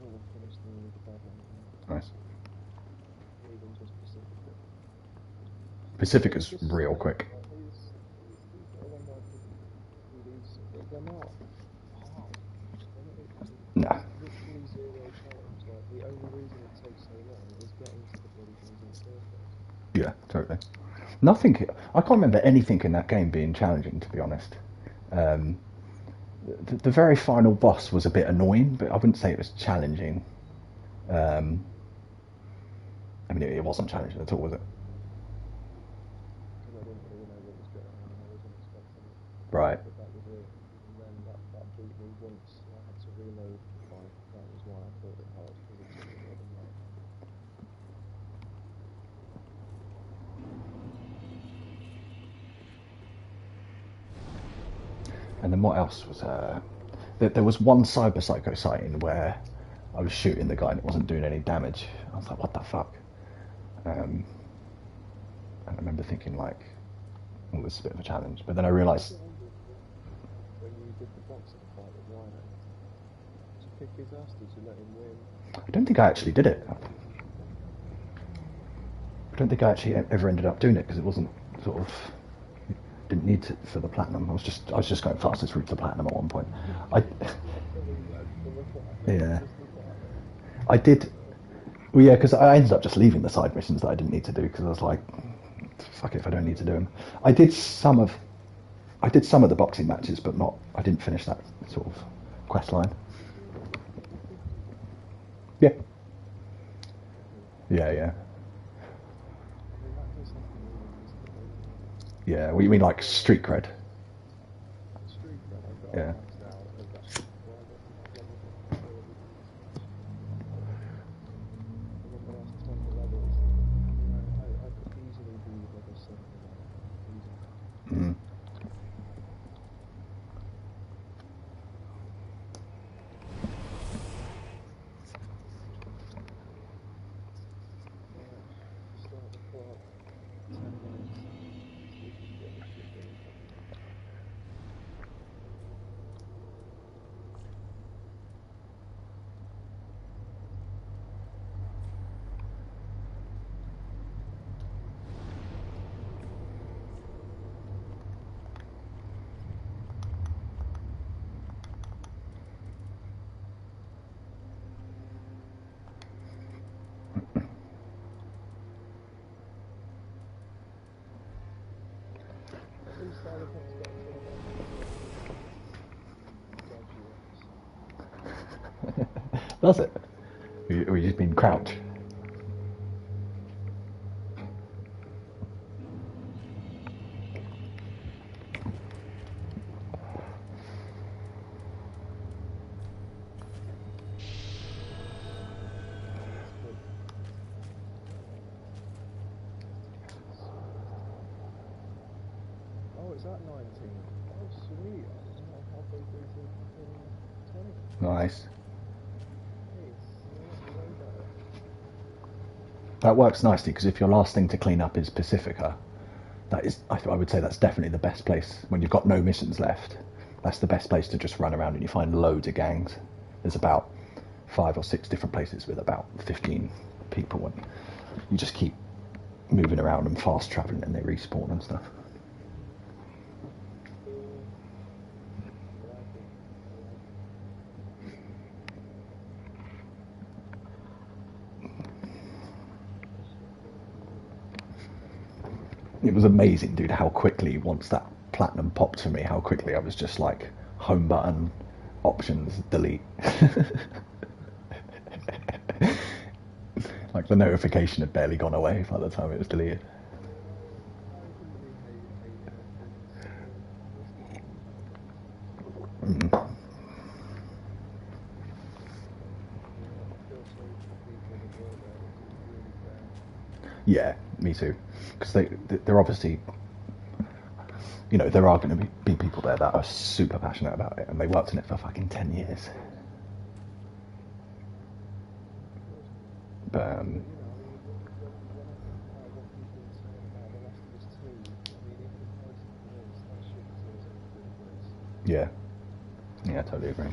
will have finished the Badlands. Nice. Moving to Pacifica. Pacifica's Just real saying, quick. like these little American PDs, they're not hard. They're not No. literally zero challenge. Like the only reason it takes so long is getting to the bloody things on the surface. Yeah, totally. Nothing. I can't remember anything in that game being challenging, to be honest. Um, the very final boss was a bit annoying, but I wouldn't say it was challenging. Um, I mean, it wasn't challenging at all, was it? Because I didn't really know what was going on and I wasn't expecting it. Right. But that was it. And then that beat me once I had to reload the fight. That was why I thought it hard, because it took me more than that. And then what else was there was one Cyber Psycho sighting where I was shooting the guy and it wasn't doing any damage. I was like, what the fuck? And I remember thinking like, oh, this is a bit of a challenge. But then I realised, When you did the boxing fight with Rhino, did you kick his ass? Did you let him win? I don't think I actually did it. I don't think I actually ever ended up doing it because it wasn't sort of didn't need it for the platinum. I was just going fastest route to platinum at one point. I yeah. I did. Well, yeah, because I ended up just leaving the side missions that I didn't need to do because I was like, fuck it if I don't need to do them. I did some of the boxing matches, but not. I didn't finish that sort of quest line. Yeah. Yeah, yeah. I mean, that does have to mean because Yeah. Well, you mean like street cred? the street cred I got Yeah. maxed out as actually private level 54 everything was finished. And then the last 10 levels, I mean, I could easily be level 70 now. Easy. Mm. Right, start the clock. 10 minutes. See if we can get this shit done. At least Cyberpunk's got a thing about teleporting. Dodgy ass. Does it? We just been crouch. That's good. Oh, it's at 19. Oh, sweet. I'm not halfway through to fucking 20. Nice. Nice. Yeah, that's way better. That works nicely because if your last thing to clean up is Pacifica, that is, I would say that's definitely the best place when you've got no missions left. That's the best place to just run around and you find loads of gangs. There's about 5 or 6 different places with about 15 people, and you just keep moving around and fast traveling, and they respawn and stuff. I like it. I like it. It was amazing, dude, how quickly once that platinum popped for me, how quickly I was just like home button, options, delete. Like the notification had barely gone away by the time it was deleted. I ultimately hated it because I was getting abandoned. Mm. Yeah, I feel sorry for the people that work there because it's really fair. Yeah, me too. Because they're obviously, there are going to be people there that are super passionate about it, and they worked in it for fucking 10 years. Of course, man. But But I mean, when I think about what people are saying about The Last of Us 2, I mean, in comparison to this, that shit deserves a fucking place. yeah, I totally agree.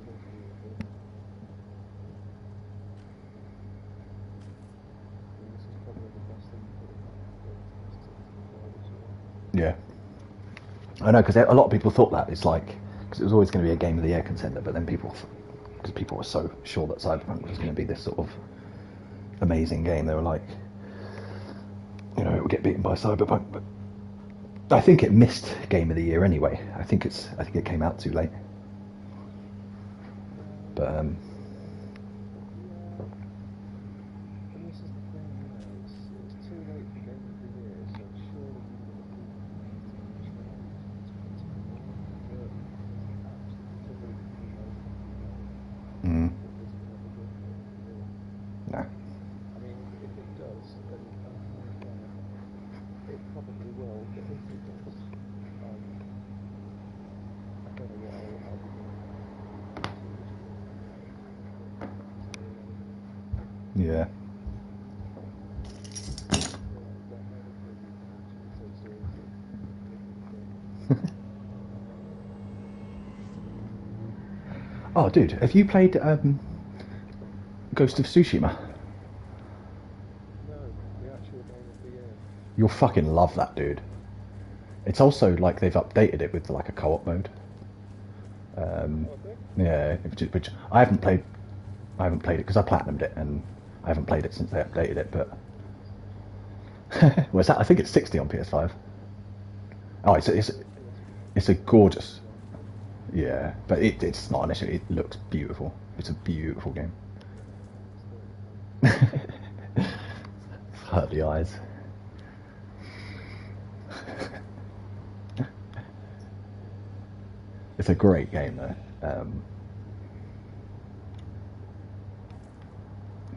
Like, I know, because a lot of people thought that it's like, because it was always going to be a Game of the Year contender, but then because people were so sure that Cyberpunk was going to be this sort of amazing game, they were like, you know, it would get beaten by Cyberpunk. But I think it missed Game of the Year anyway. I think it came out too late. But And this is the thing, you know, it's too late for Game of the Year, so surely you would have been mm, if it was going to be good Game of the Year. no. I mean, if it does, then it probably will, but if it does, I don't know what I'll be doing. Yeah. Oh, dude, have you played Ghost of Tsushima? No, the actual Game of the Year. You'll fucking love that, dude. It's also like they've updated it with like a co-op mode. Yeah, which I haven't played. I haven't played it because I platinumed it, and I haven't played it since they updated it. But where's that? I think it's 60 on PS5. Oh, it's a gorgeous. Yeah, but it's not an issue. It looks beautiful. It's a beautiful game. Hurt the eyes. It's a great game though.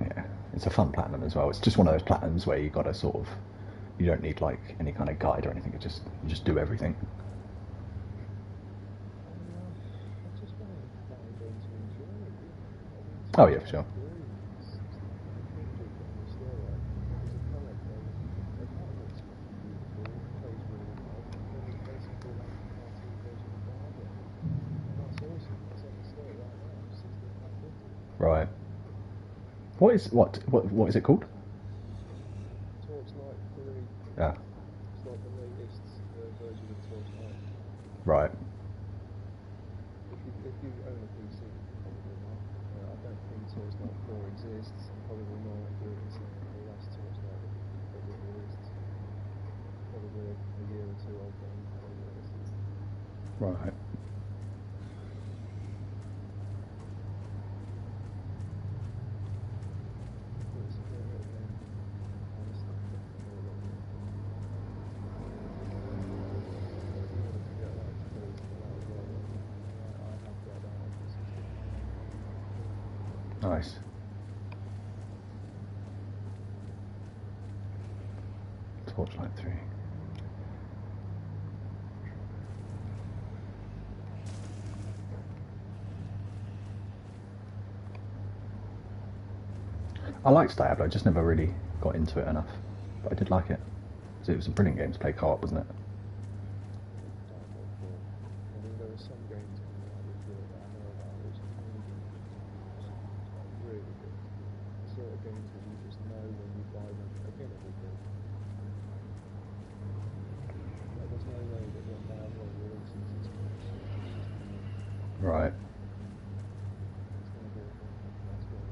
Yeah, it's a fun platinum as well. It's just one of those platinums where you got to sort of, you don't need like any kind of guide or anything. You just do everything. I just want to find games to enjoy it, you know. Oh yeah, for sure. Right. What is it called? Torchlight 3. Yeah. It's like the latest version of Torchlight. Right. If you own a PC, probably not. I don't think Torchlight 4 exists. Probably more likely it's the last Torchlight that released. Probably a year or two old game. Right. It's a great little game. Honestly, definitely a little game. If you wanted to get like close to that as well, I have got that on the system. Nice. Torchlight 3. I liked Diablo, I just never really got into it enough. But I did like it. So it was a brilliant game to play co-op, wasn't it? Diablo 4. I mean, there are some games coming out this year that I know about which are really good. The sort of games that you just know when you buy them, they're going to be good. Like, there's no way that when Diablo releases, it's going to be Right. it's going to be a that's good.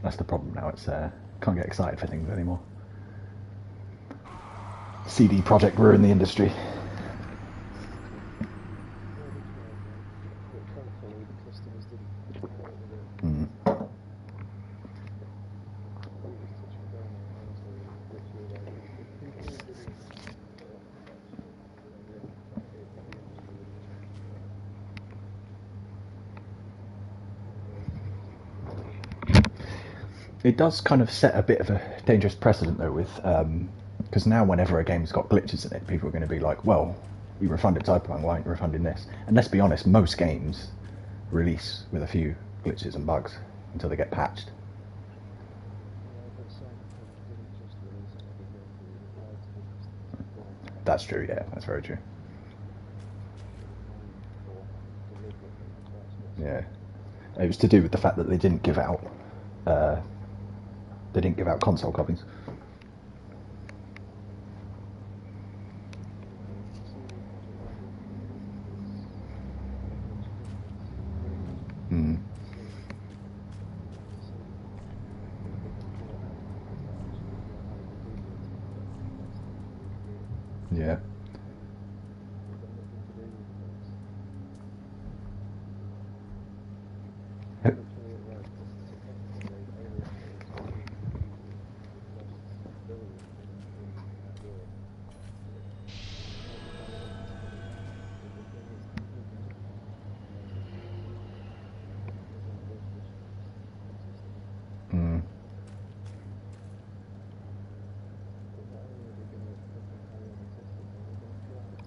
That's the problem now. It's can't get excited for things anymore. CD Projekt ruined the industry. Well, we tried, but thankfully the customers didn't put up with it. Mm. It was touch and go, mate, honestly. It was literally like, if people didn't put up with it, then the industry would have changed forever. It does kind of set a bit of a dangerous precedent though, with because now whenever a game's got glitches in it, people are going to be like, "Well, you refunded Cyberpunk, why aren't you refunding this?" And let's be honest, most games release with a few glitches and bugs until they get patched. Yeah, but some didn't just release another game, but it applied to the customers before. That's true. Yeah, that's very true. Or deliberately, that's what's Yeah, it was to do with the fact that uh, they didn't give out console copies. CD Projekt Red is not much difference, pretty much Mm. the same. You have to say that they can port out games that actually know how to do the attack, and that's the big deal. Yeah. They've got nothing to do with the bugs. Literally, like, so technically they've alienated people who've cost billions in that world. Not that they're willing to give it back, but the thing is, nothing's going to happen unless they do it. As long as those conditions exist again. Mm. But not only are they going to fucking carry on existing, but they're going to thrive.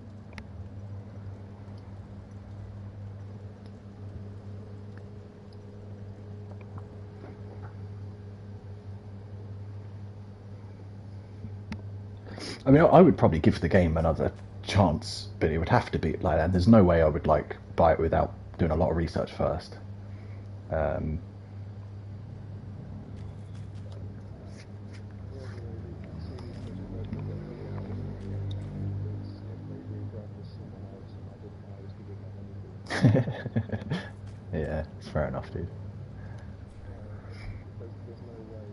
I mean, I would probably give the game another chance, but it would have to be like that. There's no way I would like buy it without doing a lot of research first. Um, The only way that CD Projekt Red will get money out of it is if they rebrand as someone else, and I don't know how it's giving them anything. yeah, it's fair enough, dude. Because there's no way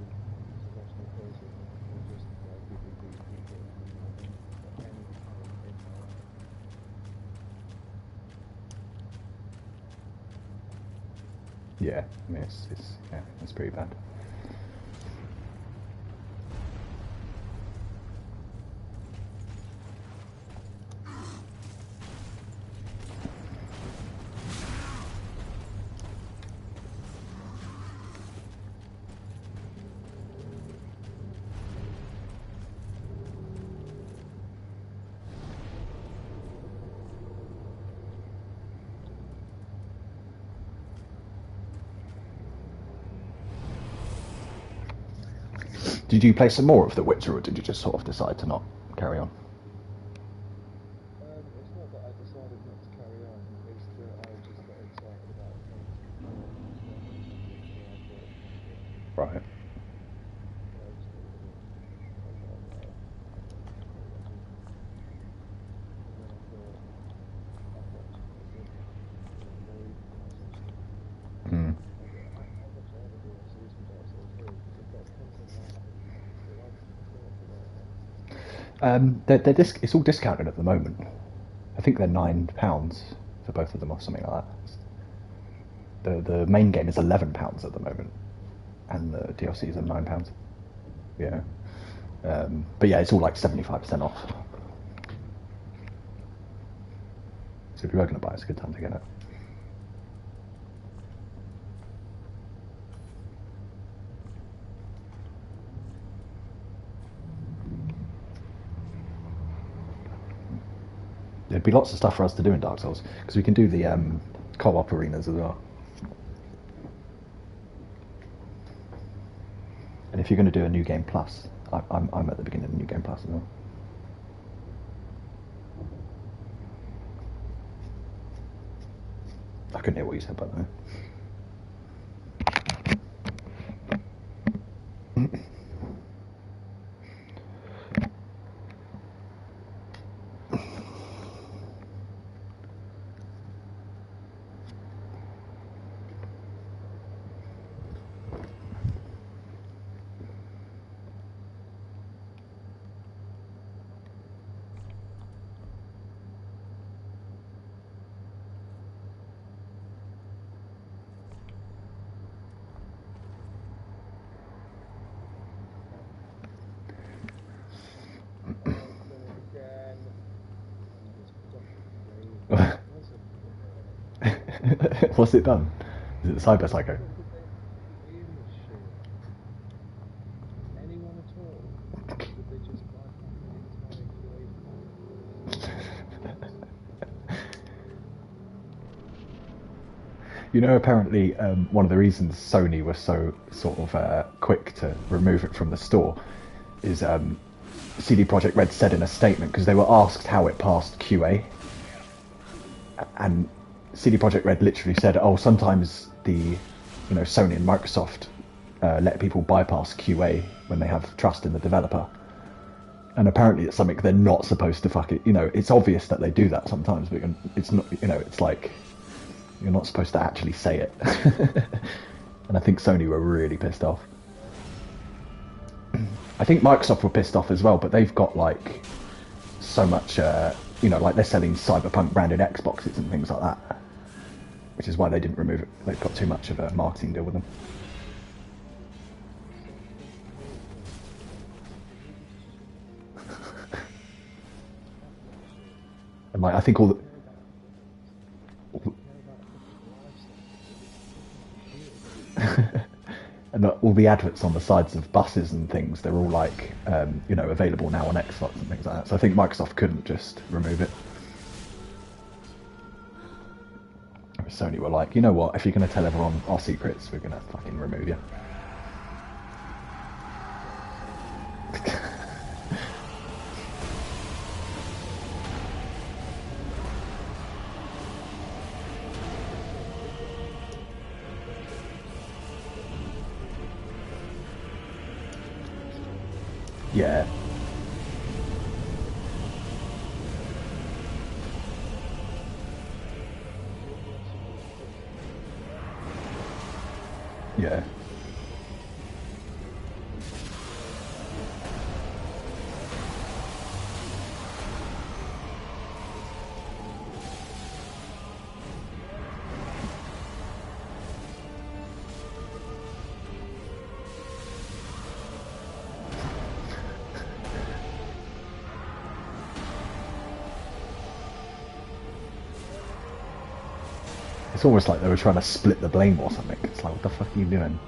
International Closing will justify giving these people any money for any time in their life. Yeah, I mean, it's pretty bad. Did you play some more of The Witcher, or did you just sort of decide to not carry on? It's not that I decided not to carry on, it's that I just got excited about playing some co-op with friends, so I bought a copy of it. Right. So I just gave it a go. I was like, right, I'll play what I can. And then I thought, I've watched the Void remaster stuff. Mm. How much I ever DLCs from Dark Souls 3, because they've got content that I haven't touched, so I still have to buy it. It's all discounted at the moment. I think they're £9 for both of them, or something like that. The main game is £11 at the moment, and the DLCs are £9. Yeah. But yeah, it's all like 75% off. So if you were going to buy it, it's a good time to get it. There'd be lots of stuff for us to do in Dark Souls, because we can do the co-op arenas as well. And if you're going to do a New Game Plus, I'm at the beginning of New Game Plus as well. I couldn't hear what you said, by the way. I've done it again. And this fucking game. Why is it fucking What's it done? Is it Cyber Psycho? When did they put in this shit? You know, apparently, one of the reasons Sony was so sort of quick to remove it from the store is CD Projekt Red said in a statement, because they were asked how it passed QA, and CD Projekt Red literally said, "Oh, sometimes Sony and Microsoft let people bypass QA when they have trust in the developer." And apparently it's something they're not supposed to fuck it. It's obvious that they do that sometimes, but it's not. It's like you're not supposed to actually say it. And I think Sony were really pissed off. I think Microsoft were pissed off as well, but they've got like so much, like they're selling Cyberpunk branded Xboxes and things like that, which is why they didn't remove it. They've got too much of a marketing deal with them. And like, I think all the, and all the adverts on the sides of buses and things, they're all like, available now on Xbox and things like that. So I think Microsoft couldn't just remove it. Sony were like, you know what, if you're going to tell everyone our secrets, we're going to fucking remove you. Yeah. Yeah. It's almost like they were trying to split the blame or something. It's like, what the fuck are you doing?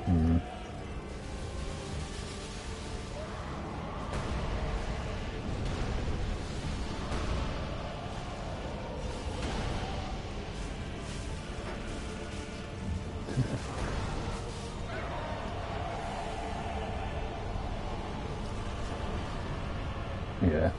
Mm. Yeah.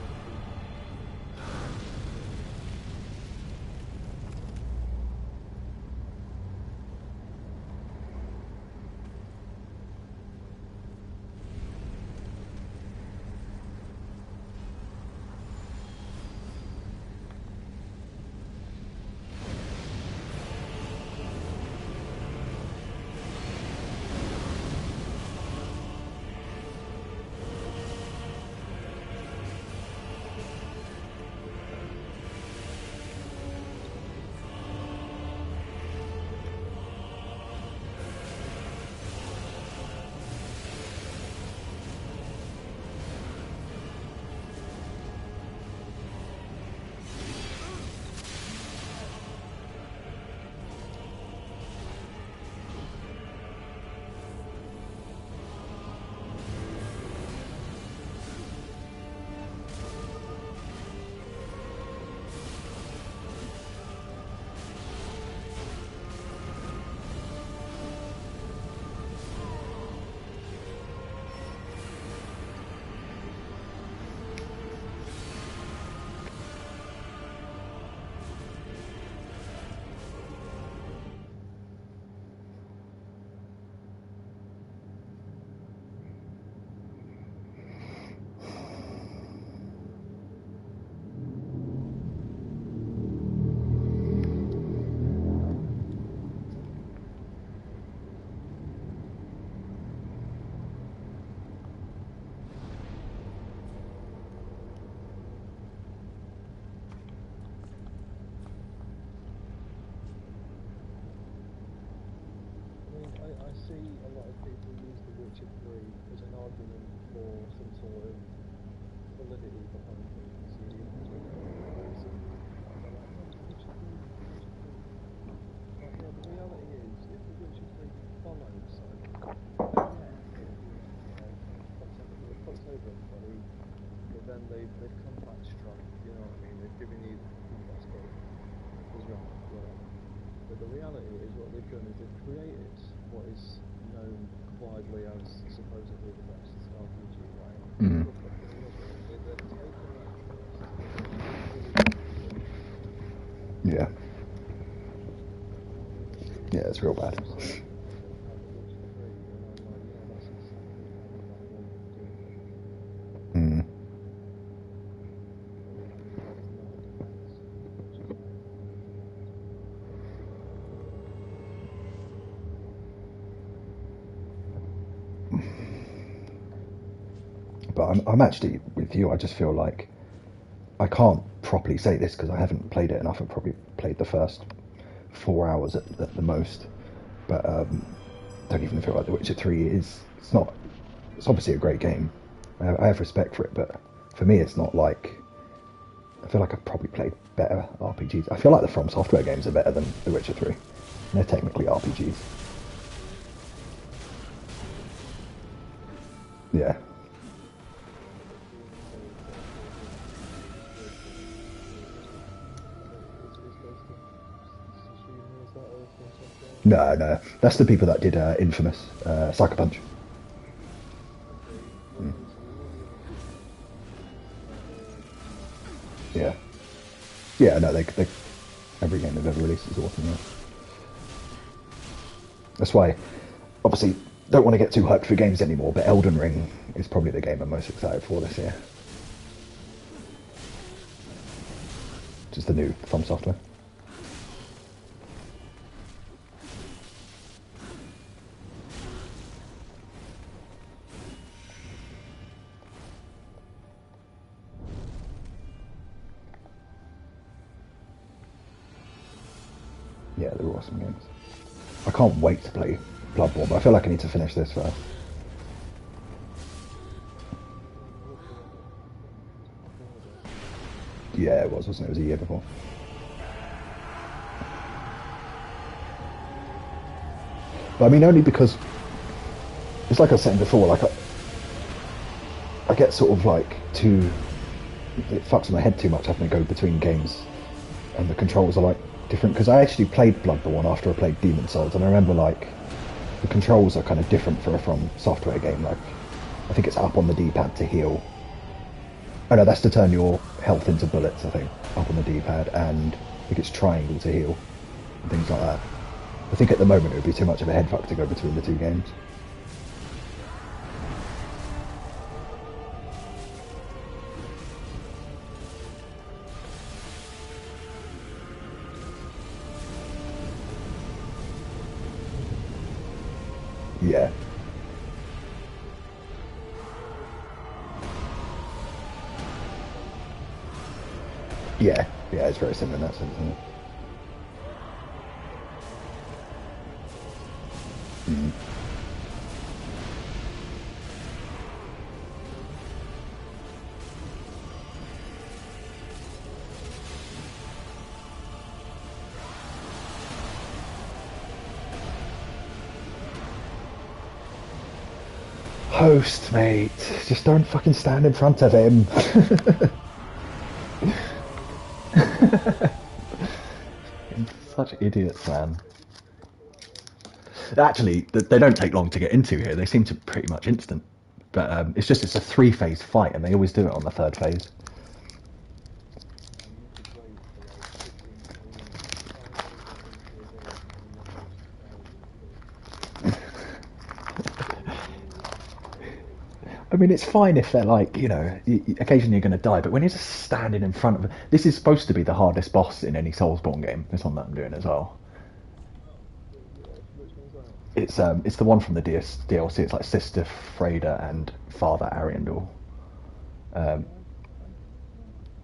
I see a lot of people use The Witcher 3 as an argument for some sort of validity behind things. The Witcher 3, The Witcher 3. Like, yeah, the reality is, if The Witcher 3 follows the reality is what they've done is they've created what is known widely as supposedly the best RPG, right? Mm. But fucking rubbish. They've taken that Yeah. Yeah, it's real bad. and had The Witcher 3, and I'm like, yeah, that's exactly how you want to do it. Mm. That is not a defense. It's just not But I'm actually with you. I just feel like I can't properly say this because I haven't played it enough. I've probably played the first 4 hours at the most. But don't even feel like The Witcher 3 is. It's not. It's obviously a great game. I have respect for it, but for me, it's not like. I feel like I've probably played better RPGs. I feel like the From Software games are better than The Witcher 3. And they're technically RPGs. Yeah. Tsushima, is that all from software? No, no. That's the people that did Infamous, Sucker Punch. Okay, well, basically all the other games are all Yeah. Yeah, no, they every game they've ever released is awesome. Yeah. That's why, obviously, don't want to get too hyped for games anymore, but Elden Ring is probably the game I'm most excited for this year. Just the new From Software. Yeah, they're awesome games. I can't wait to play Bloodborne, but I feel like I need to finish this first. I love the one that before that. Yeah, it was, wasn't it? It was a year before. But I mean, only because it's like I was saying before. Like I get sort of like too. It fucks my head too much having to go between games, and the controls are like different. Because I actually played Bloodborne after I played Demon Souls, and I remember like the controls are kind of different for a From Software game. Like I think it's up on the D-pad to heal. Oh no, that's to turn your health into bullets. I think up on the D-pad, and I think it's triangle to heal, and things like that. I think at the moment it would be too much of a head fuck to go between the two games. Yeah. Yeah. Yeah, it's very similar in that sense, isn't it? Mm. Host, mate. Just don't fucking stand in front of him. Such idiots, man. Actually, they don't take long to get into here. They seem to pretty much instant. But it's a three-phase fight, and they always do it on the third phase. You could wait for like 15, 20 minutes to finally get into a village and then just die immediately. I mean, it's fine if they're like, occasionally you're going to die, but when you're just standing in front of this is supposed to be the hardest boss in any Soulsborne game. This one that I'm doing as well. Which one's that? It's the one from the DLC. It's like Sister Freda and Father Ariandel. Um,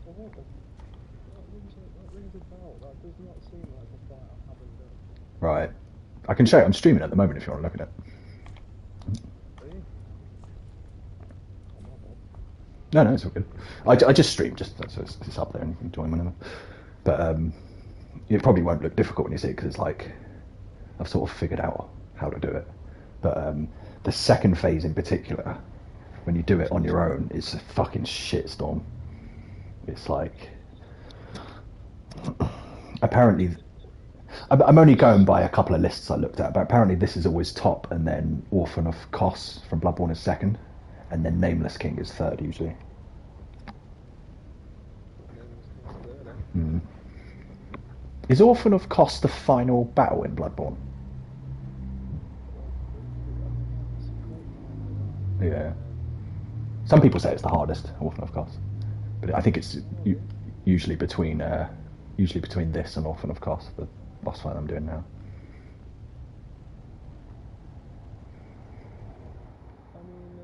Well, that rings a bell. That does not seem like a fight I haven't done. right. I can show you. I'm streaming at the moment if you want to look at it. Really? Oh, my bad. No, no, it's all good. I just stream, just so it's up there and you can join whenever. But it probably won't look difficult when you see it because it's like I've sort of figured out how to do it. But the second phase in particular, when you do it on your own, it's a fucking shitstorm. It's like apparently I'm only going by a couple of lists I looked at, but apparently this is always top, and then Orphan of Kos from Bloodborne is second, and then Nameless King is third usually. Is Orphan of Kos the final battle in Bloodborne? Yeah. Some people say it's the hardest, Orphan of Kos, but I think it's usually between this and Orphan of Kos, the boss fight I'm doing now. I mean,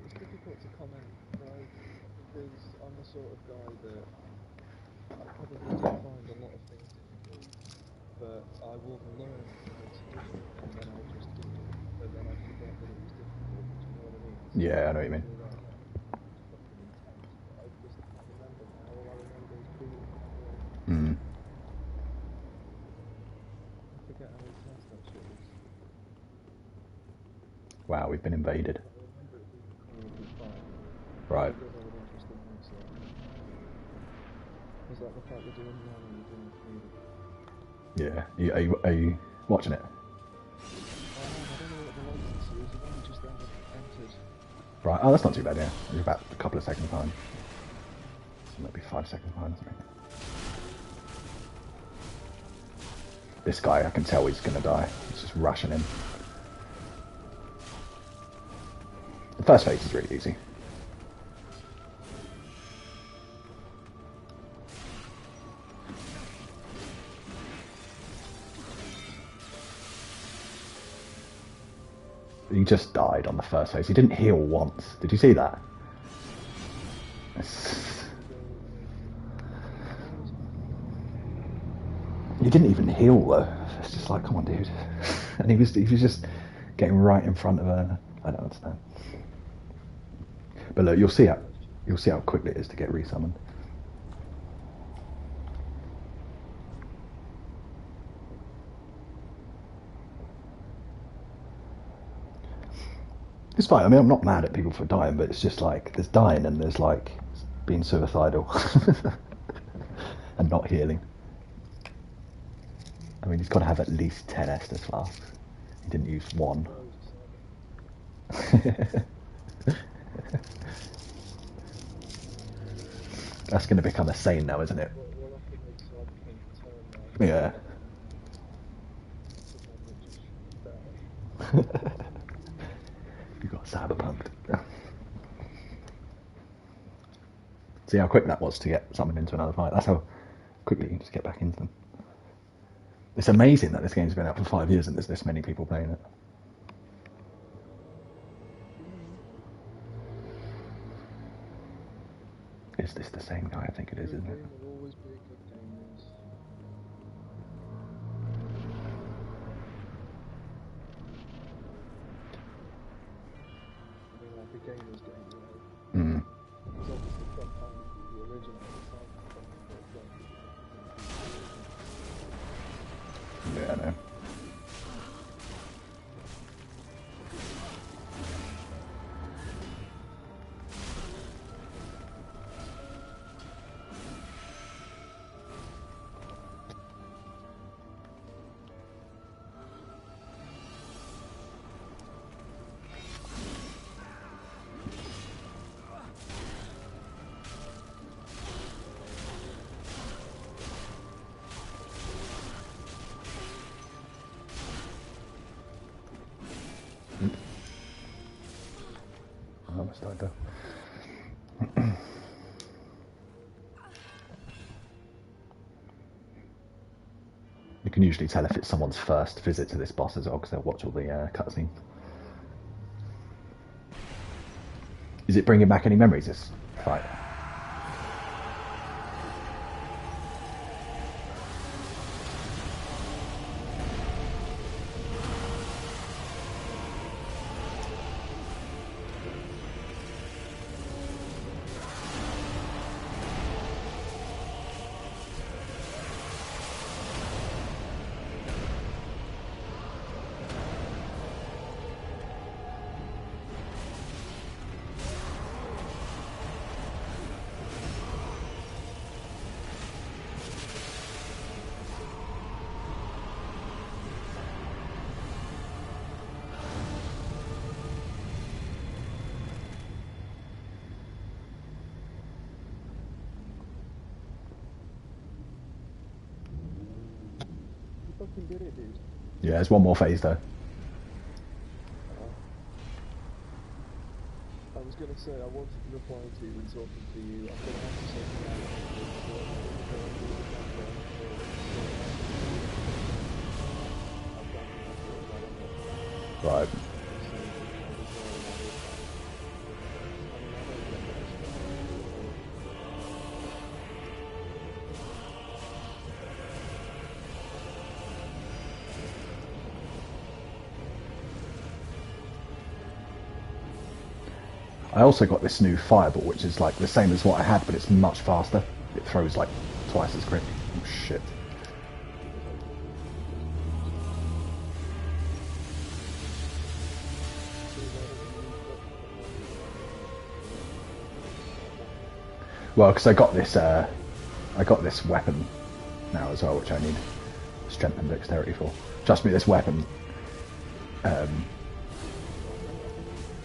it's difficult to comment, right? Because I'm the sort of guy that I probably do find a lot of things difficult, but I will learn how to do it, and then I'll just do it, but then I forget that it was difficult. Do you know what I mean? Yeah, I know what you mean. Like, fucking intense, but I just can't remember now. All I remember is beating that wall. I forget how intense that shit was. Wow, we've been invaded. I remember it being incredibly fun. Right. It does have an interesting mix there. Is that the fact you're doing now and you're doing comedic? Yeah. Are you watching it? I don't know what the latency is. I've only just entered. Right. Oh, that's not too bad. Yeah, it's about a couple of seconds behind. Maybe 5 seconds behind something. This guy, I can tell he's gonna die. He's just rushing in. The first phase is really easy. He just died on the first phase. He didn't heal once. Did you see that? He didn't even heal though. It's just like, come on, dude. And he was just getting right in front of her. I don't understand. But look, you'll see how quickly it is to get resummoned. It's fine. I mean, I'm not mad at people for dying, but it's just like there's dying and there's like being suicidal and not healing. I mean, he's got to have at least 10 Estus flasks. He didn't use one. That's going to become a saying now, isn't it? Yeah. You got cyberpunked. See how quick that was to get someone into another fight. That's how quickly you can just get back into them. It's amazing that this game's been out for 5 years and there's this many people playing it. Is this the same guy? I think it is, isn't it? Yeah, I know. I almost died though. You can usually tell if it's someone's first visit to this boss as well, because they'll watch all the cutscenes. Is it bringing back any memories, this fight? fucking did it, dude. Yeah, there's one more phase though. I was gonna say I wanted to reply to you and talking to you. I'm gonna have to say Right. I also got this new fireball, which is like the same as what I had, but it's much faster. It throws like twice as quick. Oh shit. Well, because I got this weapon now as well, which I need strength and dexterity for. Trust me, this weapon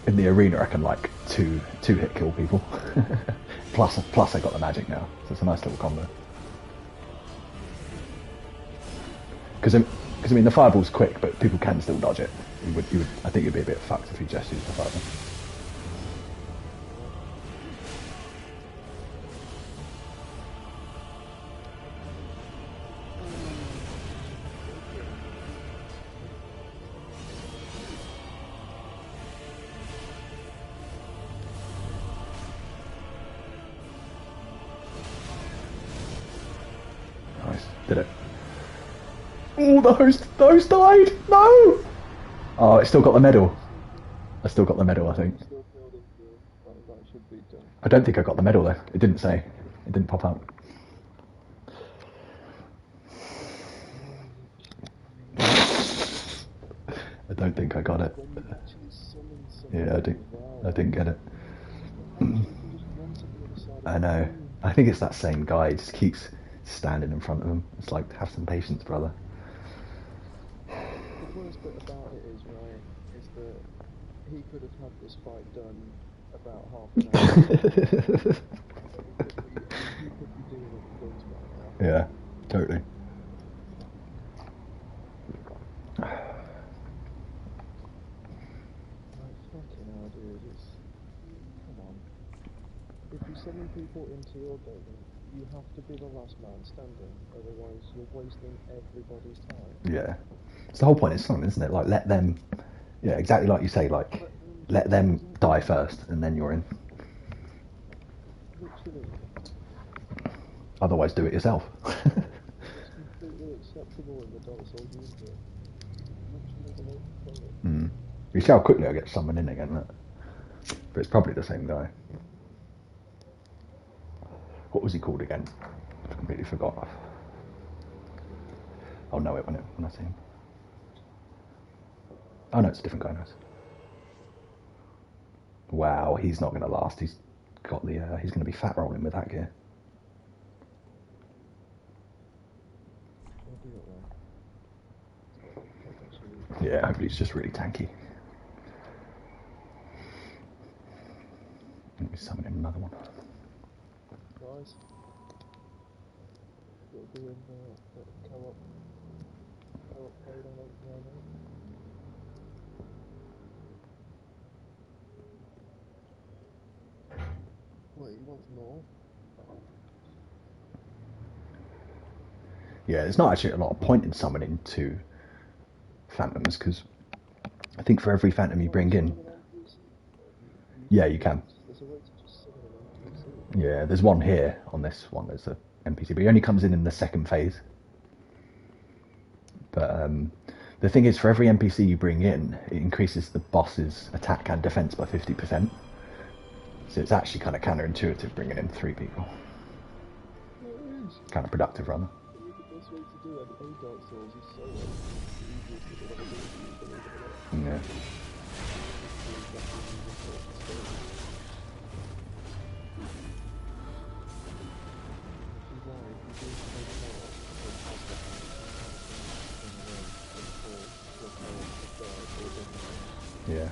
in the arena I can like two hit kill people. plus I got the magic now, so it's a nice little combo. Because I mean the fireball's quick, but people can still dodge it. I think you'd be a bit fucked if you just used the fireball. Did it? Oh, the host died! No! Oh, it still got the medal. I still got the medal, I think. I don't think I got the medal though. It didn't say. It didn't pop up. I don't think I got it. Yeah, I didn't get it. I know. I think it's that same guy. He just keeps standing in front of him. It's like, have some patience, brother. The worst bit about it is, right, is that he could have had this fight done about half an hour. He could be doing other things right now. Yeah, totally. Fucking hell, dude, come on. If you're sending people into your game, you have to be the last man standing, otherwise you're wasting everybody's time. Yeah. It's the whole point of something, isn't it? Like, let them, yeah, exactly like you say, like, let them die first, and then you're in. Literally. Otherwise, do it yourself. It's completely acceptable in the Dark Souls universe. Literally the way to play it. You see how quickly I get someone in again, look. But it's probably the same guy. What was he called again? I completely forgot. I'll know it when I see him. Oh no, it's a different guy now. Wow, he's not going to last. He's got the. He's going to be fat rolling with that gear. Yeah, hopefully it's just really tanky. Let me summon in another one. Guys, we're doing co-op played on OpenRL. Wait, you want more? Yeah, there's not actually a lot of point in summoning two phantoms, because I think for every phantom you bring in... Yeah, you can. Yeah, there's one here on this one. There's a NPC, but he only comes in the second phase. But the thing is, for every NPC you bring in, it increases the boss's attack and defense by 50%. So it's actually kind of counterintuitive bringing in 3 people. Kind of productive, rather. Yeah. Yeah.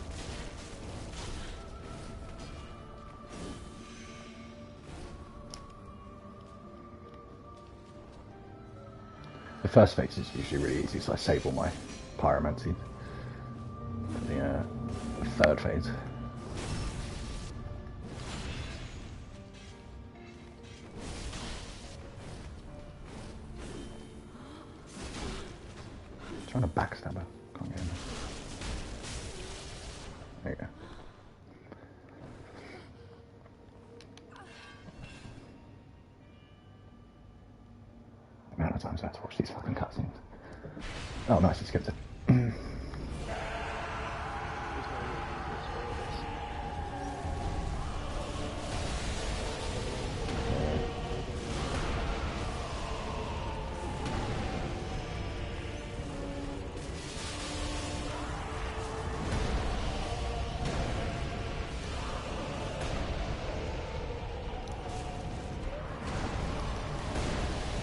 The first phase is usually really easy, so I save all my pyromancy for the third phase. Trying to backstab her. Can't get in there. There you go. The amount of times I have to watch these fucking cutscenes. Oh, nice, it skipped it.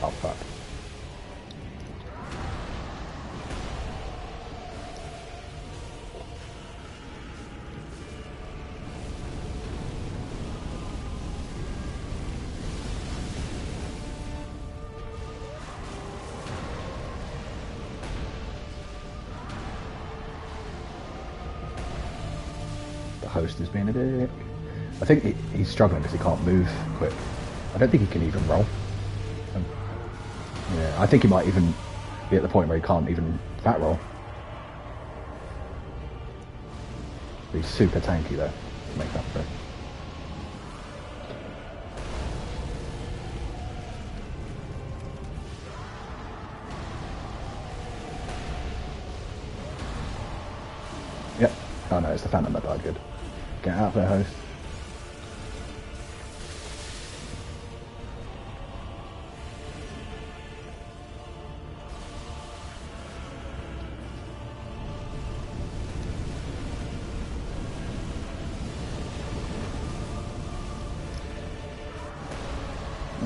Oh, fuck. The host is being a dick. I think he's struggling because he can't move quick. I don't think he can even roll. Yeah, I think he might even be at the point where he can't even fat roll. He's super tanky though, to make up for it. Yep. Oh no, it's the Phantom that died. Good. Get out there, host.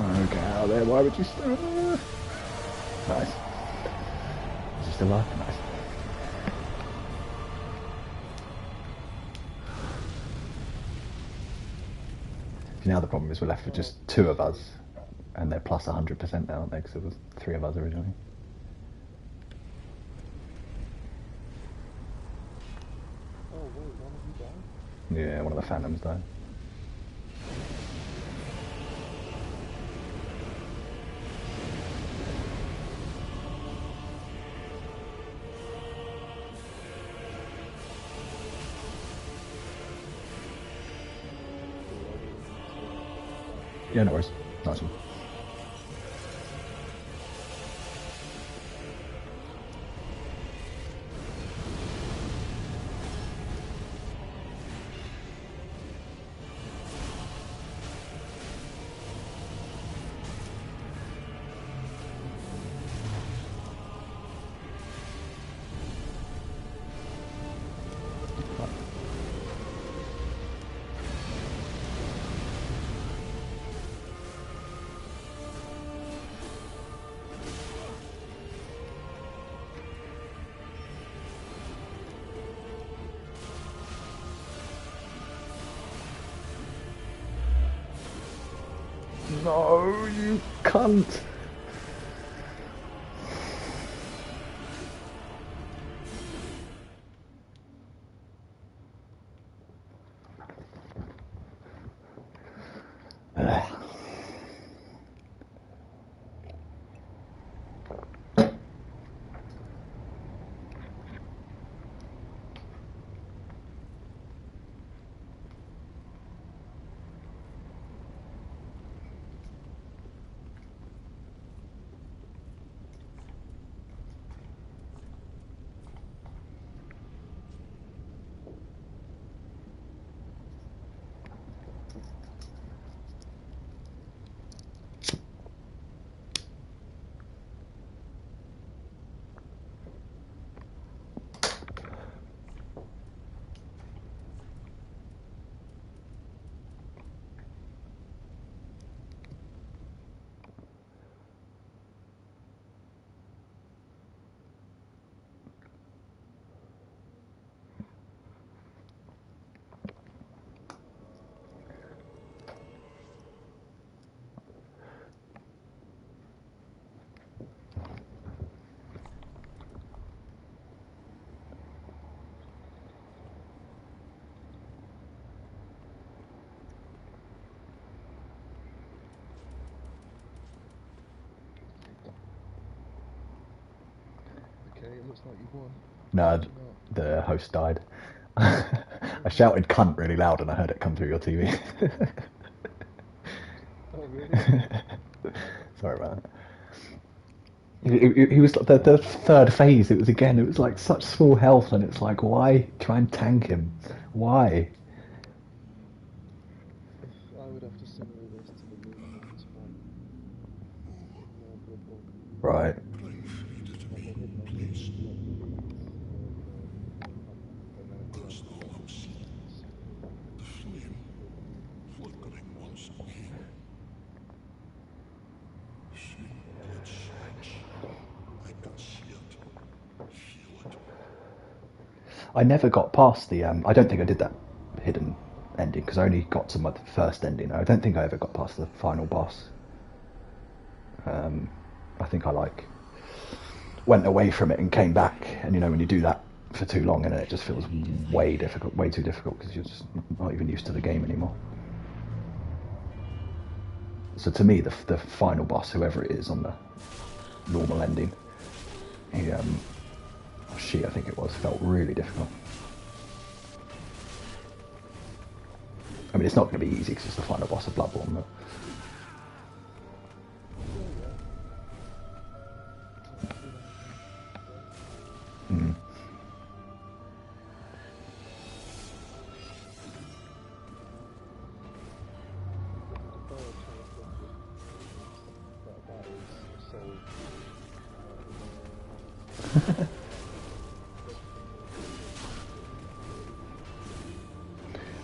Oh, get out of there. Why would you still? Nice. Is he still alive? Nice. Now the problem is we're left with just 2 of us, and they're plus 100% now, aren't they? Because there was 3 of us originally. Oh wait, one of you died? Yeah, one of the Phantoms died. Yeah, no worries. Nice one. No, you cunt! it looks like you've won. No, Did you not? the host died. I shouted cunt really loud and I heard it come through your TV. Oh, really? Sorry about that. He was the third phase. It was like such small health, and it's like, why try and tank him? Why? I would have to similar this to the Moonhorns from Bloodborne. Right. Like the hidden endings, like the beats, and then at the end, it's like super difficult and really challenging. I never got past the. I don't think I did that hidden ending because I only got to my first ending. I don't think I ever got past the final boss. I think I like went away from it and came back, and you know when you do that for too long, and it just feels way too difficult because you're just not even used to the game anymore. So to me, the final boss, whoever it is on the normal ending, he she I think it was, felt really difficult. I mean, it's not going to be easy because it's the final boss of Bloodborne, but. Mm.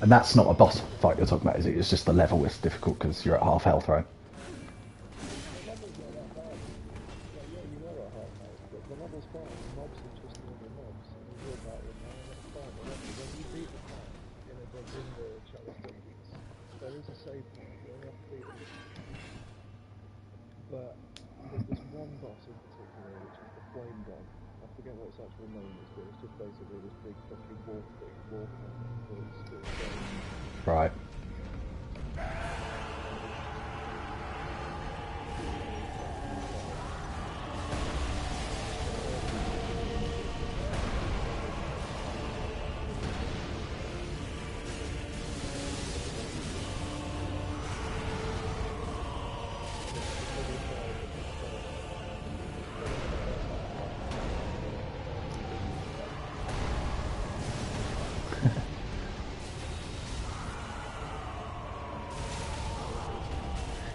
And that's not a boss fight you're talking about, is it? It's just the level is difficult because you're at half health, right? The level's fine, the mobs are just normal mobs, and you hear about them now, and that's fine. When you beat the fight in the chalice dungeons, there is a save point, you only have to beat them. But there's this one boss in particular, which is the Flame God. I forget what its actual name is, but it's just basically this big fucking wolf thing walking, but it's still flames. Right.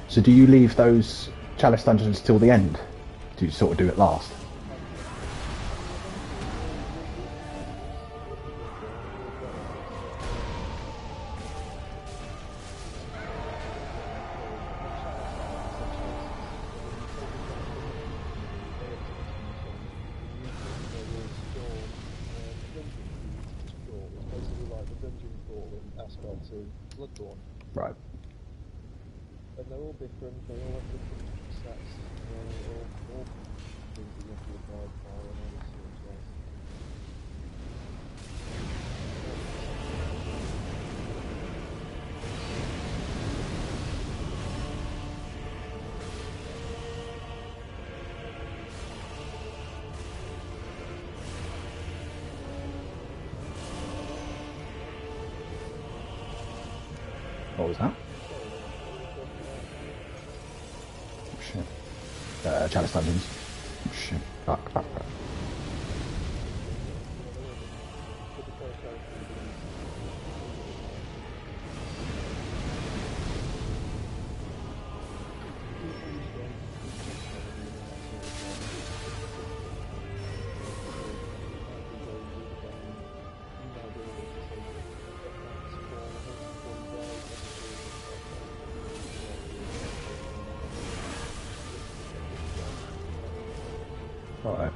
So do you leave those chalice dungeons till the end? Do you sort of do it last? Aspects of Bloodborne. Right. And they're all different, they all have different stats, all things that you have to abide by and all this sort of stuff. What was that? Shit. Chalice dungeons. Shit. Fuck. Alright.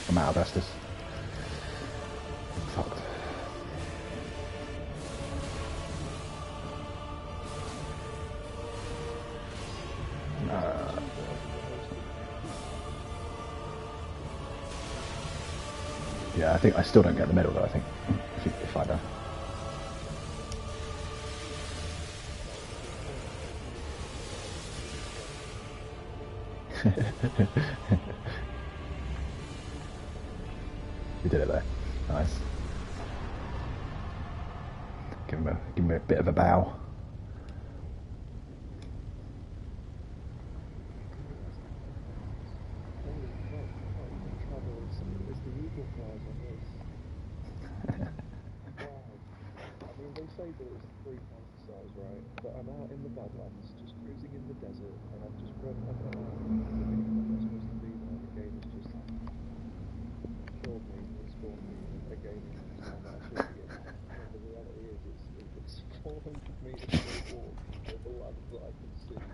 I'm out of Estus. Fucked. Yeah, I think I still don't get the medal though, I think, if I don't. You did it though. Nice. Give him a bit of a bow. Holy fuck, I can't even travel as the Eagle flies on this. Wow. I mean, they say that it's 3 times the size, right? But I'm out in the Badlands, just cruising in the desert, and I've just run up and down the beach I'm not supposed to be there. The game has just killed me and spawned me again in the time that I should be in. And the reality is, it's 400 metres straight walk over land that I can see. This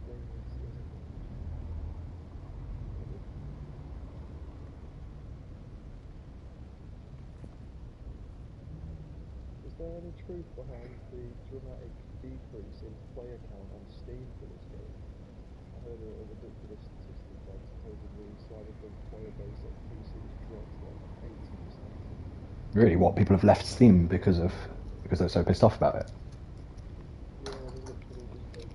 game is a Is there any truth behind the dramatic decrease in player count on Steam for this game? I heard a ridiculous statistic that supposedly Cyberpunk player base on PC has dropped like 80%. Really, what people have left Steam because they're so pissed off about it. Yeah, they literally just take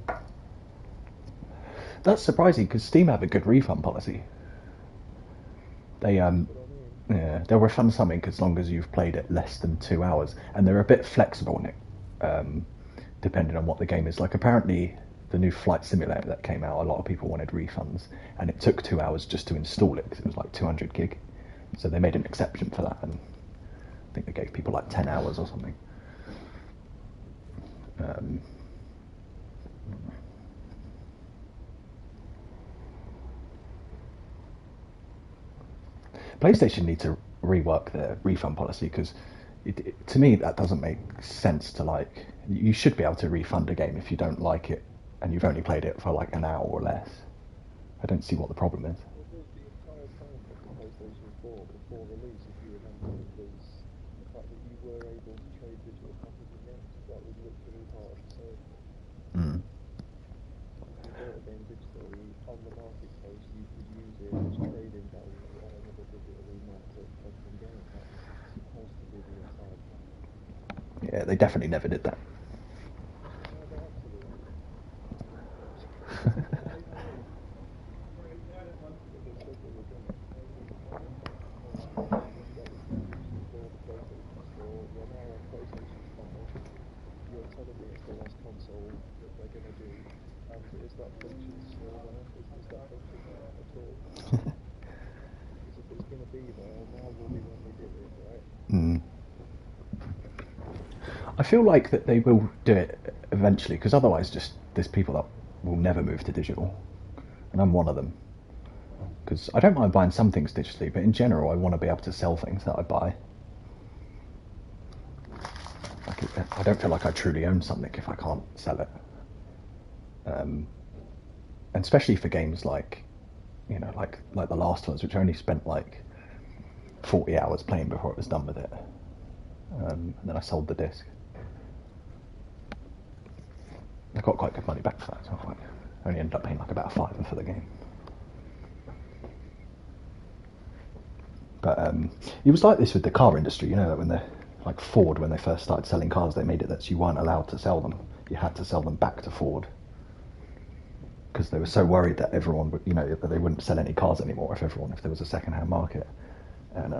off the That's surprising because Steam have a good refund policy. They That's what I mean. yeah, they'll refund something as long as you've played it less than 2 hours, and they're a bit flexible, Nick, depending on what the game is. Like apparently, the new Flight Simulator that came out, a lot of people wanted refunds, and it took 2 hours just to install it because it was like 200 gig. So they made an exception for that, and I think they gave people like 10 hours or something. PlayStation need to rework their refund policy because to me that doesn't make sense. To like, you should be able to refund a game if you don't like it and you've only played it for like an hour or less. I don't see what the problem is. Well, the entire time of the PlayStation 4 before release, if you remember, was the fact that you were able to trade digital copies of games. That was literally part of the sale. Mm. If you bought a game digitally on the marketplace, you could use it as trading value on another digitally marked up fucking game. That was supposed to be the entire plan. Yeah, they definitely never did that. No, they absolutely didn't. But they said they were gonna. When that was introduced for the PlayStation Store, we're now on PlayStation 5. You're telling me it's the last console that they're gonna do, and is that function still there? Is that function there at all? Because if it's gonna be there, now will be when they do it, right? Mm. I feel like that they will do it eventually because otherwise, just there's people that will never move to digital, and I'm one of them. Because I don't mind buying some things digitally, but in general, I want to be able to sell things that I buy. Like I don't feel like I truly own something if I can't sell it. And especially for games like, like The Last of Us, which I only spent like 40 hours playing before it was done with it. And then I sold the disc. I got quite good money back for that. So I only ended up paying like about £5 for the game. But it was like this with the car industry, that when like Ford, when they first started selling cars, they made it that you weren't allowed to sell them. You had to sell them back to Ford because they were so worried that everyone would, that they wouldn't sell any cars anymore if there was a second-hand market. And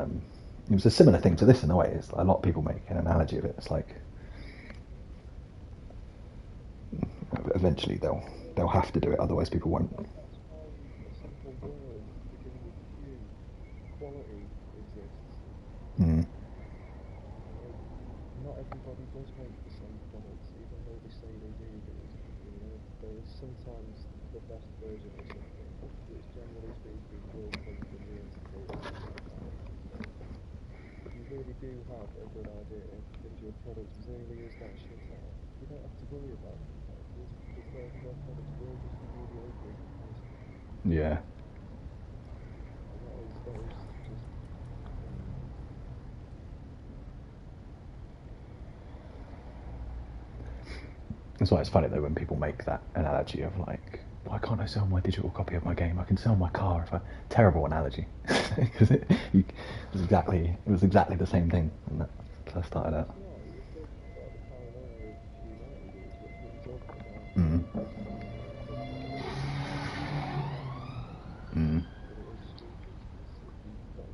it was a similar thing to this in a way. It's like a lot of people make an analogy of it. It's like eventually they'll have to do it, otherwise people won't. That's why a simple word beginning with Q, quality, exists. Mm. Not everybody does make the same products, even though they say they do. There is sometimes the best version of something, which generally speaking will come from the integrated manufacturer. So if you really do have a good idea, is your product really is that shit out? You don't have to worry about the characters because their products will just review the opening. Yeah. And that is just That's why it's funny though when people make that analogy of like, why can't I sell my digital copy of my game? I can sell my car if I. Terrible analogy, because it was exactly the same thing when that first started out. it's not. You're talking about the paranoia of humanity. Is what you're talking about. Mm. It's not a digital copy. Mm. But it is stupid.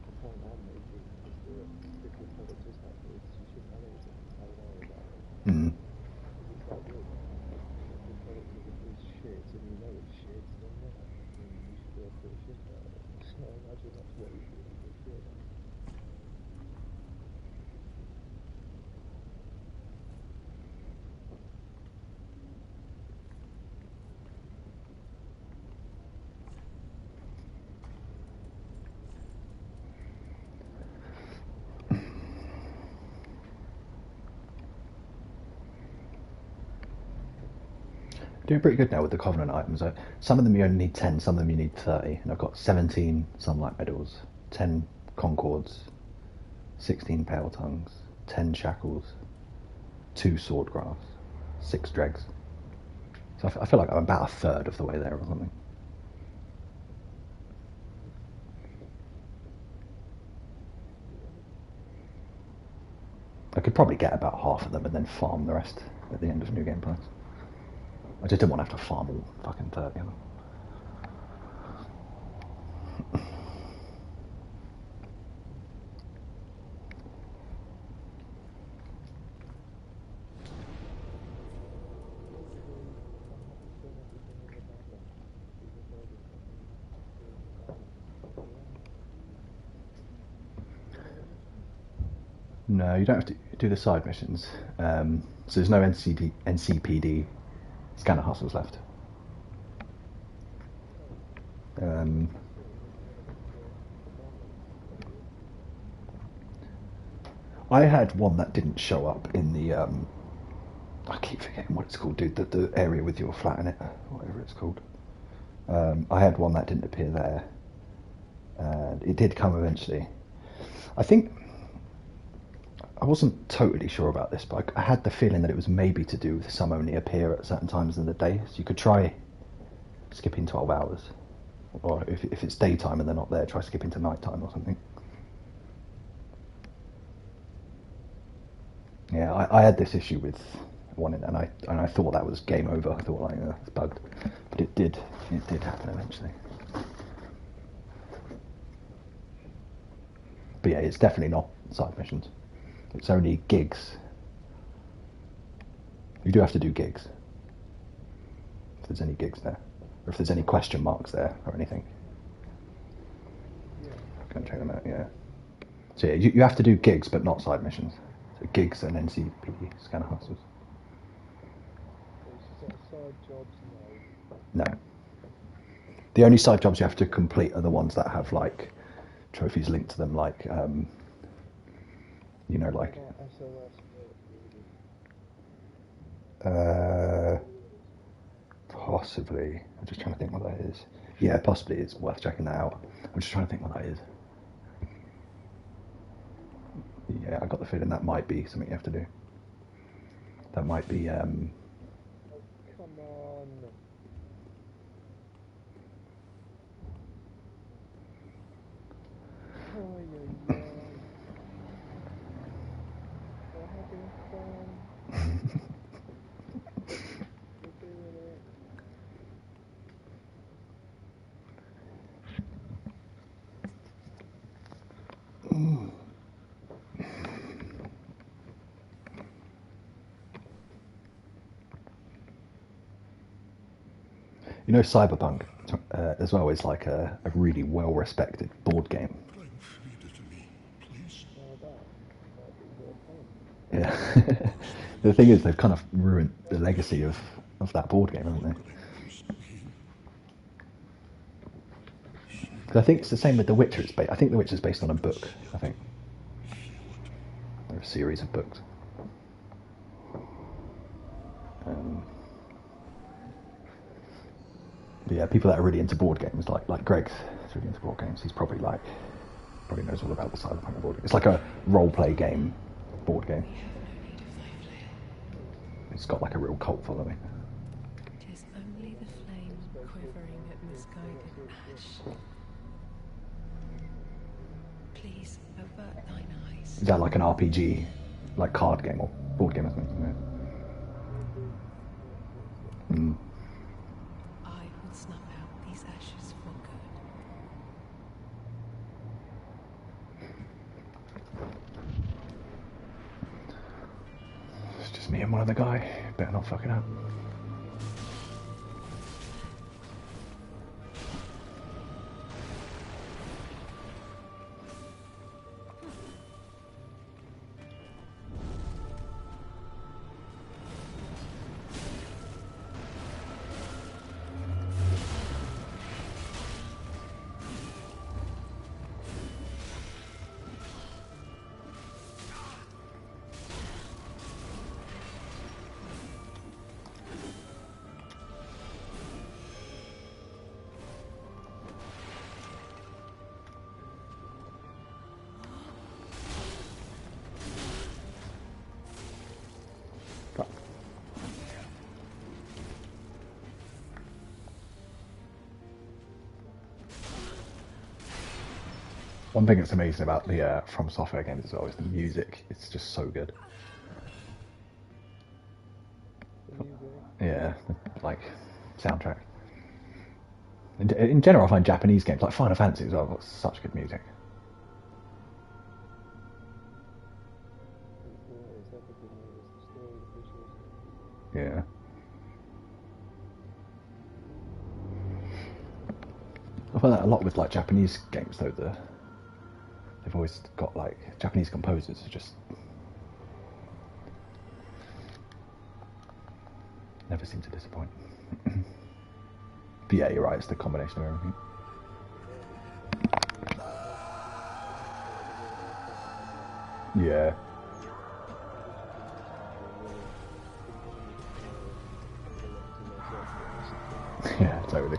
The point I'm making is that if your product is that good, you shouldn't have any fucking paranoia about it Mm. because it's that good. And if your product is shit and you know it's shit, then yeah, then you should be able to give a shit about it. So I imagine that's what he's doing. Doing pretty good now with the Covenant items. Some of them you only need 10, some of them you need 30. And I've got 17 Sunlight Medals, 10 Concords, 16 Pale Tongues, 10 Shackles, 2 Swordgrass, 6 Dregs. So I feel like I'm about a third of the way there or something. I could probably get about half of them and then farm the rest at the end of New Game Plus. I just didn't want to have to farm all fucking 30 of them. No, you don't have to do the side missions. So there's no NCPD scanner hustles left. I had one that didn't show up in the. I keep forgetting what it's called, dude. The area with your flat in it, whatever it's called. I had one that didn't appear there, and it did come eventually. I think I wasn't totally sure about this, but I had the feeling that it was maybe to do with some only appear at certain times in the day. So you could try skipping 12 hours, or if it's daytime and they're not there, try skipping to nighttime or something. Yeah, I had this issue with one, and I thought that was game over. I thought like it's bugged, but it did happen eventually. But yeah, it's definitely not side missions. It's only gigs. You do have to do gigs if there's any gigs there, or if there's any question marks there or anything. Yeah. Go and check them out. Yeah. So yeah, you have to do gigs, but not side missions. So gigs and NCPD scanner hustles. Side jobs, no. No. The only side jobs you have to complete are the ones that have like trophies linked to them, like you know, like SOS. possibly. I'm just trying to think what that is. Yeah, possibly it's worth checking that out. I'm just trying to think what that is. Yeah, I got the feeling that might be something you have to do. That might be. Oh, come on. Oh, yeah. We're having fun. We're doing it. You know, Cyberpunk as well is like a really well-respected board game. Yeah. The thing is, they've kind of ruined the legacy of that board game, haven't they? Because I think it's the same with The Witcher. I think The Witcher's based on a book. I think, or a series of books. But yeah, people that are really into board games, like Greg's really into board games. He's probably knows all about the Cyberpunk board game. It's like a role play game, board game. It's got like a real cult following. Tis only the flame quivering at misguided ash. Please avert thine eyes. Is that like an RPG, like card game or board game or something? Mm. I will snuff out these ashes for good. It's just me and one other guy. Better not fuck it up. One thing that's amazing about the From Software games as well is the music. It's just so good. Yeah, like soundtrack. In general, I find Japanese games like Final Fantasy as well got such good music. Yeah. I find that a lot with like Japanese games though. They've always got like Japanese composers who just never seem to disappoint. But yeah, you're right. It's the combination of everything. Yeah. Yeah, totally.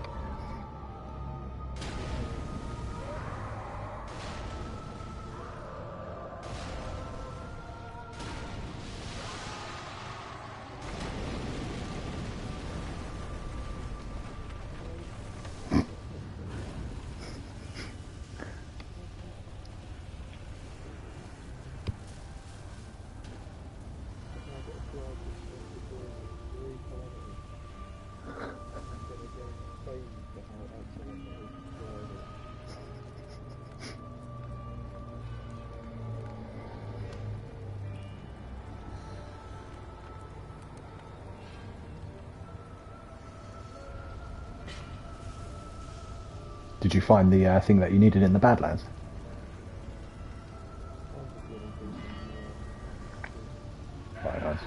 Did you find the thing that you needed in the Badlands? Very nice.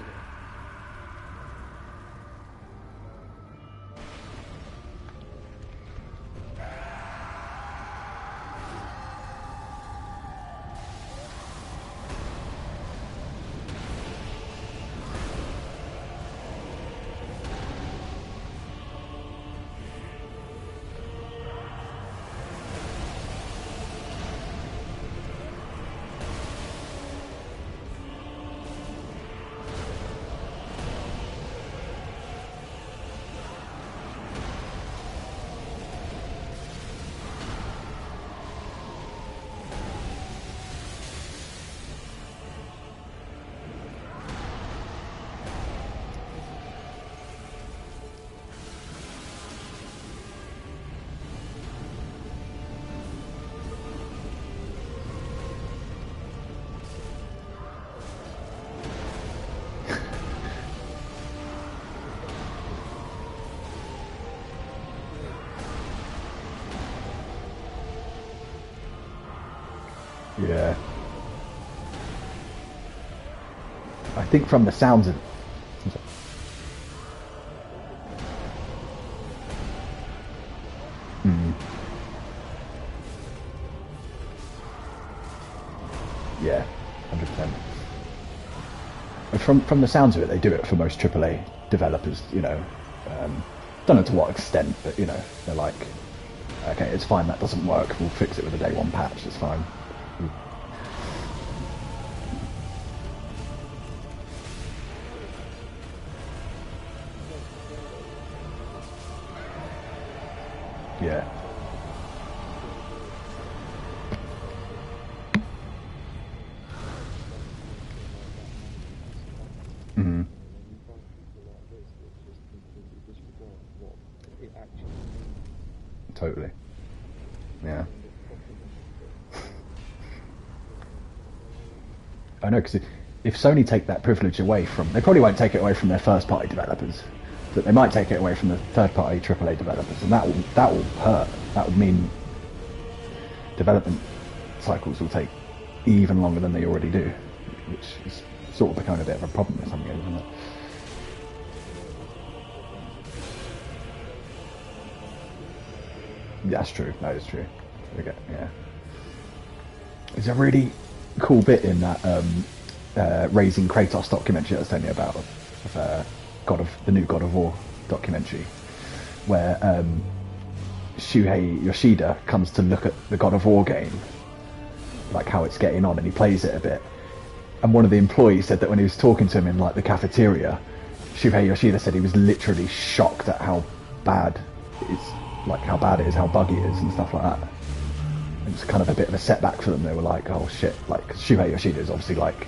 Yeah. I think from the sounds of it. Yeah, 100%. From the sounds of it, they do it for most AAA developers, don't know to what extent, but they're like, okay, it's fine, that doesn't work, we'll fix it with a day one patch, it's fine. Yeah. Mm-hmm. Totally. Yeah. I know, because if Sony take that privilege away from... They probably won't take it away from their first-party developers, but they might take it away from the third-party AAA developers, and that will hurt. That would mean development cycles will take even longer than they already do, which is sort of becoming a bit of a problem with some games, isn't it? That's true. That is true. Okay, yeah. There's a really cool bit in that Raising Kratos documentary I was telling you about, of the new God of War documentary, where Shuhei Yoshida comes to look at the God of War game, like how it's getting on, and he plays it a bit. And one of the employees said that when he was talking to him in like the cafeteria, Shuhei Yoshida said he was literally shocked at how bad it's like how bad it is, how buggy it is, and stuff like that. It was kind of a bit of a setback for them. They were like, "Oh shit!" Like Shuhei Yoshida is obviously like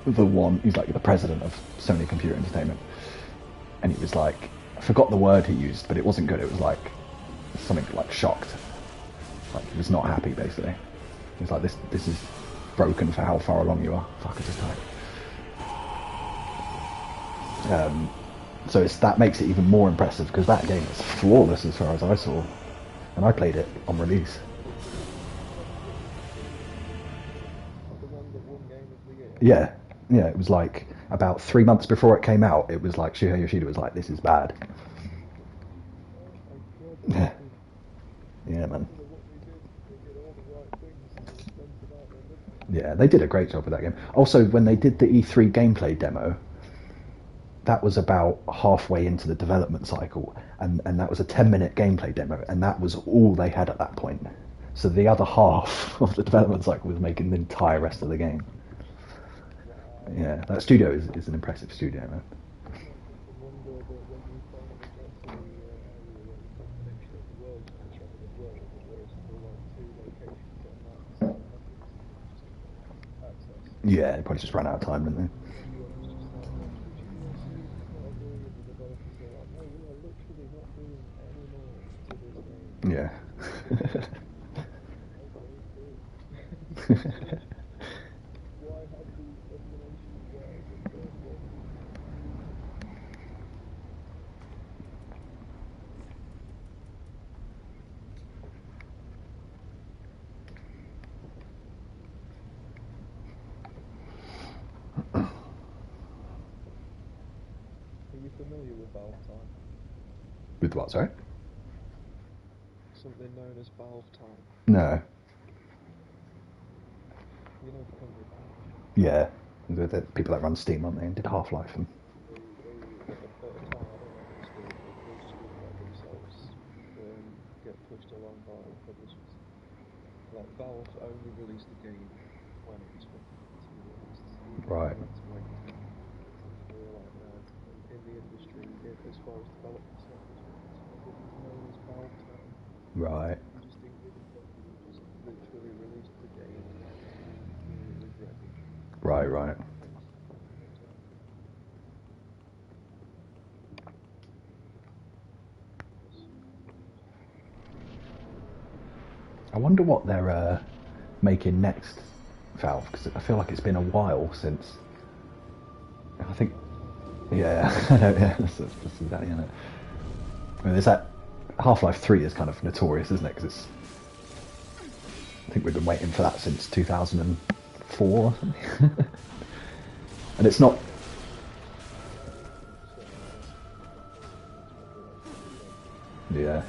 the one. He's like the president of Sony Computer Entertainment, and he was like, I forgot the word he used, but it wasn't good. It was like something like shocked. Like he was not happy, basically. He was like, "This is broken for how far along you are." Fuck, I just died. So that makes it even more impressive, because that game is flawless as far as I saw, and I played it on release. Yeah, it was like about 3 months before it came out. It was like Shuhei Yoshida was like, "This is bad." Yeah, yeah, man. Yeah, they did a great job with that game. Also, when they did the E3 gameplay demo, that was about halfway into the development cycle, and that was a 10-minute gameplay demo, and that was all they had at that point. So the other half of the development cycle was making the entire rest of the game. Yeah, that studio is an impressive studio, man. Yeah, they probably just ran out of time, didn't they? Yeah. Are you familiar with Valve Time? With what, sorry? Something known as Valve Time. No. You know the company Valve? Yeah. The people that run Steam, aren't they? And did Half-Life and... At a time, I don't know if it's still, but they just wouldn't let themselves get pushed along by publishers. Like, Valve only released the game when it was ready to be released. Right. They had to wait until they were like, in the industry, as far as development cycles went, what was known as Valve Time. Right. You just didn't give a fuck, you just literally released the game when it was ready. Right. I wonder what they're making next, Valve, because I feel like it's been a while since... I think... Yeah, I know, yeah, that's exactly it. I mean, there's that... Half-Life 3 is kind of notorious, isn't it? Because it's... I think we've been waiting for that since 2004 or something. And it's not... Yeah.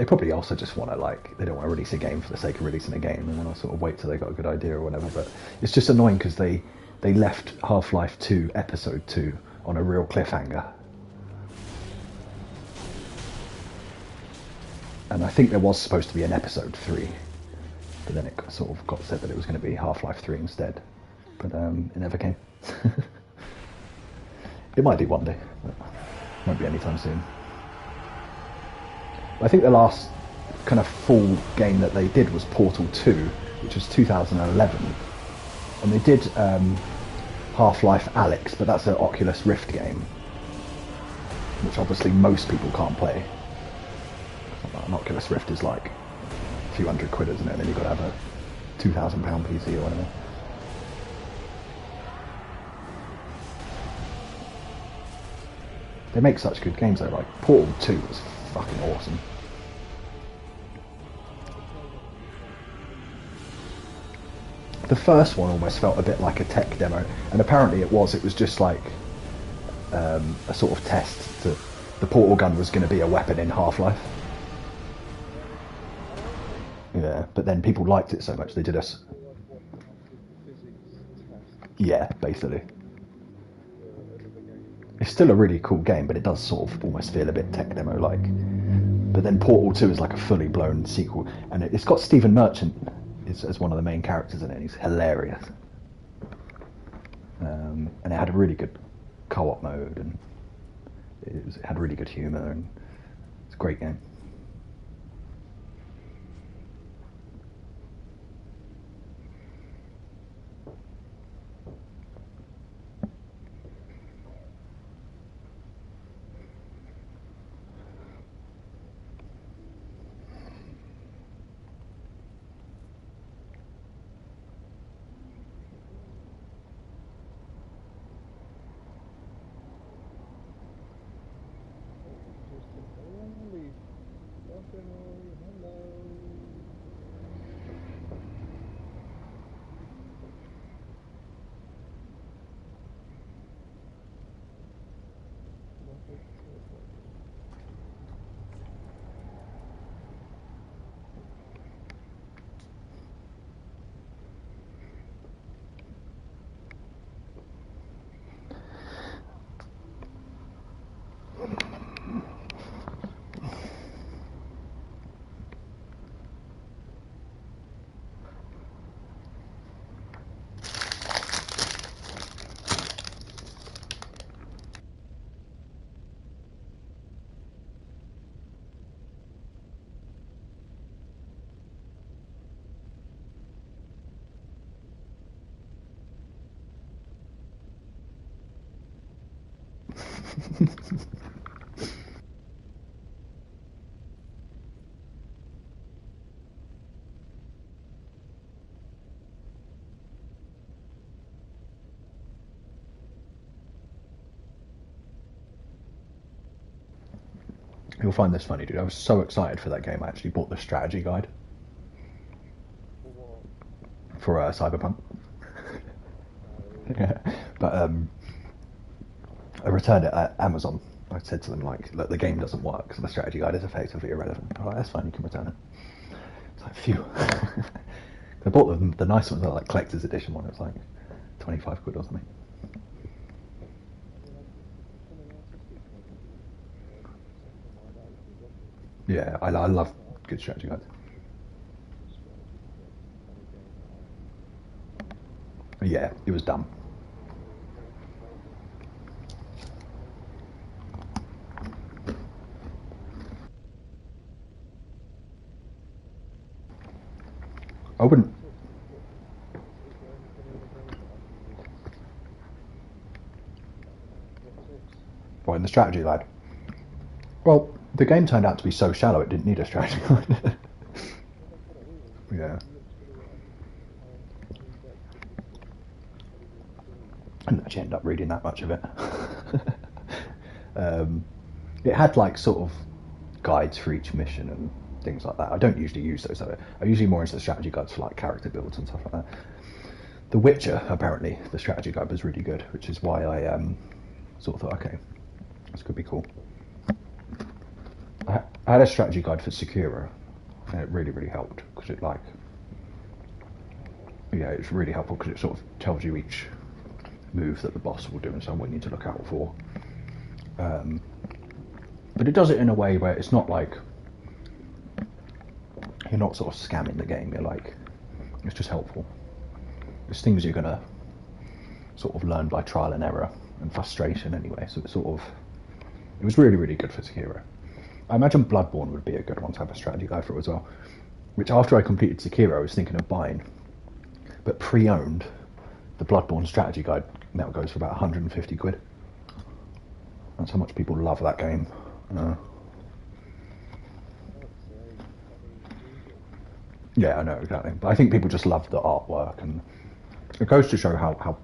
They probably also just want to they don't want to release a game for the sake of releasing a game. They want to sort of wait till they got a good idea or whatever. But it's just annoying because they left Half-Life 2 Episode 2 on a real cliffhanger. And I think there was supposed to be an Episode 3, but then it sort of got said that it was going to be Half-Life 3 instead. But it never came. It might do one day, but won't be anytime soon. I think the last kind of full game that they did was Portal 2, which was 2011. And they did Half-Life Alyx, but that's an Oculus Rift game, which obviously most people can't play. An Oculus Rift is like a few £100, isn't it? And then you've got to have a £2,000 PC or whatever. They make such good games though, like Portal 2 was fucking awesome. The first one almost felt a bit like a tech demo, and apparently it was just like a sort of test to the portal gun was going to be a weapon in Half-Life. Yeah, but then people liked it so much they did us. Yeah, basically. It's still a really cool game, but it does sort of almost feel a bit tech demo-like. But then Portal 2 is like a fully blown sequel, and it's got Stephen Merchant as one of the main characters in it. He's hilarious. And it had a really good co-op mode, and it had really good humour, and it's a great game. You'll find this funny, dude. I was so excited for that game, I actually bought the strategy guide for Cyberpunk. Yeah. But I returned it at Amazon. I said to them, like, look, the game doesn't work, so the strategy guide is effectively irrelevant. They're like, that's fine, you can return it. It's like, phew. I bought the nice ones, like collector's edition one. It was like £25 or something. Yeah, I love good strategy guides. Yeah, it was dumb. I wouldn't. Well, in the strategy guide. Well, the game turned out to be so shallow it didn't need a strategy guide. Yeah. I didn't actually end up reading that much of it. It had like sort of guides for each mission and things like that. I don't usually use those. I'm usually more into the strategy guides for like character builds and stuff like that. The Witcher, apparently, the strategy guide was really good, which is why I sort of thought, okay, this could be cool. I had a strategy guide for Sekiro, and it really, really helped because it it's really helpful because it sort of tells you each move that the boss will do and so on what you need to look out for. But it does it in a way where it's not like you're not sort of scamming the game. You're like, it's just helpful. There's things you're gonna sort of learn by trial and error and frustration anyway. So it was really, really good for Sekiro. I imagine Bloodborne would be a good one to have a strategy guide for as well. Which after I completed Sekiro, I was thinking of buying, but pre-owned, the Bloodborne strategy guide now goes for about 150 quid. That's how much people love that game. Yeah, I know, exactly. But I think people just love the artwork, and it goes to show how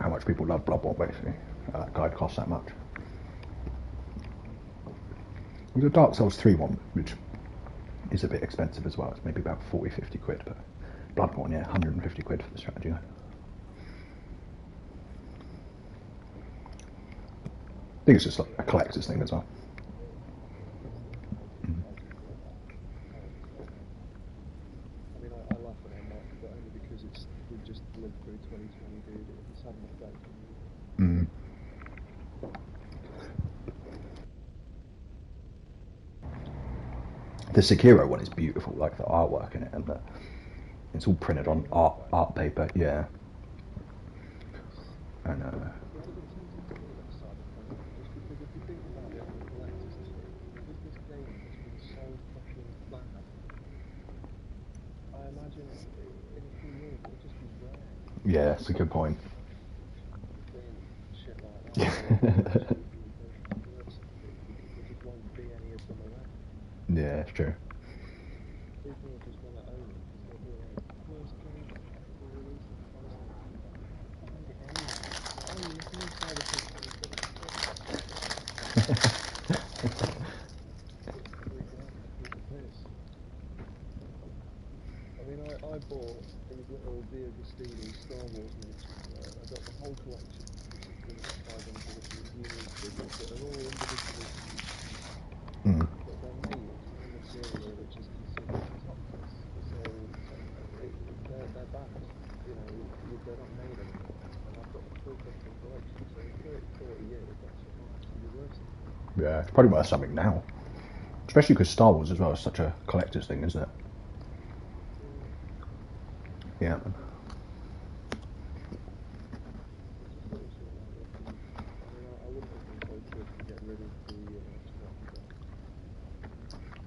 much people love Bloodborne, basically. That guide costs that much. There's a Dark Souls 3 one, which is a bit expensive as well. It's maybe about 40-50 quid, but Bloodborne, yeah, 150 quid for the strategy guide. I think it's just like a collector's thing as well. I mean, I laugh at it, Mark, but only because we've just lived through 2020, dude. It's had an effect on me. The Sekiro one is beautiful, like the artwork in it, and it's all printed on art paper. Yeah, and Just because if you think about it on the collector's tip, because this game has been so fucking bad, I imagine in a few years it'll just be rare. yeah, that's a good point. Shit like that. Because there just won't be any of them around. Yeah, it's true. People will just want to own it because they'll be like, where's the game? We'll release it. Find it anyway. Oh, you can inside the system. I mean, I bought these little D'Agostini Star Wars miniatures, right? I got the whole collection for 6,500 of these unique figures that are all individually but they're made in a material which is considered topless. So they're bad. You know, they're not made anymore. And I've got the full custom collection. So in 30, 40 years, that shit might actually be worth something. Yeah, it's probably worth something now, especially because Star Wars as well is such a collector's thing, isn't it? Yeah.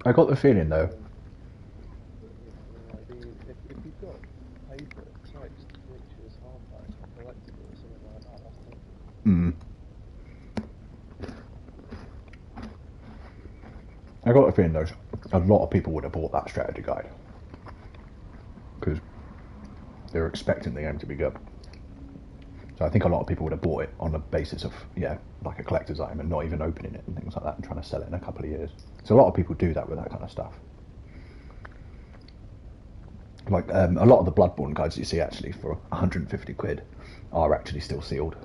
I got the feeling though. If you've got paper, text, pictures, hardback, collectible, or something like that, that's something. I got the feeling though, a lot of people would have bought that strategy guide because they were expecting the game to be good. So I think a lot of people would have bought it on the basis of, like a collector's item and not even opening it and things like that and trying to sell it in a couple of years. So a lot of people do that with that kind of stuff. Like a lot of the Bloodborne guides you see actually for 150 quid are actually still sealed.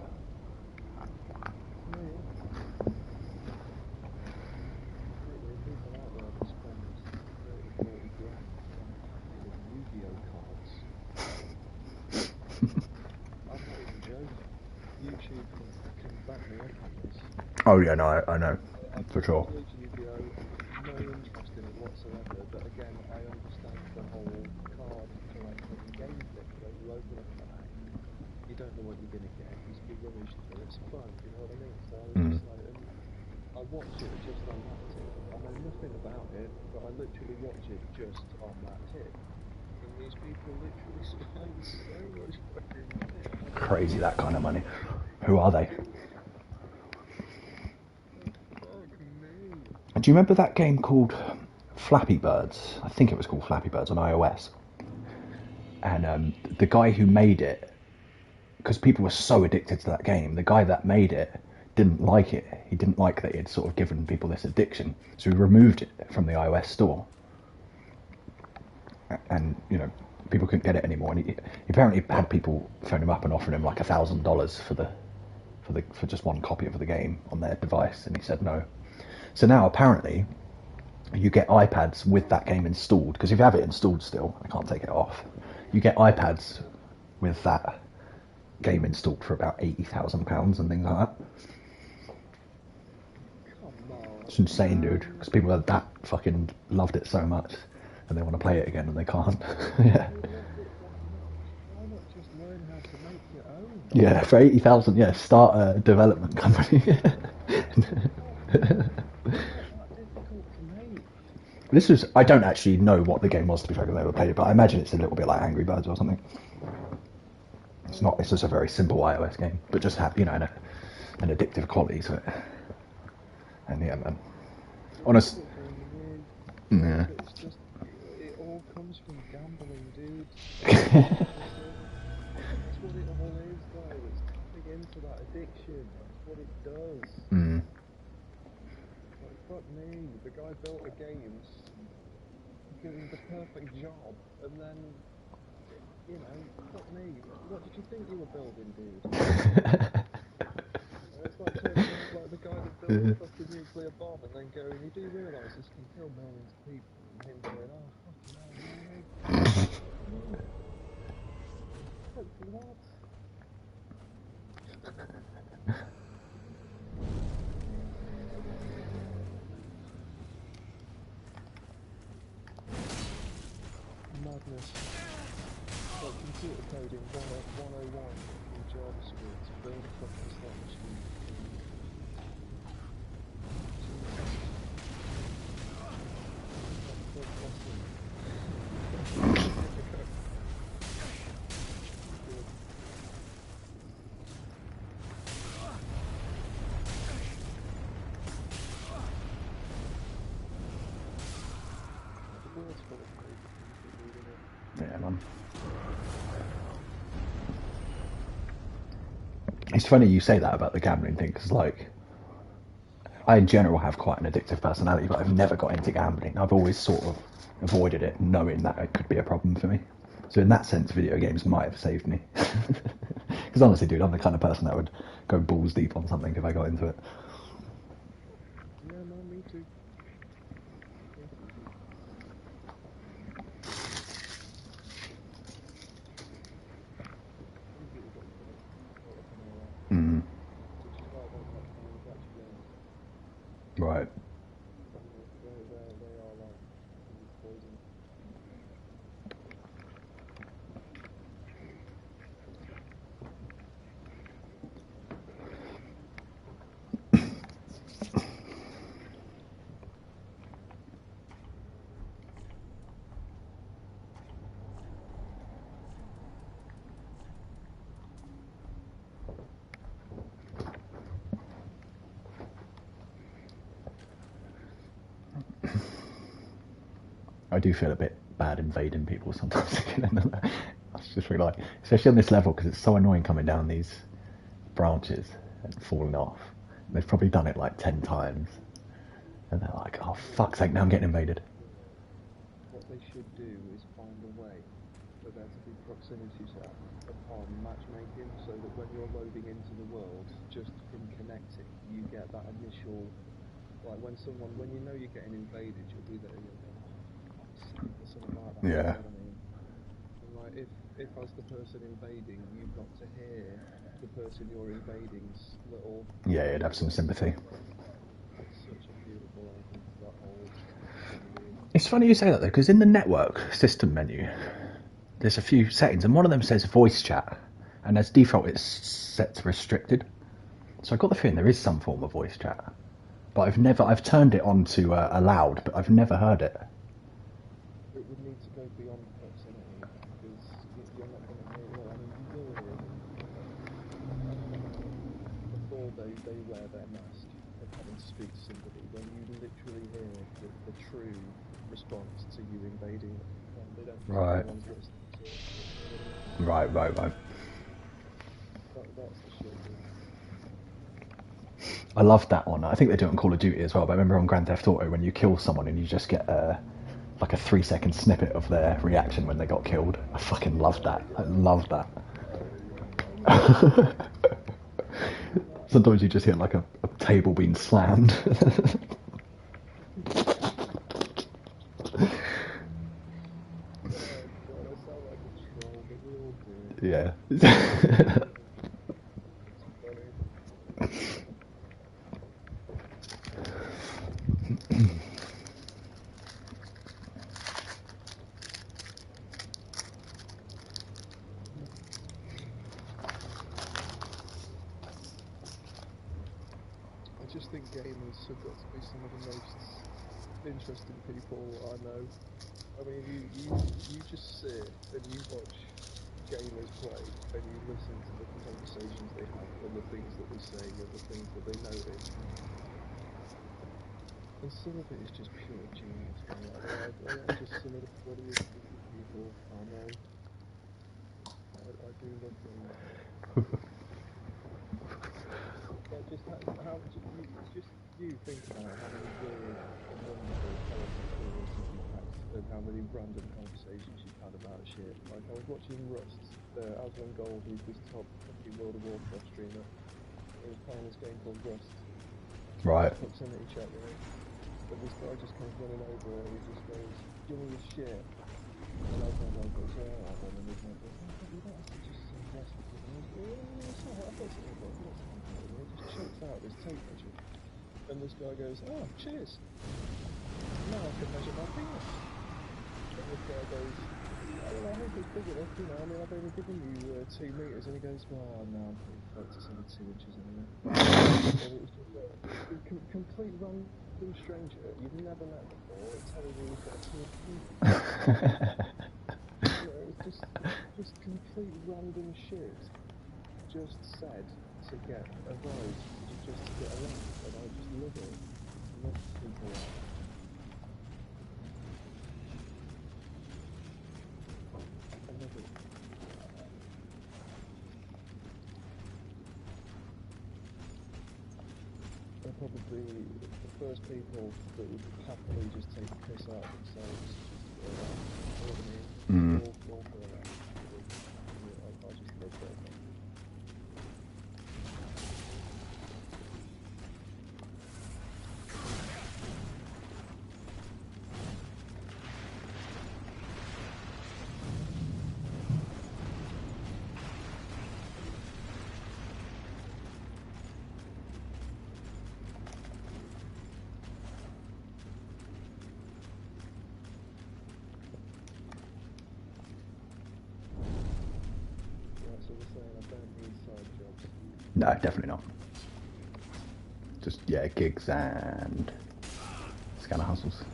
YouTube can back me up on this. Oh yeah, no, I know, for sure. Yu-Gi-Oh! No interest in it whatsoever, but again, I understand the whole card collecting game thing, where you open a pack, you don't know what you're going to get, you rummage through, it's fun, you know what I mean? So I was just like, I watch it just on that tip. I know nothing about it, but I literally watch it just on that tip. And these people literally spend so much fucking money. Crazy, that kind of money. Who are they? Do you remember that game called Flappy Birds? I think it was called Flappy Birds on iOS. And the guy who made it, because people were so addicted to that game, the guy that made it didn't like it. He didn't like that it had sort of given people this addiction. So he removed it from the iOS store. And, people couldn't get it anymore. And he apparently had people phone him up and offering him like $1,000 for just one copy of the game on their device. And he said no. So now apparently you get iPads with that game installed, because if you have it installed still, I can't take it off. You get iPads with that game installed for about £80,000 and things like that. It's insane, dude, because people that fucking loved it so much, and they want to play it again and they can't. Yeah. Why not just learn how to make your own? Yeah, for 80,000, yeah, start a development company. This was, I don't actually know what the game was, to be fair, because I never played it, but I imagine it's a little bit like Angry Birds or something. It's not, it's just a very simple iOS game, but just have, you know, an addictive quality to it. And yeah, man. Honest. Yeah. It's just, it all comes from gambling, dude. That's what it all is, though. It's tapping into that addiction. That's what it does. Like, fuck me. The guy built a game doing the perfect job, and then, you know, fuck me. What did you think you were building, dude? It's like the guy that built the fucking nuclear bomb and then going, you do realise this can kill millions of people, and him going, oh, fucking hell, really? Like, what? Madness. Like computer coding 101 in JavaScript to build a fucking slot machine. Yeah, man. It's funny you say that about the gambling thing, because, like, I in general have quite an addictive personality, but I've never got into gambling. I've always sort of avoided it, knowing that it could be a problem for me. So in that sense, video games might have saved me. Because honestly, dude, I'm the kind of person that would go balls deep on something if I got into it. Yeah, no, me too. Right. They are like poison. I do feel a bit bad invading people sometimes. I just feel like, especially on this level, because it's so annoying coming down these branches and falling off. They've probably done it like 10 times. And they're like, oh, fuck's sake, now I'm getting invaded. What they should do is find a way for there to be proximity chat upon matchmaking, so that when you're loading into the world, just from connecting, you get that initial, like when you know you're getting invaded, you'll be there, you'll go, or something like that. Yeah. You know what I mean? And like, if as the person invading, you've got to hear the person you're invading's little... Yeah, you'd have some sympathy. It's such a beautiful element to that whole... It's funny you say that, though, because in the network system menu, there's a few settings, and one of them says voice chat, and as default it's set to restricted. So I've got the feeling there is some form of voice chat. But I've turned it on to allowed, but I've never heard it. It would need to go beyond proximity, because you're not going to hear it. I mean, you will hear them before they wear their mask of having to speak to somebody, when you literally hear the true response to you invading them. They don't Right. Right. That's the shit. I love that one. I think they do it on Call of Duty as well, but I remember on Grand Theft Auto when you kill someone and you just get like a 3-second snippet of their reaction when they got killed. I fucking loved that. I loved that. Sometimes you just hear like a table being slammed. Yeah. I just think gamers have got to be some of the most interesting people I know. I mean, you just sit and you watch gamers play, and you listen to the conversations they have, and the things that they say, and the things that they notice. And some of it is just pure genius, man. I mean, they are just some of the funniest people I know. I do love them. Yeah, just how you think about how many weird and wonderful, colourful stories you've had, and how many random conversations you've had about shit. Like I was watching Rust, Aslan Gold, who's this top fucking World of Warcraft streamer. He was playing this game called Rust. Right. Proximity check, right? But this guy just comes running over and he just goes, "Give me your shit." And Aslan Gold goes, "Yeah, alright then." And he's like, "You don't have to just say yes because he goes, "Oh, it's alright, I've got something for you." And he just chokes out this tape measure. And this guy goes, "Oh, cheers. Now I can measure my penis." And this guy goes, "Well, I hope it's big enough, you know, I mean, I've only given you 2 metres." And he goes, "Well, no, I'm pretty fucked, it's only 2 inches anyway." And it was just a complete random stranger you've never met before telling you he's got a PhD. You know, it's just complete random shit just said to get a vibe, just to get a laugh, and I just love it. I love people like that. I love it. They're probably the first people that would happily just take a piss out of themselves just to get a laugh. You know what I mean? All for a laugh. I just love that. So we're saying I don't need side jobs. No, definitely not. Just, yeah, gigs and scanner hustles.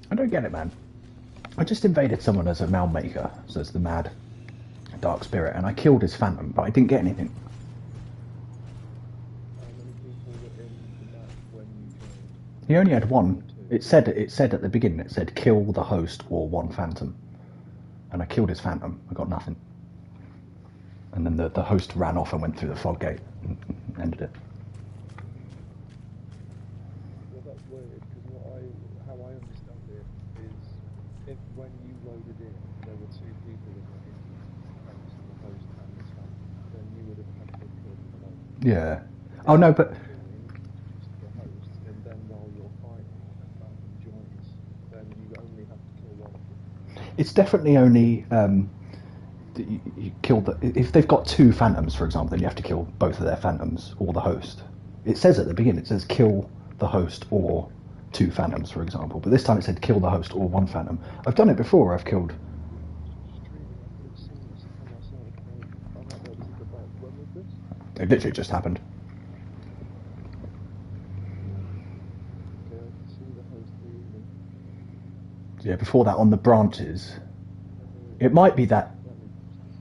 I don't get it, man. I just invaded someone as a mound maker, so it's the mad dark spirit, and I killed his phantom, but I didn't get anything. How many people were in the match when you joined? He only had one. It said at the beginning, it said kill the host or one phantom, and I killed his phantom. I got nothing. And then the host ran off and went through the fog gate and ended it. Well, that's weird because how I understand it is if when you loaded in there were 2 people in the game, the host and the phantom, then you would have had to kill them alone. Yeah. Oh no, but Just the host, and then while you're fighting, a phantom joins, then you only have to kill one of them. it's definitely only you kill if they've got 2 phantoms, for example, then you have to kill both of their phantoms or the host. It says at the beginning, it says kill the host or 2 phantoms, for example, but this time it said kill the host or 1 phantom. I've done it before. I've killed. Streaming, I could have seen this on myself. I might be able to go back. When was this? It literally just happened. Okay, I can see the host leaving. Yeah, before that on the branches, it might be that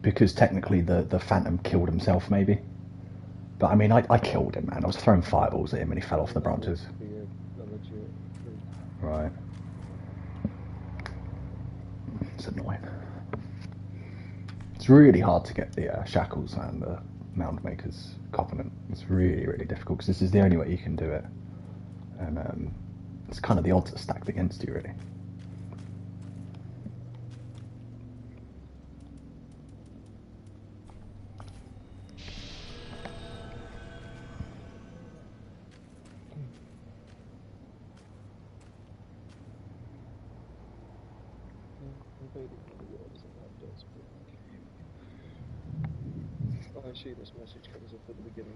because technically the phantom killed himself, maybe. But I mean, I killed him, man. I was throwing fireballs at him and he fell off the branches. Be a legit thing. Right. It's annoying. It's really hard to get the Shackles and the Mound Maker's Covenant. It's really, really difficult because this is the only way you can do it. And it's kind of the odds are stacked against you, really. I assume this message comes up at the beginning,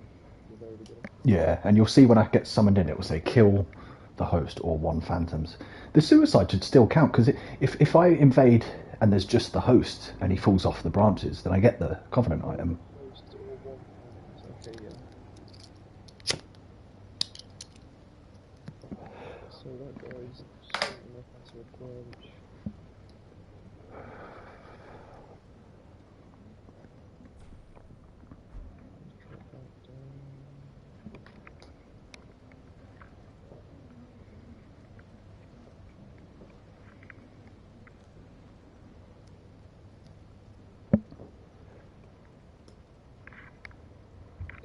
the very beginning. Yeah, and you'll see when I get summoned in, it will say kill the host or 1 phantoms. The suicide should still count because if I invade and there's just the host and he falls off the branches, then I get the Covenant item. Host or 1 phantoms. Okay, yeah. So that guy's strong enough into a branch. Drop that down.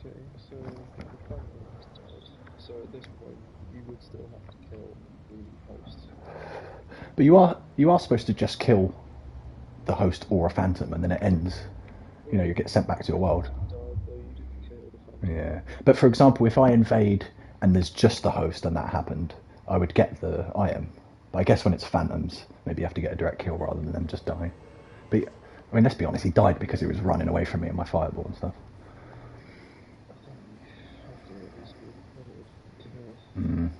Okay, so the phantom has died. So at this point, you would still have to kill the host. But you are supposed to just kill the host or a phantom, and then it ends. You know, you get sent back to your world. Died though, you didn't kill the phantom. Yeah. But for example, if I invade and there's just the host and that happened, I would get the item. But I guess when it's phantoms, maybe you have to get a direct kill rather than them just dying. But I mean, let's be honest, he died because he was running away from me and my fireball and stuff. After at least be recorded, to be honest. Mm.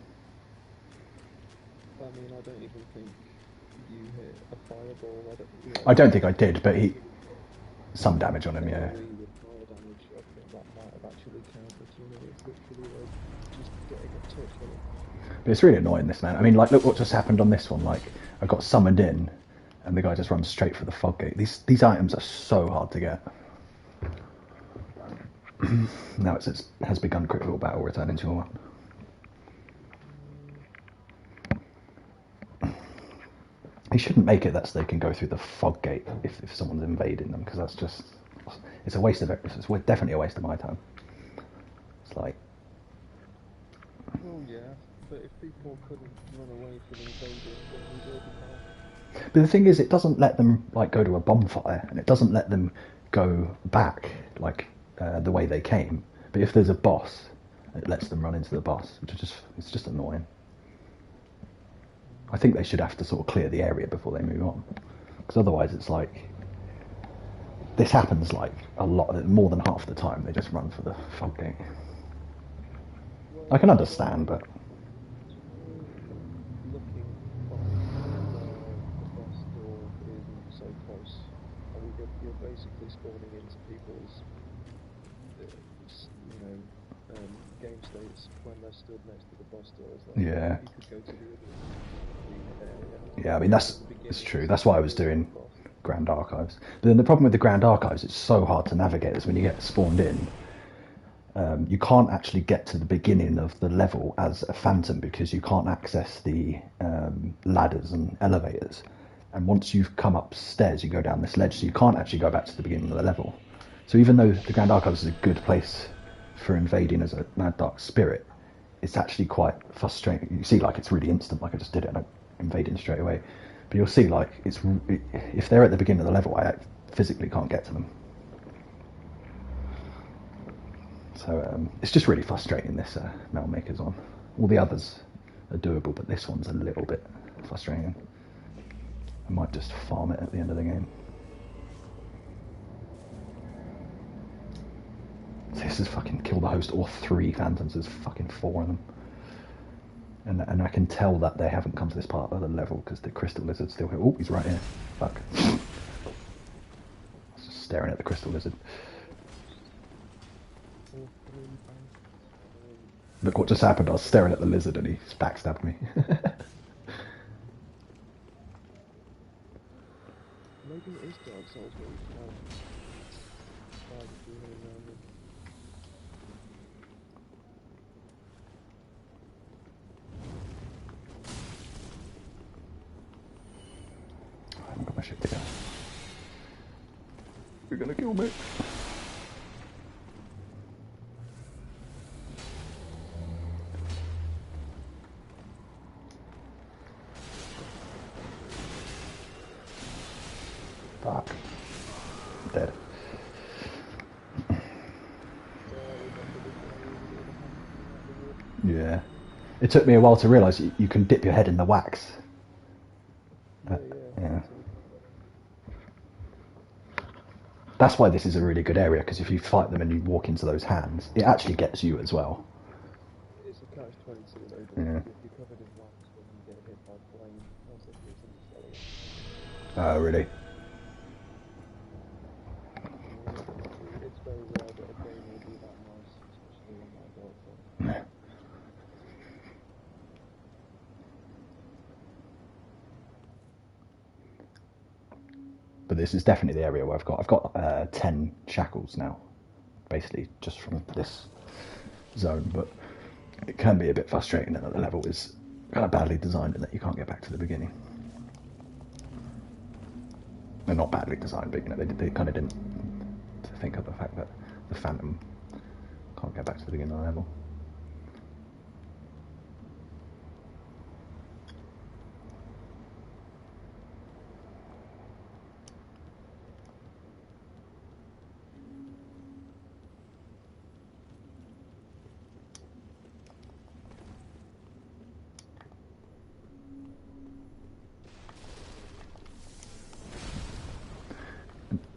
I mean, I don't even think you hit a fireball. I don't think I did, but some damage on him, yeah. With fire damage, I think that might have actually counted. You know, it's literally like just getting a touch on it. But it's really annoying, this man. I mean, like, look what just happened on this one. Like, I got summoned in, and the guy just runs straight for the fog gate. These items are so hard to get. Now it has begun critical battle, return into a 1. He shouldn't make it that so they can go through the fog gate if someone's invading them, because that's just, it's a waste of it. It's definitely a waste of my time. It's like, Well, yeah, but if people couldn't run away from invaders, then we will be fine. but the thing is, it doesn't let them like go to a bonfire, and it doesn't let them go back like the way they came. But if there's a boss, it lets them run into the boss, which is it's just annoying. I think they should have to sort of clear the area before they move on, because otherwise it's like, this happens like a lot, more than half the time. They just run for the fog gate. I can understand, but Looking from where the boss door isn't so close, I mean, you're basically spawning into people's, game states when they're stood next to the boss doors. Like, yeah. you could go to the other area. Yeah, I mean, it's true. That's why I was doing Grand Archives. But then the problem with the Grand Archives, it's so hard to navigate, is when you get spawned in, you can't actually get to the beginning of the level as a phantom because you can't access the ladders and elevators. And once you've come upstairs, you go down this ledge, so you can't actually go back to the beginning of the level. So even though the Grand Archives is a good place for invading as a Mad Dark Spirit, it's actually quite frustrating. You see, like, it's really instant, like I just did it and I'm invading straight away. But you'll see, like, if they're at the beginning of the level, I physically can't get to them. So it's just really frustrating, this Mailmaker's on. All the others are doable, but this one's a little bit frustrating. I might just farm it at the end of the game. This is fucking kill the host or 3 phantoms. There's fucking 4 of them. And I can tell that they haven't come to this part of the level because the crystal lizard's still here. Oh, he's right here. Fuck. I was just staring at the crystal lizard. Look what just happened. I was staring at the lizard and he backstabbed me. Maybe it is Dark Souls where you can have 5 if you really know them. I haven't got my shit together. You're gonna kill me. Fuck. I'm dead. Yeah. It took me a while to realise you can dip your head in the wax. Yeah. That's why this is a really good area, because if you fight them and you walk into those hands, it actually gets you as well. It's a catch-22 though, but Yeah. if you're covered in wax when you get hit by flame, that's if it's accelerated. Oh, really? It's very rare that a game will be that nice, especially on that Dark Souls. But this is definitely the area where I've got 10 shackles now, basically just from this zone. But it can be a bit frustrating that the level is kind of badly designed and that you can't get back to the beginning. They're not badly designed, but you know they kind of didn't think of the fact that the Phantom can't get back to the beginning of the level.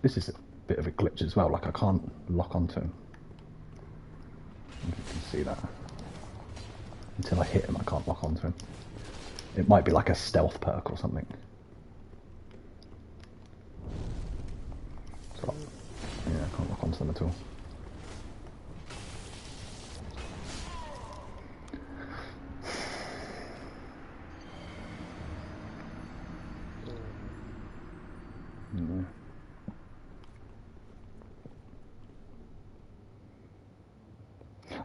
This is a bit of a glitch as well, like I can't lock onto him. You can see that. Until I hit him, I can't lock onto him. It might be like a stealth perk or something. So, yeah, I can't lock onto them at all. Yeah.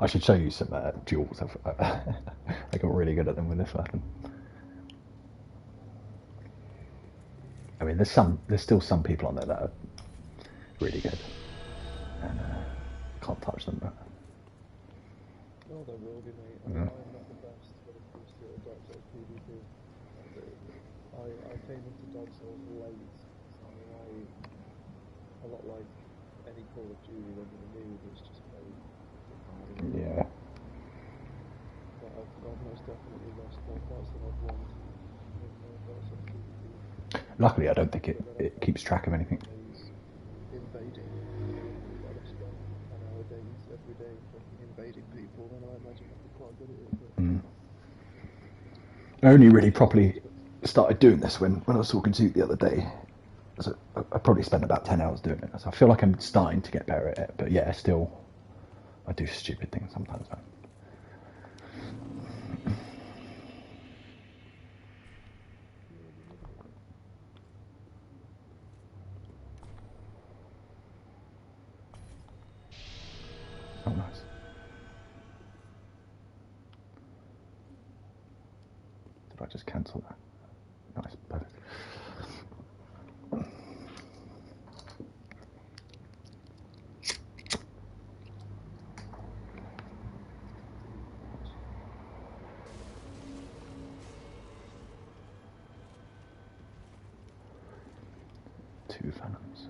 I should show you some duels. I got really good at them with this weapon. I mean, there's still some people on there that are really good, and can't touch them. But Oh, there will be, mate. Yeah. I'm not the best when it comes to Dark Souls PvP. I came into Dark Souls late, so a lot like any Call of Duty when you're new, it's just very hard. yeah, But I've most definitely lost more fights than I've won in Dark Souls PvP. luckily I don't think it keeps track of anything. Invading. I'd have spent an hour days every day fucking invading people, then I imagine I'd be quite good at it. But I only really properly started doing this when I was talking to you the other day. So I probably spent about 10 hours doing it. So I feel like I'm starting to get better at it. But yeah, still, I do stupid things sometimes. Man. Oh, nice. Did I just cancel that? Nice, perfect. Two Phantoms.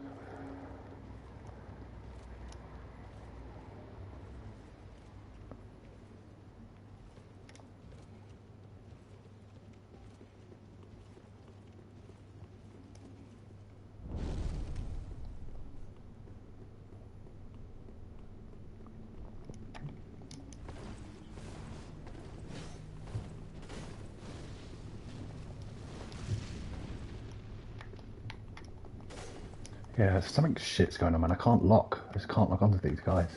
Yeah, something shit's going on, man. I can't lock. I just can't lock onto these guys.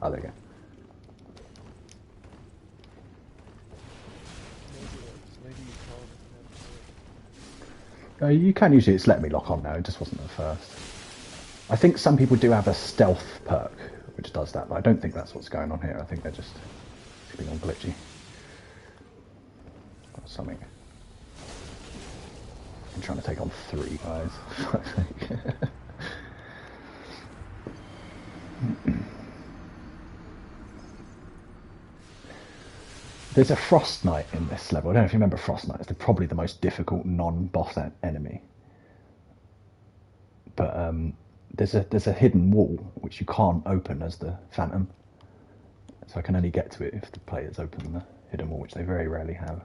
Oh, there you go. maybe you can't. You can usually, it's let me lock on now, it just wasn't at first. I think some people do have a stealth perk, which does that, but I don't think that's what's going on here. I think they're just being all glitchy. Or something. I'm trying to take on 3 guys. There's a Frost Knight in this level. I don't know if you remember Frost Knight. It's probably the most difficult non-boss enemy. But there's a hidden wall which you can't open as the Phantom. So I can only get to it if the players open the hidden wall, which they very rarely have.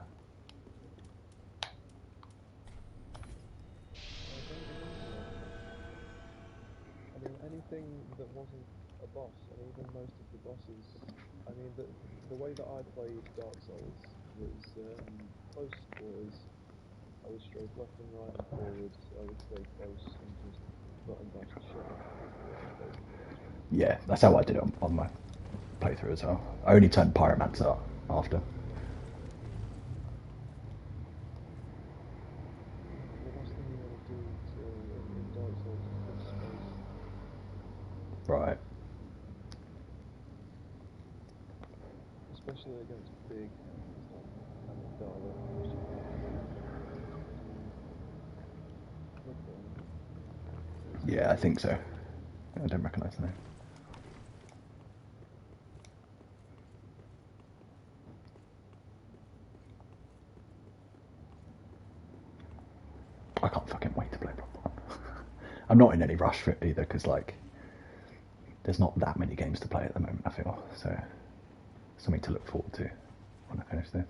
I mean, anything that wasn't a boss, and even most of the bosses. I mean, the way that I played Dark Souls was close quarters. I would strafe left and right and forwards. I would stay close and just button bash the shit out of people. Yeah, that's how I did it on my playthrough as well. I only turned Pyromancer after. The last thing you want to do in Dark Souls is push space. Right. Especially against big Amygdala. Yeah, I think so. I don't recognise the name. I can't fucking wait to play Bloodborne. I'm not in any rush for it either, because like, there's not that many games to play at the moment, I feel. So, something to look forward to when I finish this.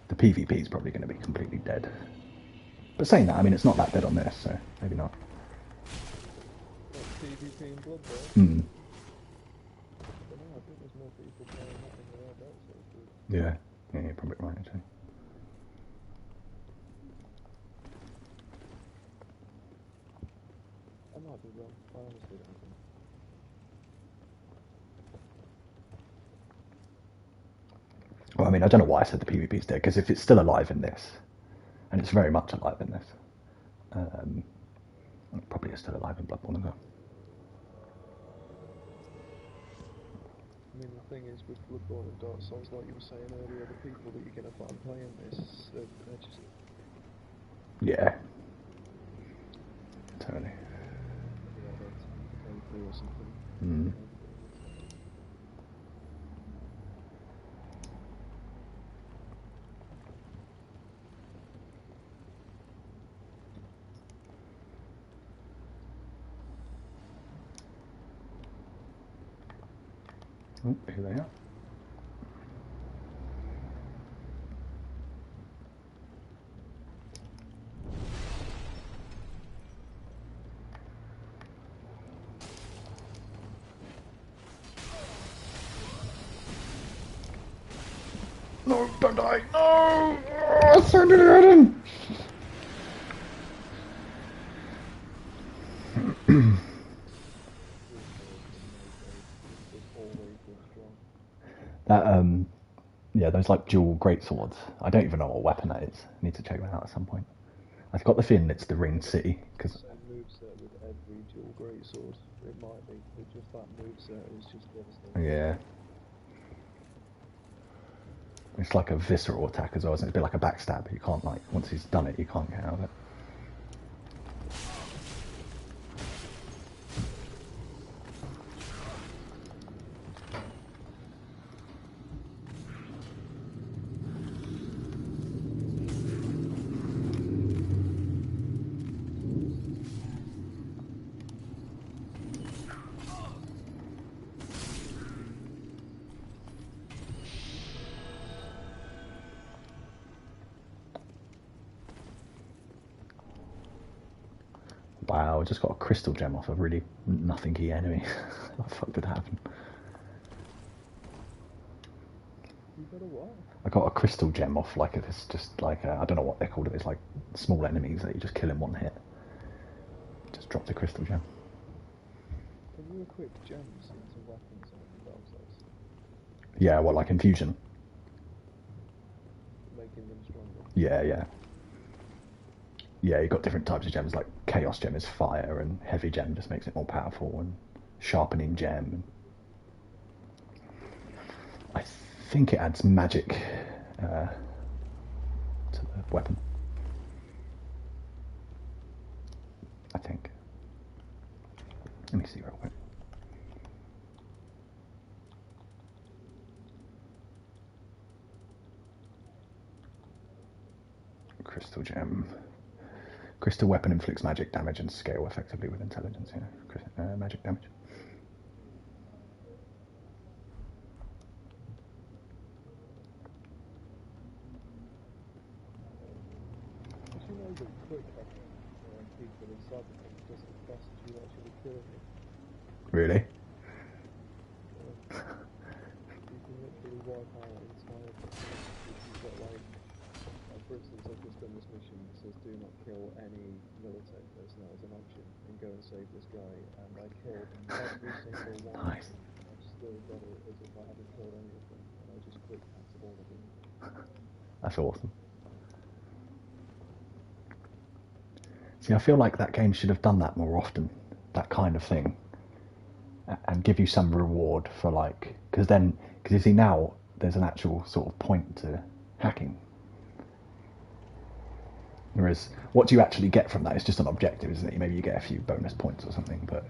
The PvP is probably going to be completely dead. But saying that, I mean, it's not that dead on this, so maybe not. PvP in Bloodborne? Hmm. I don't know, I think there's more people playing that than there are Dark Souls. Yeah, you're probably right, actually. I might be wrong, I honestly don't think. Well, I mean, I don't know why I said the PvP is dead, because if it's still alive in this, and it's very much alive in this, it probably is still alive in Bloodborne as well. I mean, the thing is, with Bloodborne and Dark Souls, like you were saying earlier, the people that you're going to find playing this, they're just... Yeah. Totally. Or something. Mm. Oh, here they are. No, don't die! No! Oh, so did it hurt him! That, yeah, those like dual greatswords. I don't even know what weapon that is. I need to check that out at some point. I've got the feeling it's the Ring City, because... Same moveset with every dual greatsword. It might be, but just that moveset is just devastating. Yeah. It's like a visceral attack as well, isn't it? It's a bit like a backstab. You can't, like, once he's done it, you can't get out of it. Wow, I just got a crystal gem off a really nothing-y enemy. What the fuck did happen? You got a what? I got a crystal gem off like it's just like I don't know what they're called. It's like small enemies that you just kill in one hit. Just dropped a crystal gem. Can you equip gems into weapons on Dark Souls? Yeah, well, like infusion. Making them stronger? Yeah, yeah. Yeah, you've got different types of gems, like Chaos Gem is fire, and Heavy Gem just makes it more powerful, and Sharpening Gem. I think it adds magic to the weapon. I think. It Let me see real quick. Crystal gem. Crystal weapon inflicts magic damage and scale effectively with intelligence. Yeah, magic damage. Did you know that quick hacking people in Cyberpunk doesn't cost you actually killing them? Really? You can literally wipe out entire populations if you've got like for instance, I've just done this mission that says do not kill any military personnel as an option and go and save this guy, and I killed every single one Nice. of them, and I've still got it as if I haven't killed any of them, and I just quick hacked all of them. That's awesome. See, I feel like that game should have done that more often, that kind of thing, and give you some reward for like, because you see now there's an actual sort of point to hacking. Whereas, what do you actually get from that? It's just an objective, isn't it? Maybe you get a few bonus points or something, but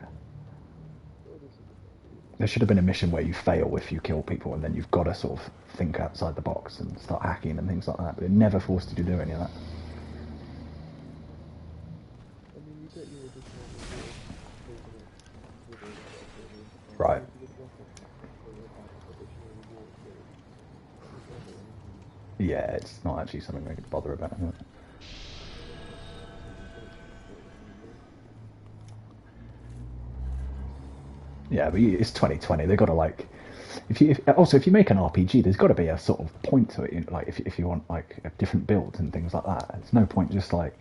there should have been a mission where you fail if you kill people, and then you've got to sort of think outside the box and start hacking and things like that. But it never forced you to do any of that. I mean, you get your additional rewards, Right. Yeah, it's not actually something I could bother about. Is it? Yeah, but it's 2020. They've got to like, if you make an RPG, there's got to be a sort of point to it. Like if you want like different builds and things like that, there's no point just like,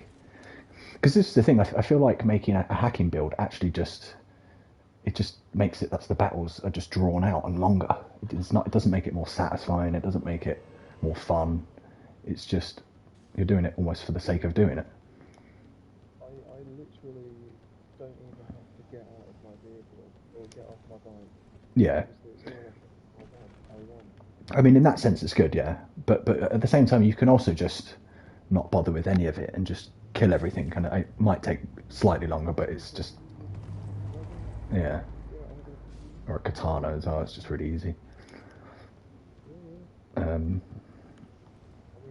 because this is the thing. I feel like making a hacking build actually just makes it that's the battles are just drawn out and longer. It doesn't make it more satisfying. It doesn't make it more fun. It's just you're doing it almost for the sake of doing it. I literally don't even have to get out of my vehicle or get off my bike. Yeah. It's all I want. I mean, in that sense, it's good, yeah. But at the same time, you can also just not bother with any of it and just kill everything. And it might take slightly longer, but it's just yeah. Or a katana as well. It's just really easy. I mean,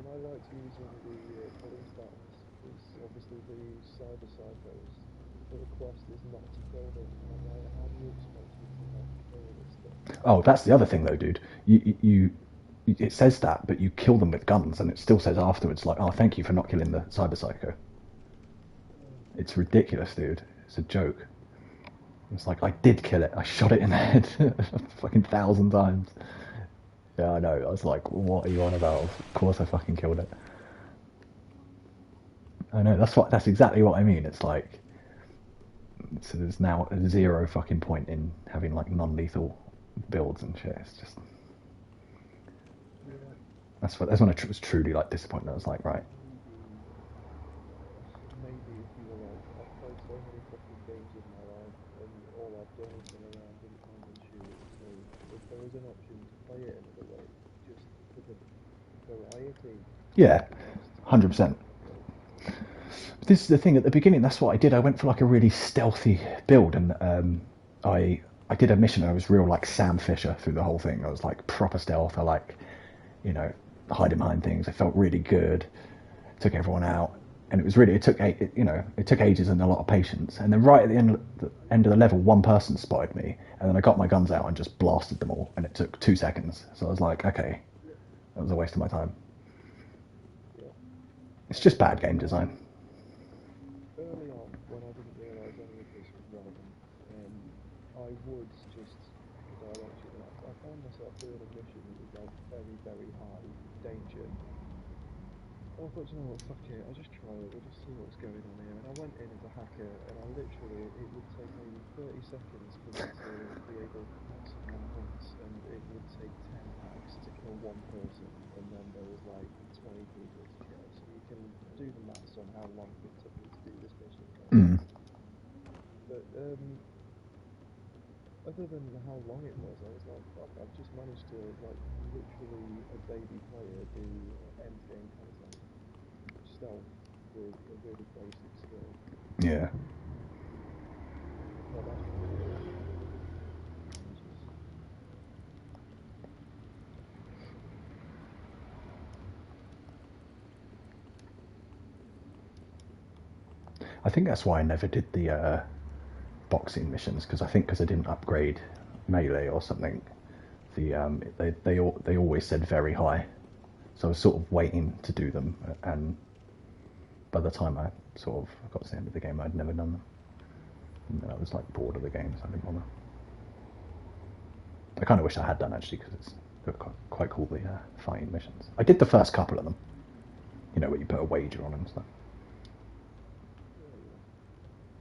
I liked using the police buttons because obviously the cyber psychos, the request is not to kill them. And I'm like, how do you expect me to not kill this thing? Oh, that's the other thing though, dude. You it says that, but you kill them with guns, and it still says afterwards like, "Oh, thank you for not killing the cyber psycho." It's ridiculous, dude. It's a joke. It's like I did kill it. I shot it in the head, fucking 1,000 times. Yeah, I know. I was like, "What are you on about?" Of course, I fucking killed it. I know. That's exactly what I mean. It's like, so there's now zero fucking point in having like non-lethal builds and shit. It's just that's when I was truly like disappointed. I was like, right. Maybe if you were like, I've played so many fucking games in my life, and all I've done is run around and find and shoot. So if there was an option to play it another way, just for the variety. Yeah, 100%. This is the thing. At the beginning, that's what I did. I went for like a really stealthy build, and I did a mission. I was real like Sam Fisher through the whole thing. I was like proper stealth. I like, hiding behind things. I felt really good. Took everyone out, and it took ages and a lot of patience. And then right at the end of the level, one person spotted me, and then I got my guns out and just blasted them all. And it took 2 seconds. So I was like, okay, that was a waste of my time. It's just bad game design. Early on, when I didn't realise any of this was relevant, I would just direction. I found myself doing a mission that was like very, very high danger. I thought, you know what, fuck it, I'll just try it, we'll just see what's going on here. And I went in as a hacker, and I literally, it would take maybe 30 seconds for me to be able to hack some endpoints, and it would take 10 hacks to kill one person, and then there was like 20 people to kill. So you can do the maths on how long it took me to do this mission. Mm. But other than how long it was, I was like, fuck, I've just managed to, like, literally a baby player do end-game content stealth with a really basic skill. Yeah. I think that's why I never did the boxing missions, because I think because I didn't upgrade melee or something, they always said very high, so I was sort of waiting to do them, and by the time I sort of got to the end of the game, I'd never done them. And then I was like bored of the game, so I didn't bother. I kind of wish I had done actually, because it's quite cool, the fighting missions. I did the first couple of them, you know, where you put a wager on them and stuff.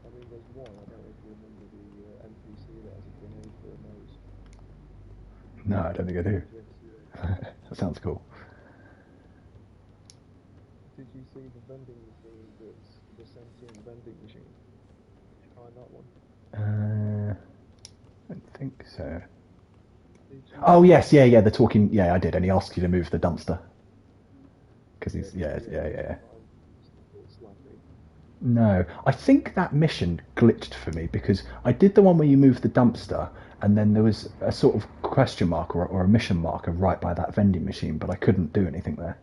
I mean, there's one, I don't know if you remember the NPC that has a grenade for a nose. No, I don't think I do. That sounds cool. Did you see the vending machine that's the sentient vending machine? Did you find that one? I don't think so. Did you Oh yes, yeah, the talking. Yeah, I did, and he asked you to move the dumpster because he's did yeah. you find Slappy? No, I think that mission glitched for me because I did the one where you move the dumpster, and then there was a sort of question mark or a mission marker right by that vending machine, but I couldn't do anything there.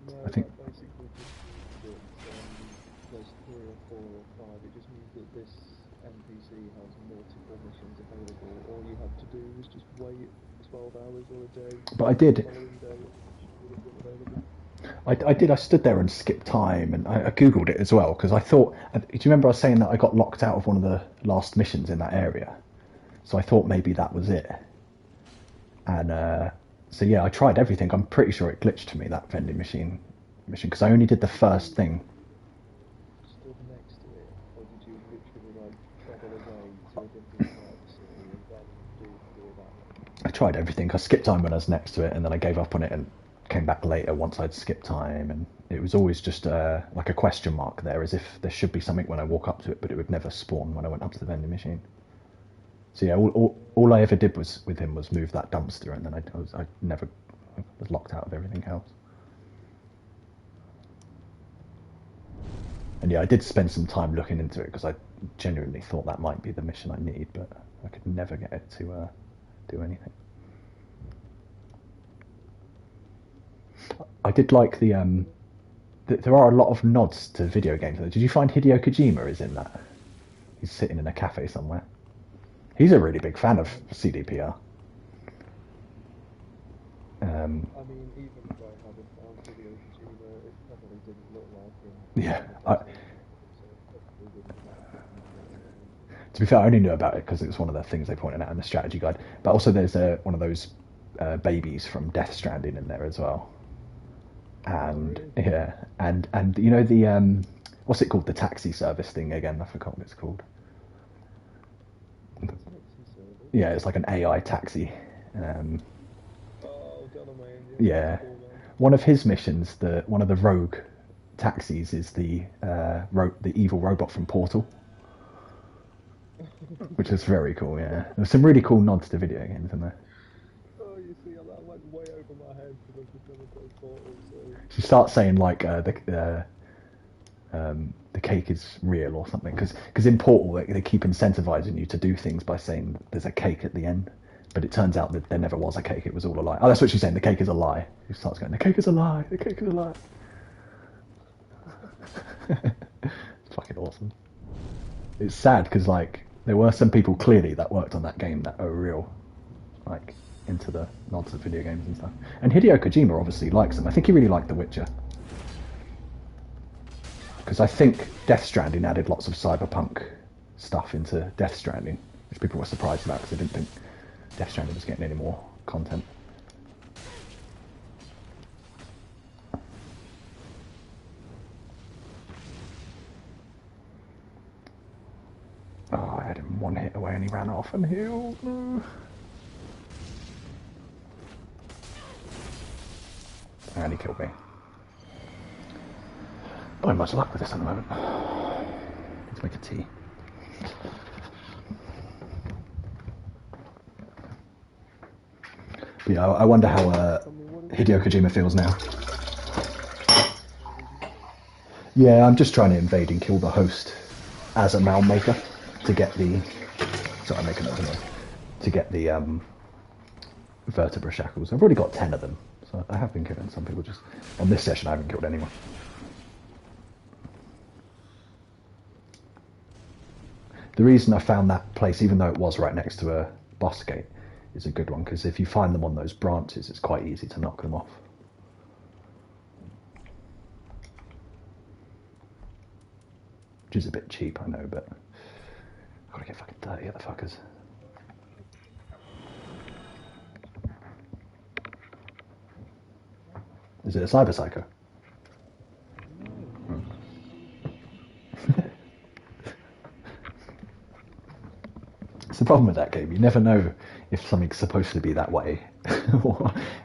No, I think. that basically just means that there's 3 or 4 or 5. It just means that this NPC has multiple missions available. All you had to do was just wait 12 hours or a day. But I did. The following day, it would have been available. I did. I stood there and skipped time, and I googled it as well because I thought. Do you remember I was saying that I got locked out of one of the last missions in that area? So I thought maybe that was it. And so yeah, I tried everything. I'm pretty sure it glitched to me, that vending machine mission, because I only did the first thing. Stood next to it, or did you literally like travel away to a different part of the city and then do it that way? I tried everything. I skipped time when I was next to it, and then I gave up on it and came back later once I'd skipped time. And it was always just like a question mark there, as if there should be something when I walk up to it, but it would never spawn when I went up to the vending machine. So yeah, all I ever did was with him was move that dumpster, and then I never was locked out of everything else. And yeah, I did spend some time looking into it because I genuinely thought that might be the mission I need, but I could never get it to do anything. I did like there are a lot of nods to video games. Did you find Hideo Kojima is in that? He's sitting in a cafe somewhere. He's a really big fan of CDPR. I mean, even if I hadn't found Hideo Kojima, it probably didn't look like him. Yeah, So it probably wouldn't matter. to be fair, I only knew about it because it was one of the things they pointed out in the strategy guide. But also, there's one of those babies from Death Stranding in there as well. And really? yeah, and you know the what's it called? The taxi service thing again. I forgot what it's called. Taxi service? Yeah, it's like an AI taxi. Um, Oh, Delamain, yeah, cool, man. one of his missions, one of the rogue taxis, is the evil robot from Portal, which is very cool. Yeah, there's some really cool nods to video games in there. Oh, you see, that went way over my head because I was just going to say Portal, so... She starts saying like the cake is real or something, because in Portal they keep incentivizing you to do things by saying there's a cake at the end, but it turns out that there never was a cake, it was all a lie. Oh, that's what she's saying, the cake is a lie. She starts going, the cake is a lie, the cake is a lie. It's fucking awesome. It's sad because like there were some people clearly that worked on that game that are real, like into the nods of video games and stuff. And Hideo Kojima obviously likes them. I think he really liked The Witcher. Because I think Death Stranding added lots of cyberpunk stuff into Death Stranding, which people were surprised about because they didn't think Death Stranding was getting any more content. Oh, I had him one hit away and he ran off and healed. No. And he killed me. Not having much luck with this at the moment. Need to make a tea. But yeah, I wonder how Hideo Kojima feels now. Yeah, I'm just trying to invade and kill the host as a Malm Maker. to get the. Sorry, I'm making noise. To get the vertebra shackles. I've already got 10 of them, so I have been killing some people. Just on this session, I haven't killed anyone. The reason I found that place, even though it was right next to a boss gate, is a good one, because if you find them on those branches, it's quite easy to knock them off. Which is a bit cheap, I know, but I've got to get fucking dirty at the fuckers. Is it a cyber psycho? Hmm. It's the problem with that game. You never know if something's supposed to be that way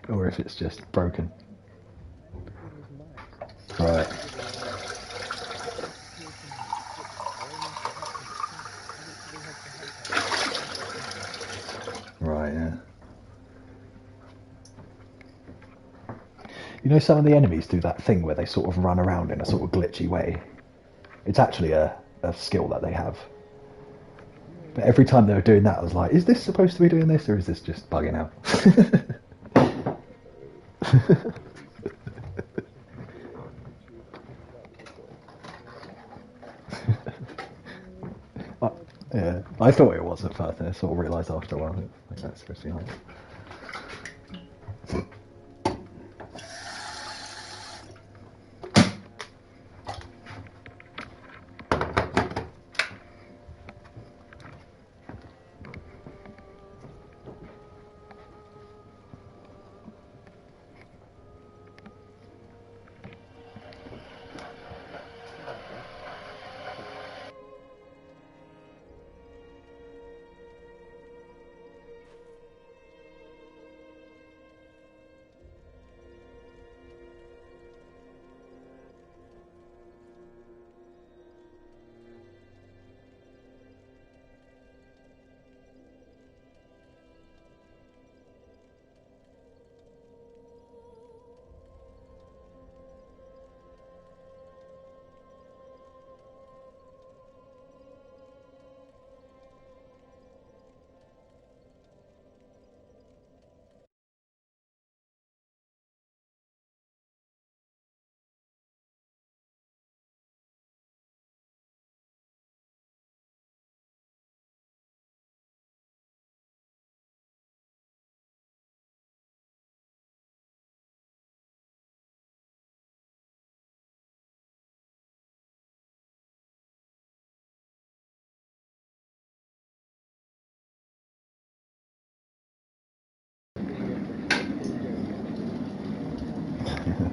or if it's just broken. Right. Right, yeah. You know, some of the enemies do that thing where they sort of run around in a sort of glitchy way. It's actually a skill that they have. But every time they were doing that, I was like, is this supposed to be doing this, or is this just bugging out? Yeah, I thought it was at first, and I sort of realised after a while that that's supposed to be hard.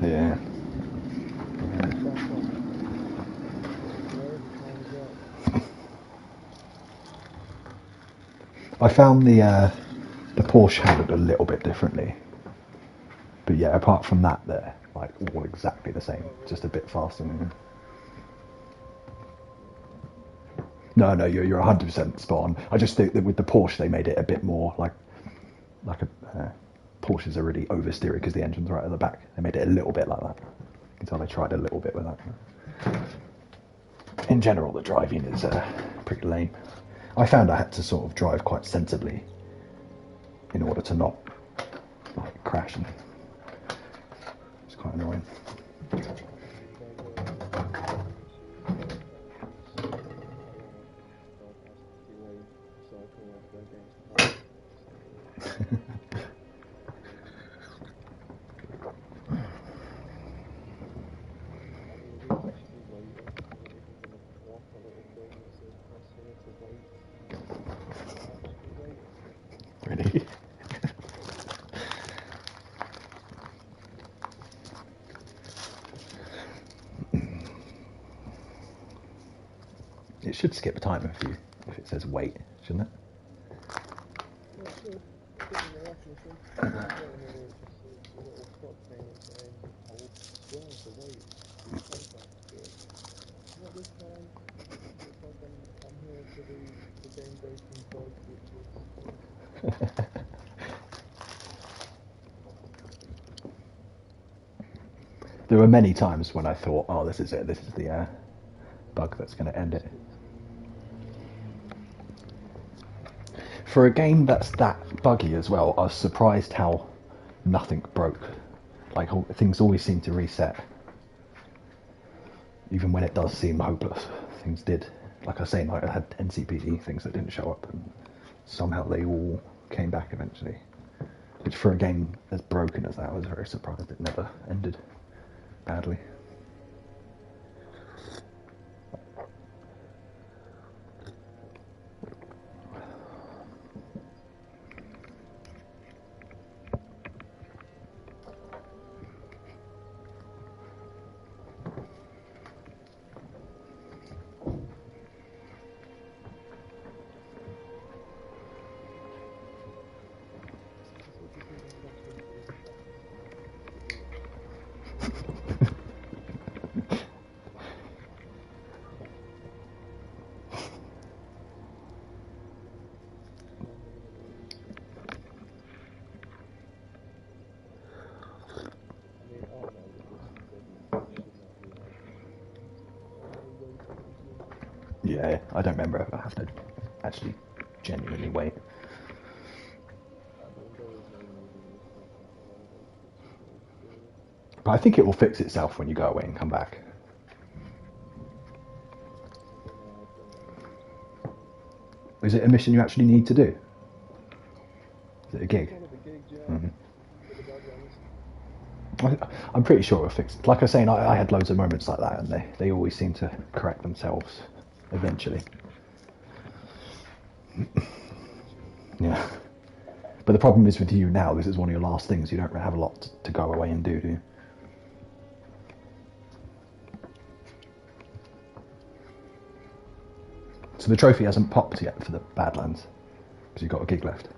Yeah. I found the Porsche handled a little bit differently, but yeah, apart from that, they're like all exactly the same, just a bit faster. No, you're 100% spot on. I just think that with the Porsche, they made it a bit more like a Porsches are really oversteery because the engine's right at the back. They made it a little bit like that. You can tell they tried a little bit with that. In general, the driving is pretty lame. I found I had to sort of drive quite sensibly in order to not like crash, and it's quite annoying. Really? It should skip time if it says wait, shouldn't it? There were many times when I thought, oh, this is it, this is the bug that's going to end it. For a game that's that buggy as well, I was surprised how nothing broke. Like things always seem to reset, even when it does seem hopeless. Things did. Like I say, I had NCPD things that didn't show up, and somehow they all came back eventually. Which for a game as broken as that, I was very surprised it never ended badly. Yeah, I don't remember if I have to actually genuinely wait. But I think it will fix itself when you go away and come back. Is it a mission you actually need to do? Is it a gig? Mm-hmm. I'm pretty sure it'll fix it. Like I was saying, I had loads of moments like that, and they always seem to correct themselves eventually. Yeah. But the problem is with you now, this is one of your last things. You don't have a lot to go away and do you? So the trophy hasn't popped yet for the Badlands, because you've got a gig left.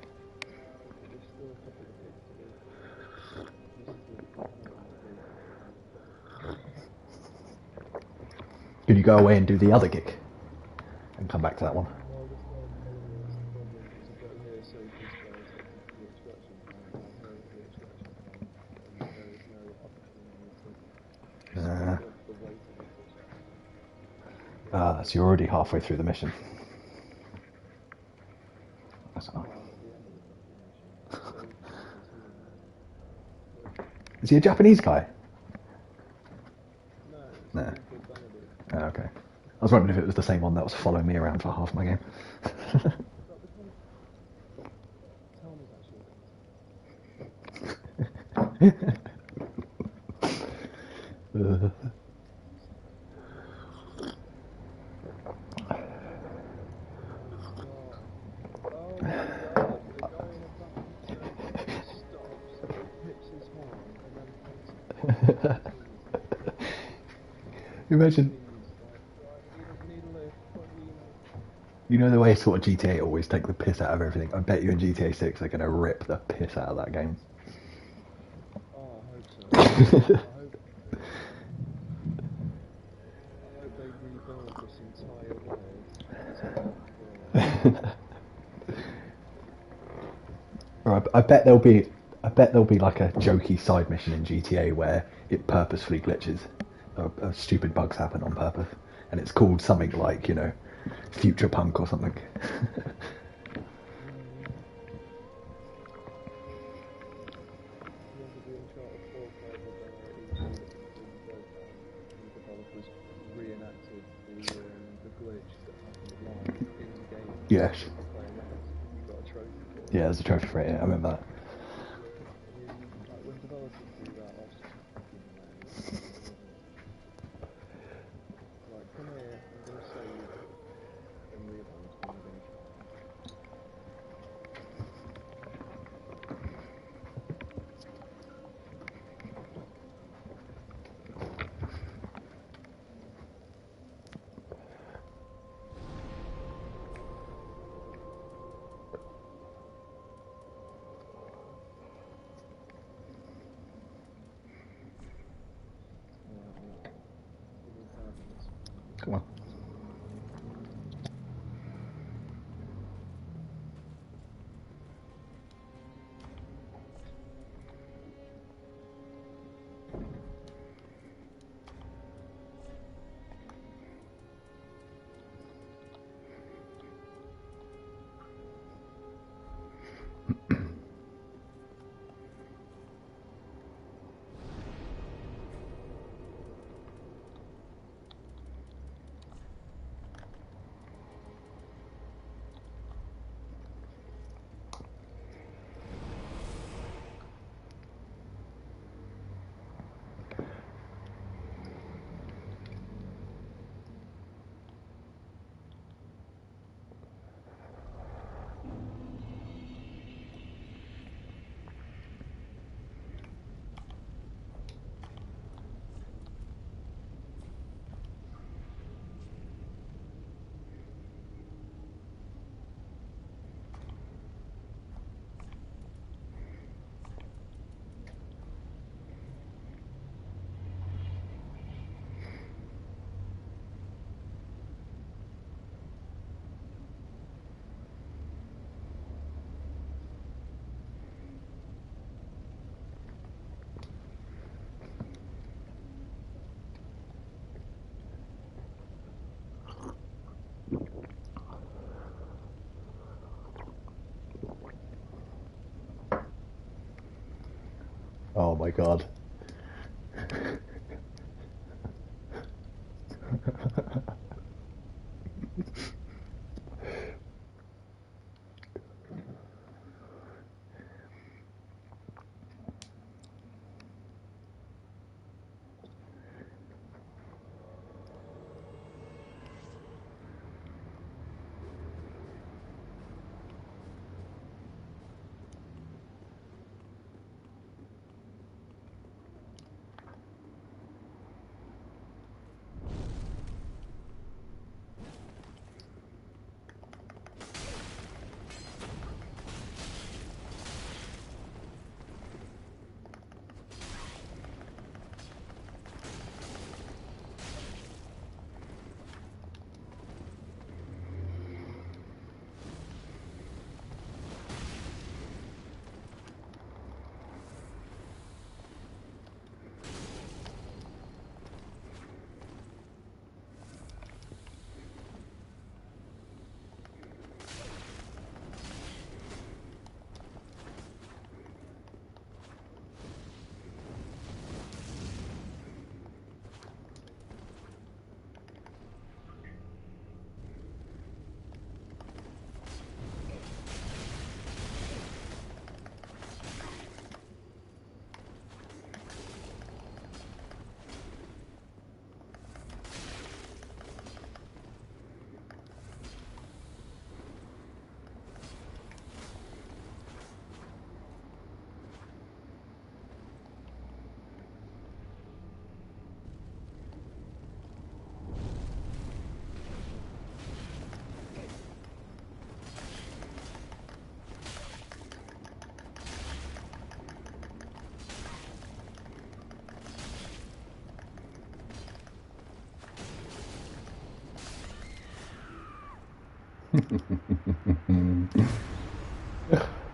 Could you go away and do the other gig and come back to that one? So you're already halfway through the mission. That's nice. Is he a Japanese guy? No. Oh, okay. I was wondering if it was the same one that was following me around for half my game. Imagine. You know the way sort of GTA always take the piss out of everything? I bet you in GTA 6 they're going to rip the piss out of that game. Oh, I hope so. I hope they rebuild this entire world. Or I bet there'll be like a jokey side mission in GTA where it purposefully glitches. Stupid bugs happen on purpose, and it's called something like, Future Punk or something. Yes. Yeah, there's a trophy for it. Yeah, I remember that. When developers do that, I just like, come here, I'm going to save, and reload, and I'm going to try. Come on. my god.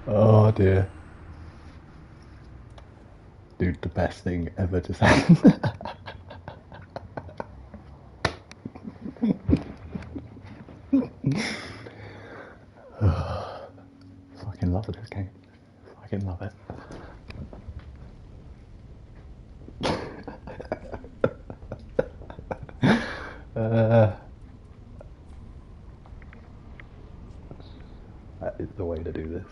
Oh dear. Dude, the best thing ever just happened. Fucking love this game. Fucking love it. That is the way to do this.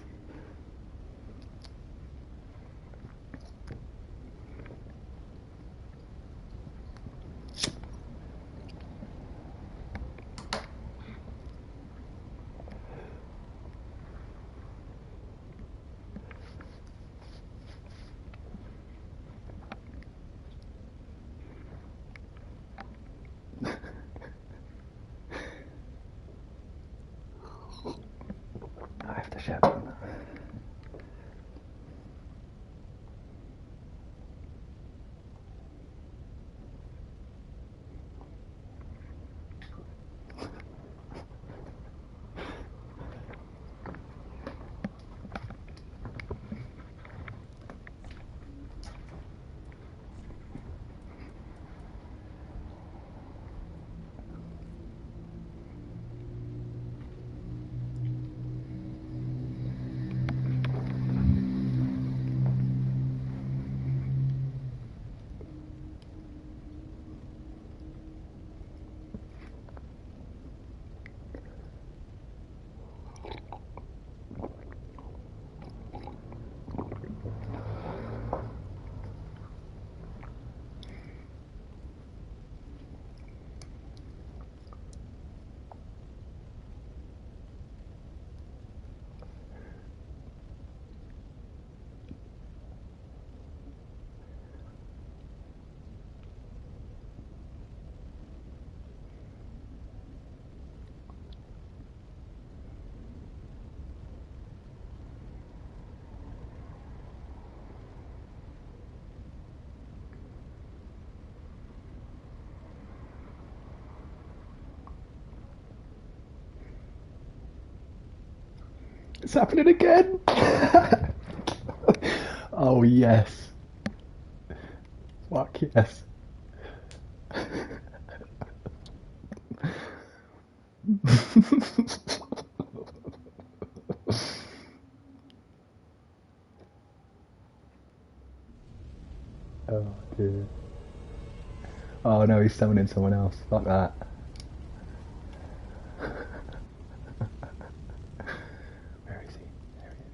I have to shout. It's happening again. Oh yes. Fuck yes. Oh no, he's summoning someone else. Fuck that. Where is he? There he is.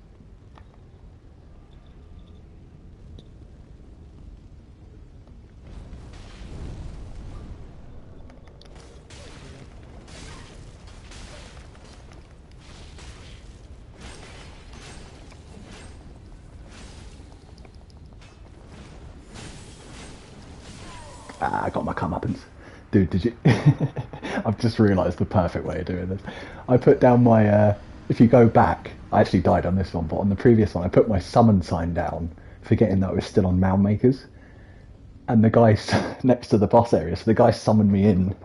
Ah, I got my comeuppance. Dude, did you... I've just realised the perfect way of doing this. I put down my... if you go back, I actually died on this one, but on the previous one, I put my summon sign down, forgetting that I was still on Mound Makers. And the guy next to the boss area, so the guy summoned me in,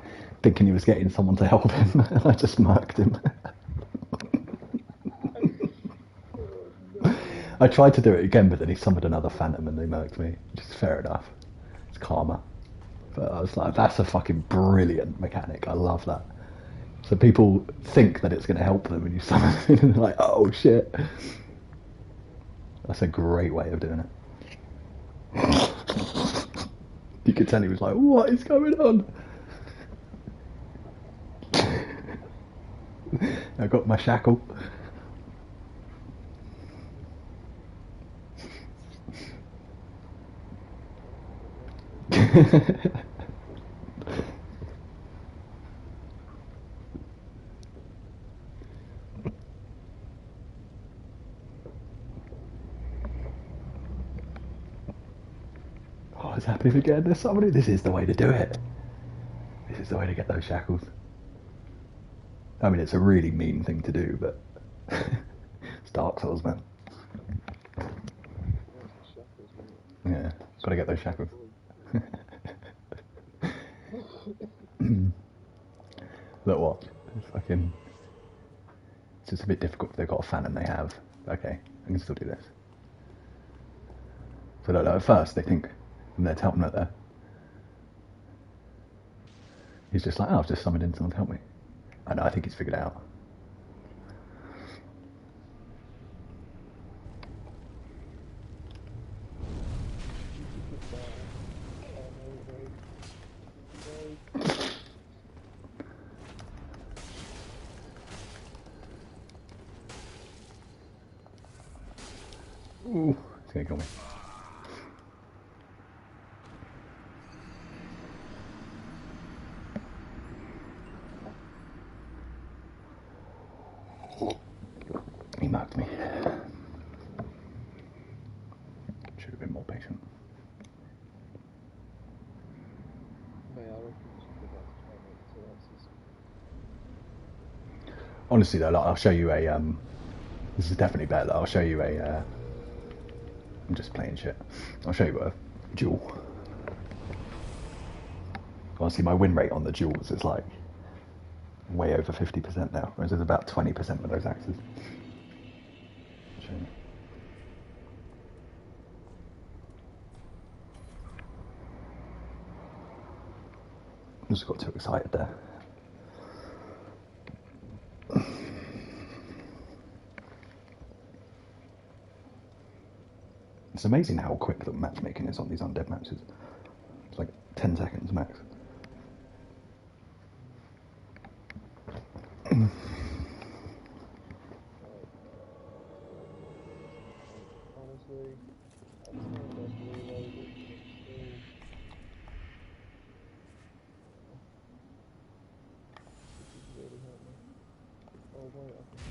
thinking he was getting someone to help him, and I just murked him. I tried to do it again, but then he summoned another phantom and they murked me, which is fair enough. It's karma. But I was like, that's a fucking brilliant mechanic. I love that. So people think that it's going to help them when you summon them, and they're like, oh shit. That's a great way of doing it. You could tell he was like, what is going on? I got my shackle. Oh, it's happening again. There's somebody. This is the way to do it. This is the way to get those shackles. I mean, it's a really mean thing to do, but it's Dark Souls, man. Yeah, gotta get those shackles. Look what? It's fucking... It's just a bit difficult if they've got a phantom they have. Okay, I can still do this. So look, at first they think, and they're telling right there. He's just like, oh, I've just summoned in someone to help me. I know, I think he's figured it out. Ooh, it's gonna kill me. He marked me. Should have been more patient. Yeah, I reckon we should go back to try and make the 2 axes. Honestly though, like, I'll show you a this is definitely better. I'll show you a I'm just playing shit. I'll show you a duel. Honestly, my win rate on the duels is like way over 50% now, whereas it's about 20% with those axes. Show you. I just got too excited there. It's amazing how quick the matchmaking is on these undead matches. It's like 10 seconds max. Honestly, I'd say let's reload it. This is really hurt me. Oh wait, I can...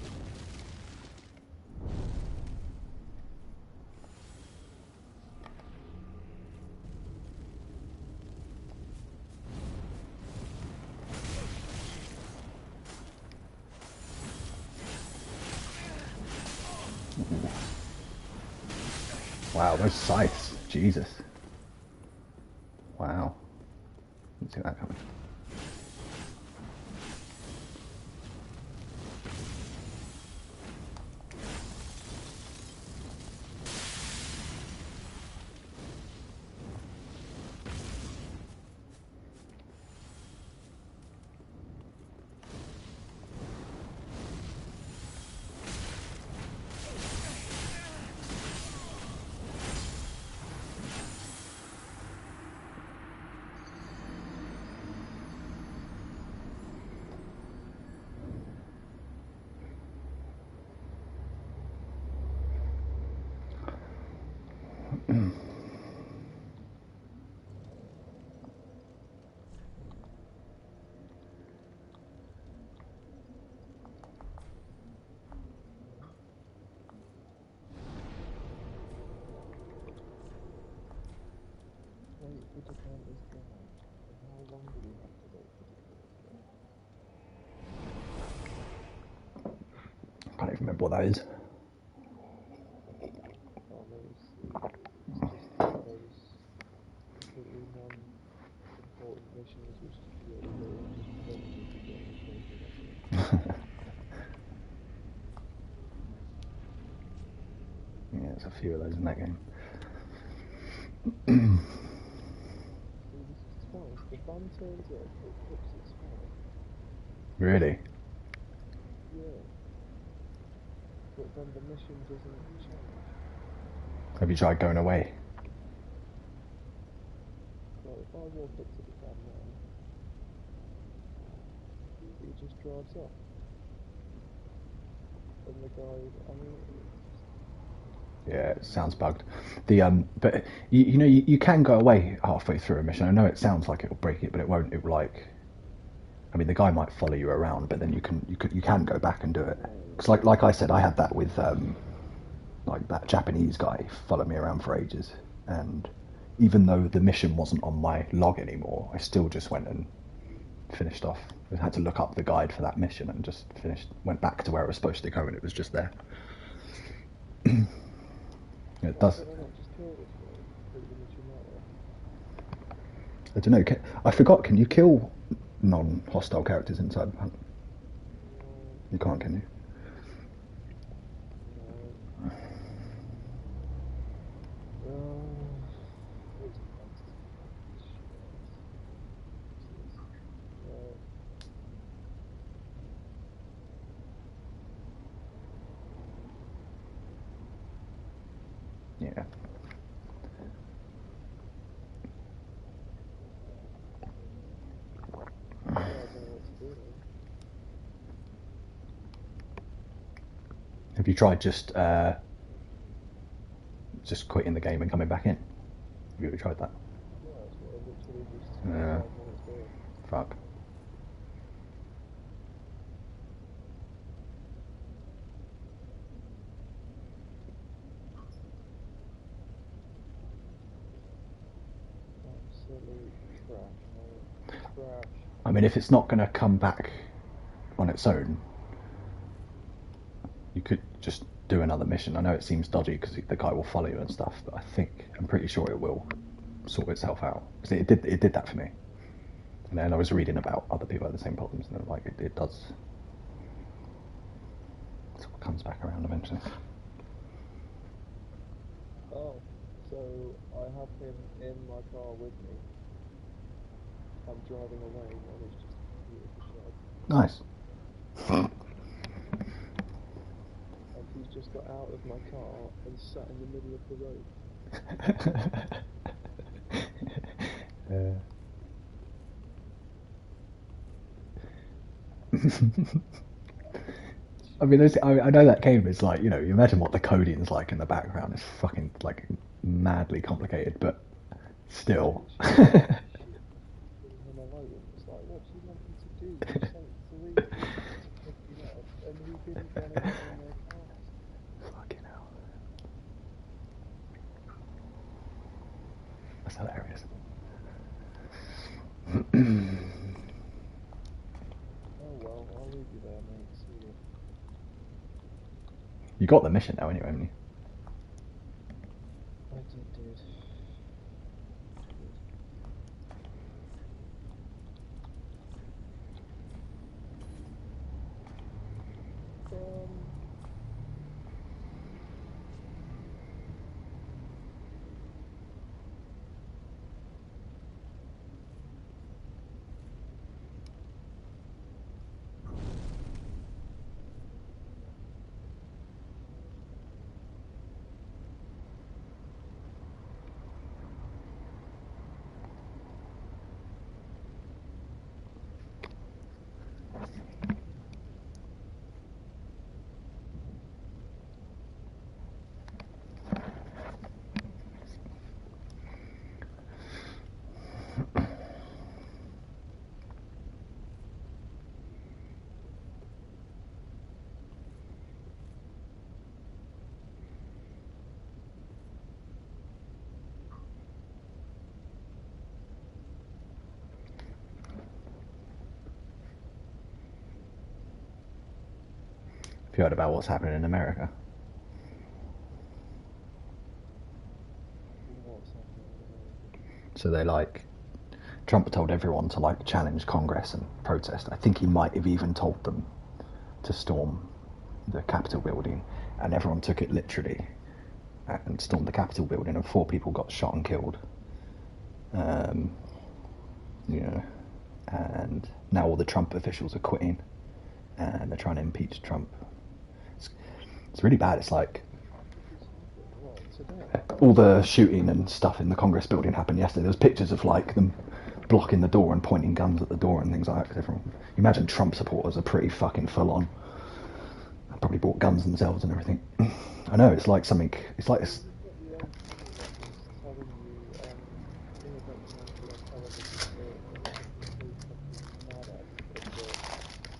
Wow, those scythes. Jesus. Wow. Didn't see that coming. can't even remember what that is. Oh no, it's just one of those completely non-important missions which is purely do and just depends if you get any trophy, that's it. Yeah, there's a few of those in that game. See, this is fine. If the van turns up, it puts its fine. Really? Yeah. But then the mission doesn't change. Have you tried going away? Like, if I walk up to the van now, it just drives off. And the guy, I mean, Yeah, it sounds bugged. But you know, you can go away halfway through a mission. I know it sounds like it'll break it, but it won't. It will, like, I mean, the guy might follow you around, but then you can go back and do it. Because like I said, I had that with like that Japanese guy followed me around for ages, and even though the mission wasn't on my log anymore, I still just went and finished off. I had to look up the guide for that mission and just went back to where it was supposed to go, and it was just there. It does. why don't I not just kill this guy? Complete the mission that way. I don't know. I forgot. Can you kill non-hostile characters inside Hunt? You can't, can you? No. Where's the next? Shit. Right. Yeah. Yeah, I don't know what to do now. Have you tried just quitting the game and coming back in? Have you ever tried that? Yeah, that's what I literally just Yeah. 5 minutes doing. Fuck. Absolute trash, mate. Trash. I mean, if it's not going to come back on its own, you could just do another mission. I know it seems dodgy because the guy will follow you and stuff, but I'm pretty sure it will sort itself out. 'Cause it did that for me. And then I was reading about other people had the same problems, and they're like, it does. It sort of comes back around eventually. Oh, so I have him in my car with me. I'm driving away and it's just a beautiful shot. Nice. And he's just got out of my car and sat in the middle of the road. I mean, I know that game is like, you know, you imagine what the coding's like in the background. It's fucking like madly complicated, but still. And I like him. It's like, what do you want me to do? You sent 3 people to pick me up and he didn't want to get in their car. Fucking hell. That's hilarious. Oh well, I'll leave you there, mate. See you. You got the mission now, anyway, haven't you? I did. Have you heard about what's happening in America? What's happening in America? So they Trump told everyone to challenge Congress and protest. I think he might have even told them to storm the Capitol building, and everyone took it literally and stormed the Capitol building, and 4 people got shot and killed. Yeah, and now all the Trump officials are quitting, and they're trying to impeach Trump. It's really bad. It's like What, today? all the shooting and stuff in the Congress building happened yesterday. There was pictures of them blocking the door and pointing guns at the door and things like that. You imagine Trump supporters are pretty fucking full on. Probably bought guns themselves and everything. I know, it's like something. It's like this. Telling you in a documentary on television that his country's mad at and that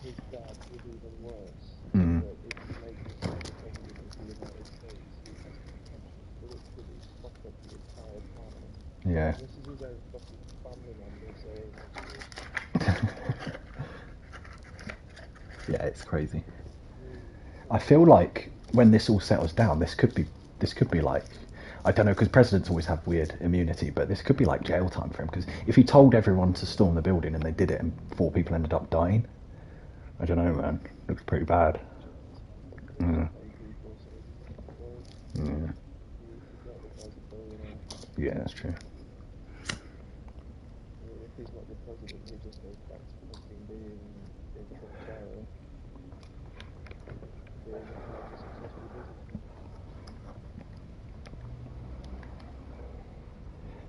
his dad was even worse. That if you make yourself the president of the United States, he has the potential to literally fuck up the entire planet. Yeah. This is his own fucking family member saying this. Yeah, it's crazy. I feel like when this all settles down, this could be I don't know, because presidents always have weird immunity, but this could be like jail time for him. Because if he told everyone to storm the building and they did it and 4 people ended up dying, I don't know, man. Looks pretty bad. Yeah. Yeah, that's true. If he's not the president, he just goes back to fucking being in Trump's era. Being a highly successful businessman.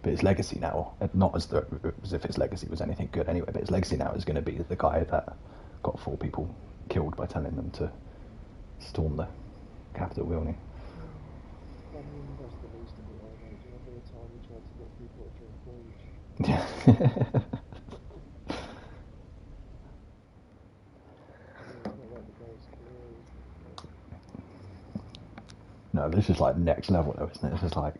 But his legacy now, not as if his legacy was anything good anyway, but his legacy now is going to be the guy that got 4 people killed by telling them to storm the Capitol building. I mean, that's the least of it, I know. Do you remember the time you tried to get people to drink bleach? It's not like the guy's career. No, this is like next level though, isn't it? This is like...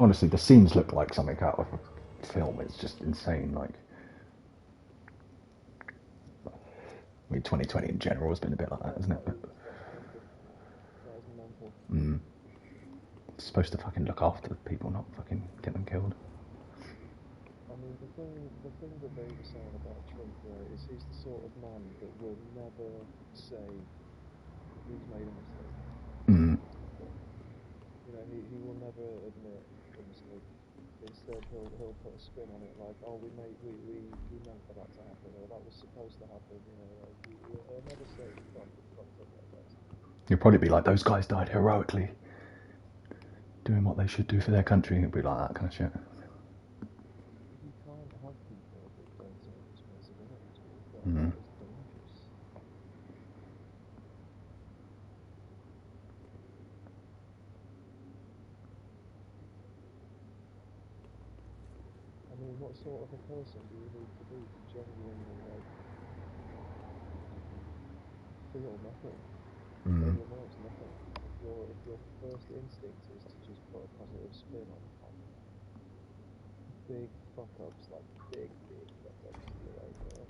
Honestly, the scenes look like something out of a film. It's just insane, like... I mean, 2020 in general has been a bit like that, isn't it? It's supposed to fucking look after people, not fucking get them killed. I mean, the thing that they were saying about Trump, right, is he's the sort of man that will never say he's made a mistake. You know, he will never admit a mistake. Instead, he'll put a spin on it, like, oh, we meant for that to happen, or that was supposed to happen. You know, like he'll never say he fucked up like that. You'll probably be like, those guys died heroically, doing what they should do for their country. It'll be like that kind of shit. You can't have people that don't take responsibility. That is dangerous. I mean, what sort of a person do you need to be to genuinely, like, feel nothing? Feel remorse, nothing. If your first instinct is to just put a positive spin on big fuck-ups, like big fuck-ups, you're like, oh no,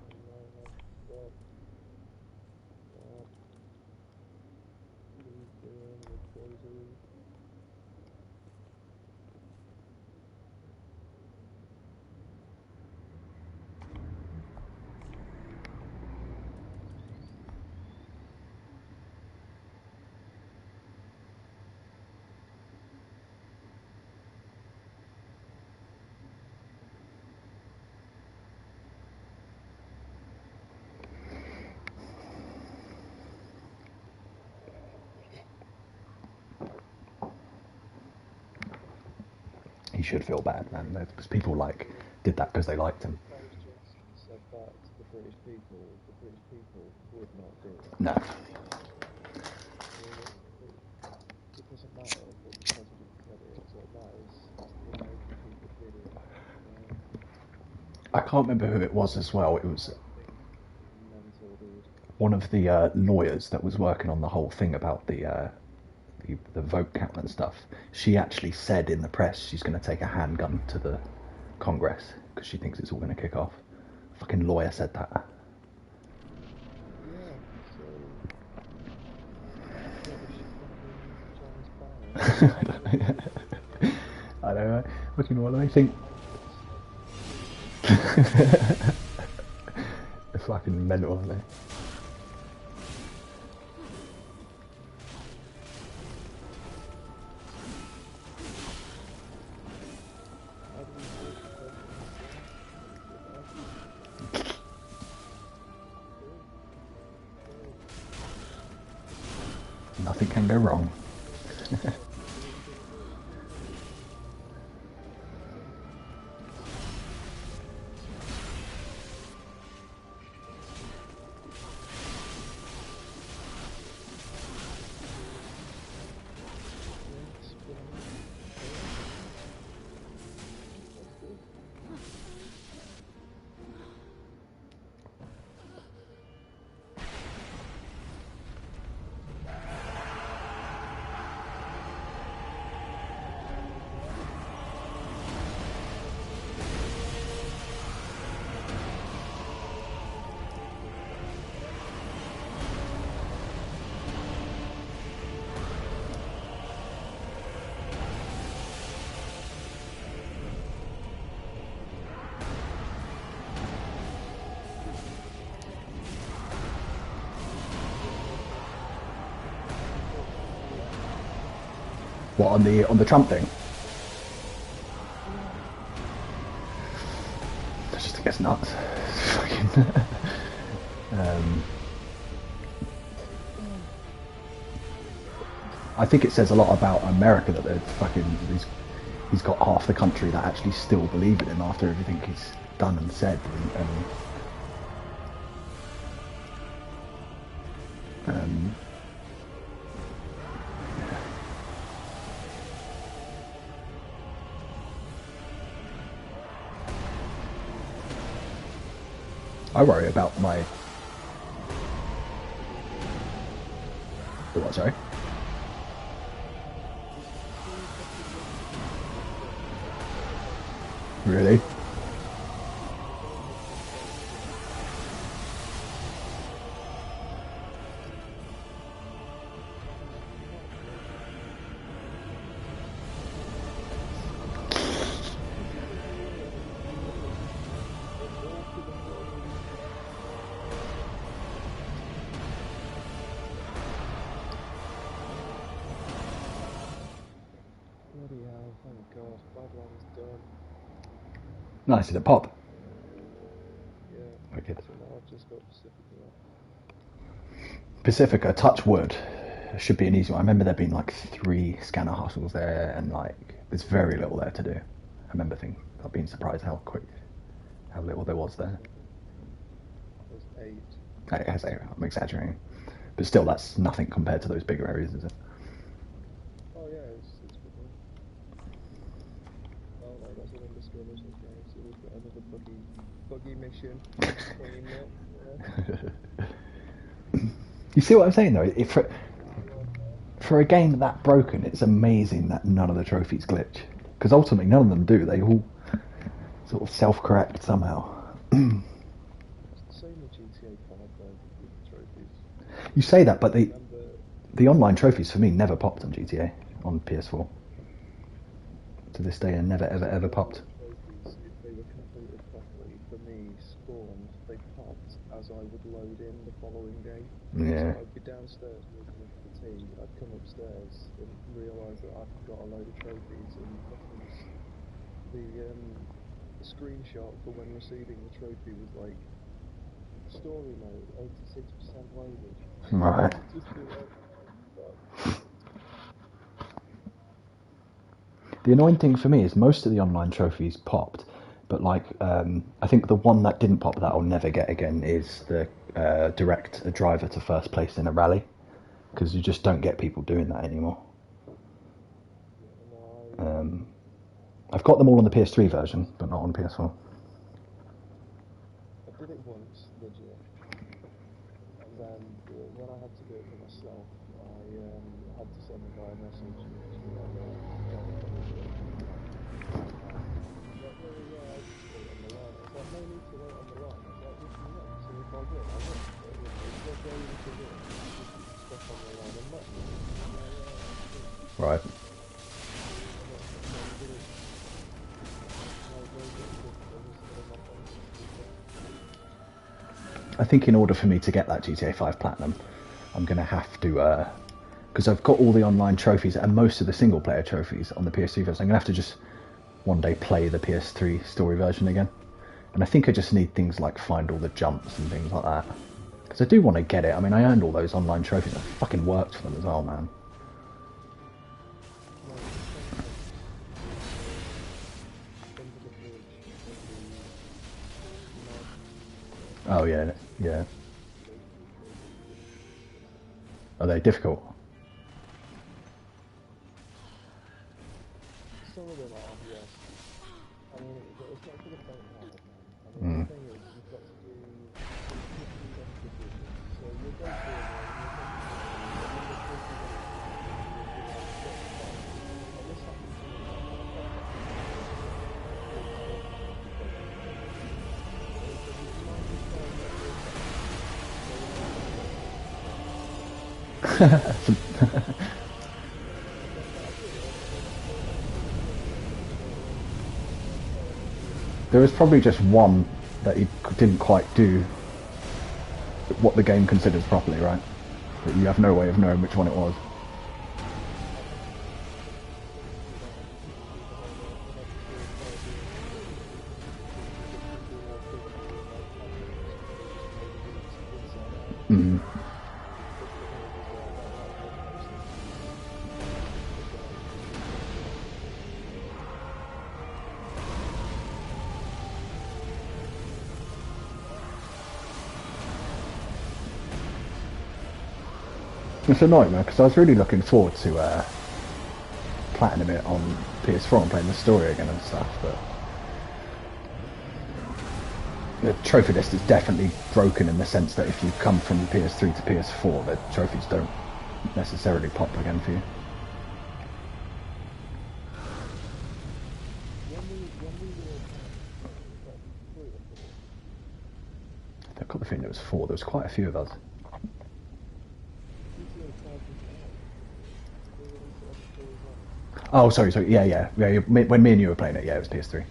stop, what are you doing, you're crazy. He should feel bad, man. Because people did that because they liked him. Boris Johnson said that to the British people would not do that. No. It doesn't matter that the president said it, what matters is the American people did it. I can't remember who it was as well. It was Mental, dude. one of the lawyers that was working on the whole thing about the vote count and stuff. She actually said in the press she's going to take a handgun to the Congress because she thinks it's all going to kick off. Fucking lawyer said that. Yeah, so I don't know. What do you know? What do I think? They're fucking mental, aren't they? Nothing can go wrong. What, on the Trump thing? It just gets nuts. Fucking. I think it says a lot about America that they're fucking. He's got half the country that actually still believe in him after everything he's done and said, and I worry about my... The what, sorry? Really? Bloody hell, thank God. Bad one's done. Nice, did it pop? Yeah. Wicked. So now I've just got Pacifica left. Pacifica, touch wood, should be an easy one. I remember there being like 3 scanner hustles there, and like there's very little there to do. I remember thinking, I've been surprised how little there was there. There's 8. It has 8, I'm exaggerating. But still, that's nothing compared to those bigger areas, is it? Oh yeah, it's good one. Oh no, that's another skirmish, okay. So we've got another buggy mission. You see what I'm saying though? For a game that broken, it's amazing that none of the trophies glitch. Because ultimately, none of them do. They all sort of self-correct somehow. It's the same with GTA 5 though, with the trophies. You say that, but Remember, the online trophies for me never popped on GTA on PS4. To this day, I never ever popped. trophies, if they were completed properly, for me, spawned, they popped as I would load in the following day. Yeah. So I'd be downstairs working with the team, I'd come upstairs and realise that I've got a load of trophies, and the screenshot for when receiving the trophy was like, story mode, 86% loaded. Right. Just be like, fuck. The annoying thing for me is most of the online trophies popped, but like I think the one that didn't pop that I'll never get again is the direct a driver to first place in a rally, because you just don't get people doing that anymore. I've got them all on the PS3 version, but not on PS4. I did it once, legit, and then when I had to do it for myself, I had to send the guy a message and just be like, yeah, I'll just do it. Like, yeah, I'll just wait on the line. I was like, no need to wait on the line. I was like, what do you want? So if I win, I win. What do you need to win? Just stuff on the line and let me. Yeah, Right. I think in order for me to get that GTA 5 Platinum, I'm going to have to, because I've got all the online trophies and most of the single player trophies on the PS3 version, I'm going to have to just one day play the PS3 story version again. And I think I just need things like find all the jumps and things like that. Because I do want to get it. I mean, I earned all those online trophies. I fucking worked for them as well, man. Oh, yeah, yeah. Are they difficult? Some of them are, yes. I mean, it's not for the faint-hearted, man. I mean, the thing is, you've got to do 50 consecutive missions. So you'll go through them all, and you'll take your time, and then you'll go through them, and this happens to me like There was probably just one that he didn't quite do what the game considers properly, right? But you have no way of knowing which one it was. Mm. It's a nightmare because I was really looking forward to platinum it on PS4 and playing the story again and stuff, but the trophy list is definitely broken in the sense that if you come from PS3 to PS4, the trophies don't necessarily pop again for you. I've got the feeling it was 4. There was quite a few of us. Oh, sorry. Yeah. When me and you were playing it, yeah, it was PS3.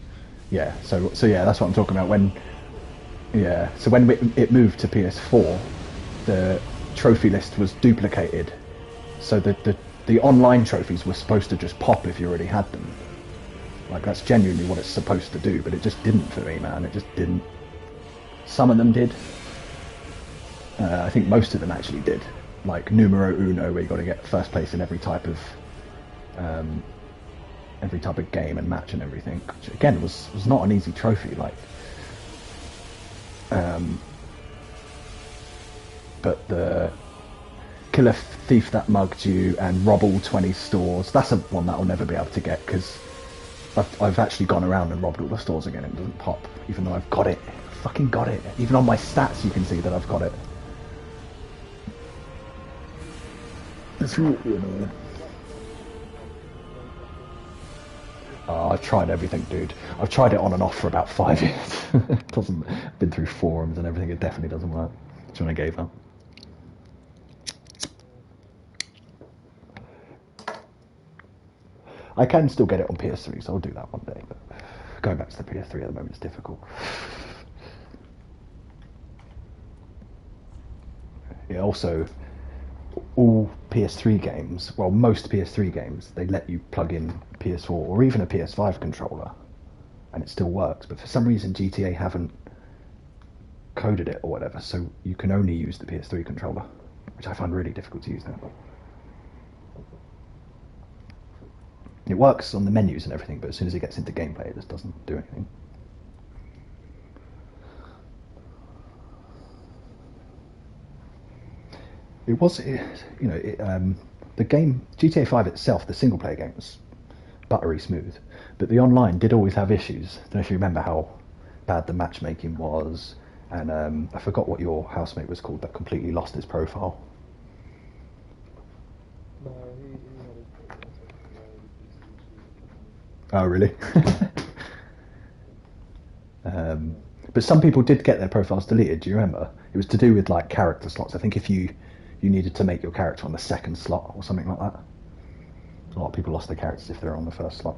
Yeah. So yeah, that's what I'm talking about. So when it moved to PS4, the trophy list was duplicated. So the online trophies were supposed to just pop if you already had them. Like that's genuinely what it's supposed to do, but it just didn't for me, man. It just didn't. Some of them did. I think most of them actually did. Like numero uno, where you got to get first place in every type of game and match and everything, which again was not an easy trophy. Like, but the kill a thief that mugged you and rob all 20 stores, that's a one that I'll never be able to get because I've actually gone around and robbed all the stores again. It doesn't pop, even though I've got it. I fucking got it. Even on my stats, you can see that I've got it. It's really annoying. I've tried everything, dude. I've tried it on and off for about 5 years. It doesn't. Been through forums and everything. It definitely doesn't work. That's when I gave up. I can still get it on PS3, so I'll do that one day. But going back to the PS3 at the moment is difficult. Yeah. Also, all PS3 games, well, most PS3 games, they let you plug in PS4 or even a PS5 controller, and it still works. But for some reason, GTA haven't coded it or whatever, so you can only use the PS3 controller, which I find really difficult to use now. It works on the menus and everything, but as soon as it gets into gameplay, it just doesn't do anything. It was, the game GTA 5 itself, the single player game, was buttery smooth, but the online did always have issues. I don't know if you remember how bad the matchmaking was, and I forgot what your housemate was called that completely lost his profile. No, he had his Oh, really? But some people did get their profiles deleted. Do you remember? It was to do with like character slots. I think if you needed to make your character on the second slot or something like that. A lot of people lost their characters if they're on the first slot.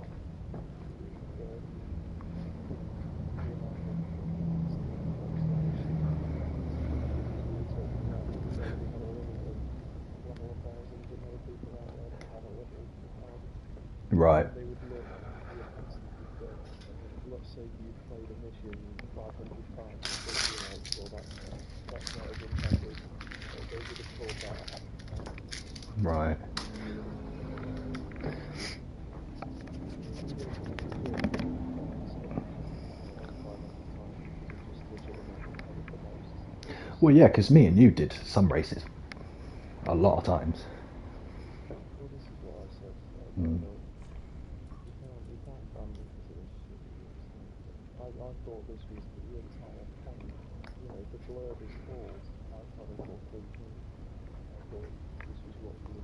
Right. They would look at your constantly dead. Let's say you played a mission 500 times, but that's not as intended. They would have called that a Right. Well, yeah, because me and you did some races a lot of times. Well, this is what I said. Mm. You can't ban me because of this shit. I thought this was the entire point. You know, the blurb is called Alchemical Thinking. I thought this was what you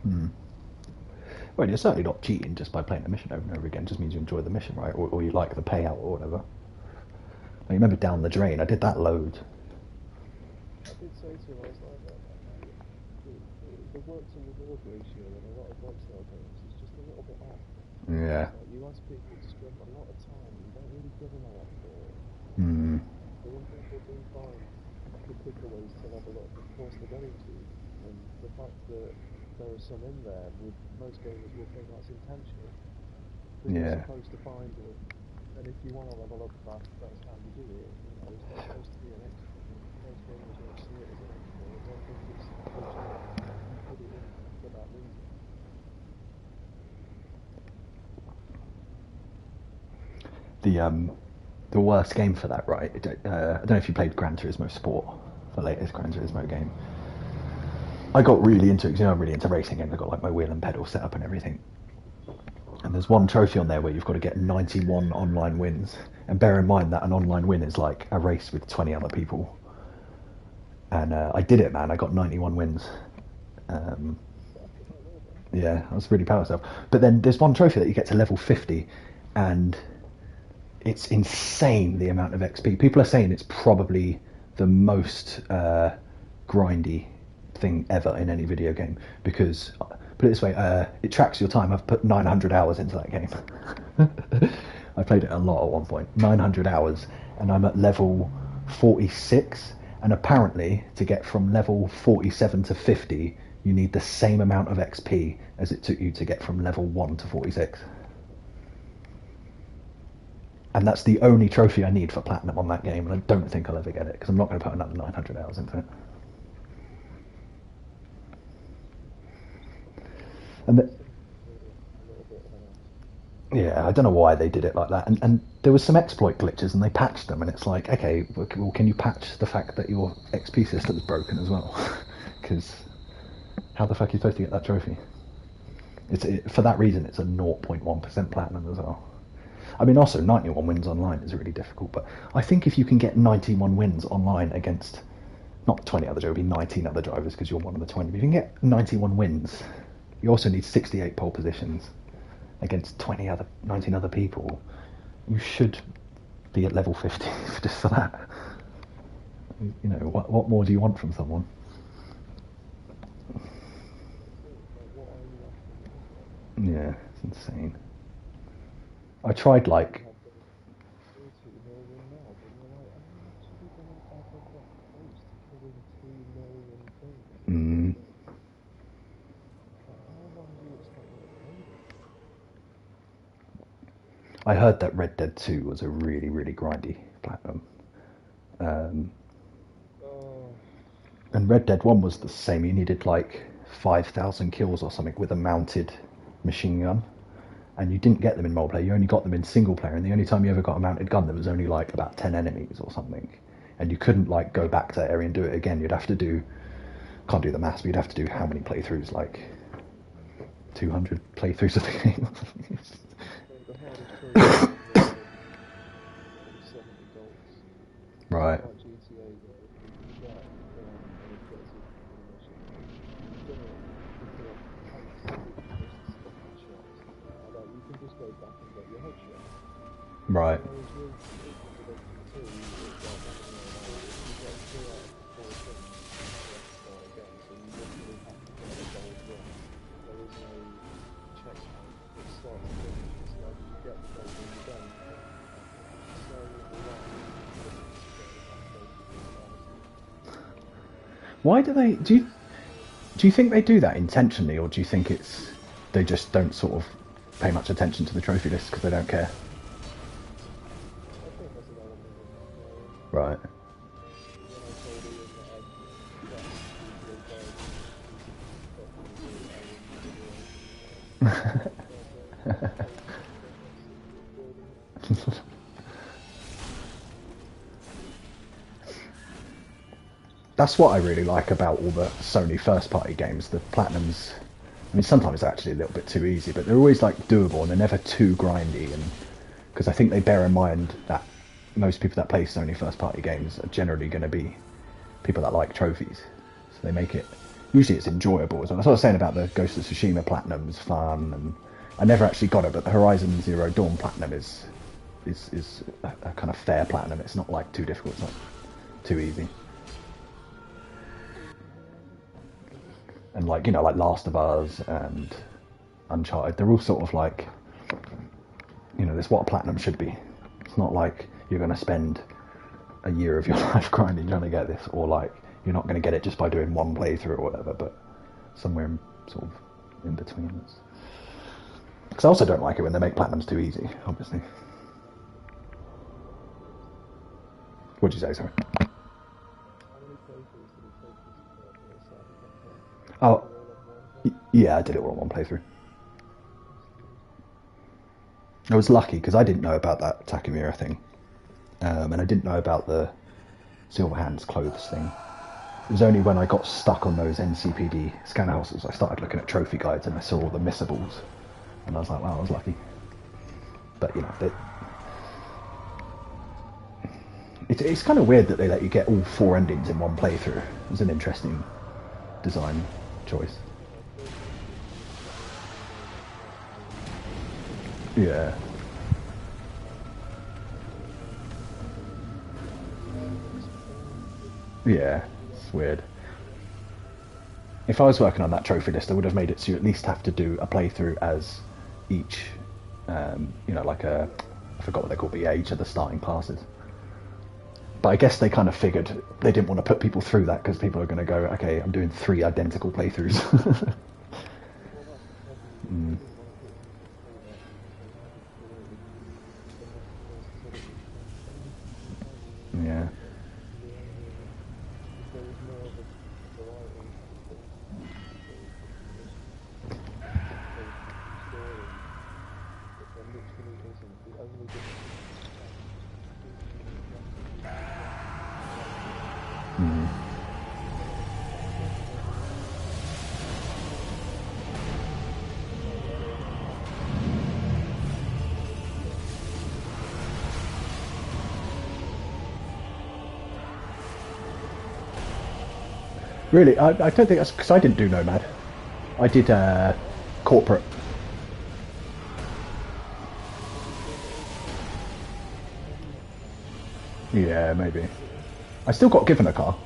intended. Well, you're certainly not cheating just by playing the mission over and over again. It just means you enjoy the mission, right? Or you like the payout or whatever. I remember Down the Drain. I did that loads. I did say to him, I was like, the work to reward ratio in a lot of lifestyle games is just a little bit off. Yeah. Like, you ask people to spend a lot of time, you don't really give them a lot for it. But when people do find the quicker ways to level up, of course they're going to. And the fact that there are some in there, with most gamers will think that's intentional. Because you're supposed to find it, and if you want to level up fast, that's how you do it. You know, it's not supposed to be an extra. Most gamers don't see it as an extra. They think it's intentional. You put it in for that reason. The worst game for that, right? I don't know if you played Gran Turismo Sport, the latest Gran Turismo game. I got really into it because I'm really into racing games. I got like my wheel and pedal set up and everything. And there's one trophy on there where you've got to get 91 online wins. And bear in mind that an online win is like a race with 20 other people. And I did it, man. I got 91 wins. Yeah, I was really proud of myself. But then there's one trophy that you get to level 50, and it's insane the amount of XP. People are saying it's probably the most grindy thing ever in any video game, because put it this way, it tracks your time. I've put 900 hours into that game. I played it a lot at one point, 900 hours, and I'm at level 46, and apparently to get from level 47 to 50 you need the same amount of XP as it took you to get from level 1 to 46. And that's the only trophy I need for platinum on that game, and I don't think I'll ever get it, because I'm not going to put another 900 hours into it. And yeah, I don't know why they did it like that. And there was some exploit glitches, and they patched them, and it's like, okay, well, can you patch the fact that your XP system is broken as well? Because how the fuck are you supposed to get that trophy? For that reason, it's a 0.1% platinum as well. I mean, also 91 wins online is really difficult, but I think if you can get 91 wins online against not 20 other drivers, it'll be 19 other drivers because you're one of the 20. But if you can get 91 wins, you also need 68 pole positions against 19 other people. You should be at level 50 just for that. You know, what more do you want from someone? Yeah, it's insane. I tried like... I heard that Red Dead 2 was a really, really grindy platinum. And Red Dead 1 was the same. You needed like 5,000 kills or something with a mounted machine gun. And you didn't get them in multiplayer, you only got them in single player. And the only time you ever got a mounted gun, there was only like about 10 enemies or something. And you couldn't like go back to that area and do it again. You'd have to do, can't do the maths, but you'd have to do how many playthroughs? Like 200 playthroughs of the game. Right. Right. Why do they? Do you think they do that intentionally, or do you think it's they just don't sort of pay much attention to the trophy list because they don't care? I think there's an element of that. Right. When I told Ian that I'd practiced That's what I really like about all the Sony first-party games. The Platinums, I mean, sometimes they're actually a little bit too easy, but they're always like doable and they're never too grindy. And because I think they bear in mind that most people that play Sony first-party games are generally going to be people that like trophies, so they make it. Usually, it's enjoyable as well. That's what I was saying about the Ghost of Tsushima Platinum was fun, and I never actually got it, but the Horizon Zero Dawn Platinum is a kind of fair platinum. It's not like too difficult. It's not too easy. And like, you know, like Last of Us and Uncharted, they're all sort of like, you know, that's what a platinum should be. It's not like you're going to spend a year of your life grinding trying to get this, or like you're not going to get it just by doing one playthrough or whatever, but somewhere in, sort of in between. Because I also don't like it when they make platinums too easy, obviously. What'd you say, sorry? Oh, yeah, I did it all on one playthrough. I was lucky because I didn't know about that Takemura thing, and I didn't know about the Silverhand's clothes thing. It was only when I got stuck on those NCPD scanner houses I started looking at trophy guides and I saw all the missables, and I was like, wow, I was lucky. But you know, it's kind of weird that they let you get all 4 endings in one playthrough. It was an interesting design choice. Yeah. Yeah, it's weird. If I was working on that trophy list, I would have made it so you at least have to do a playthrough as each, you know, like I forgot what they call, but yeah, each of the starting classes. But I guess they kind of figured they didn't want to put people through that because people are going to go, okay, I'm doing 3 identical playthroughs. Yeah. Really, I don't think that's because I didn't do Nomad. I did Corporate. Yeah, maybe. I still got given a car.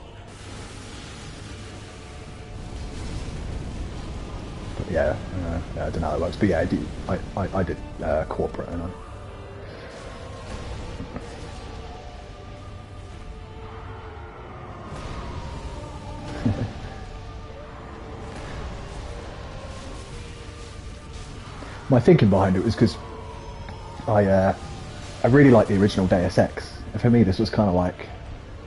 But yeah, I don't know how it works. But yeah, I did Corporate, and I. My thinking behind it was because I really like the original Deus Ex. And for me, this was kind of like,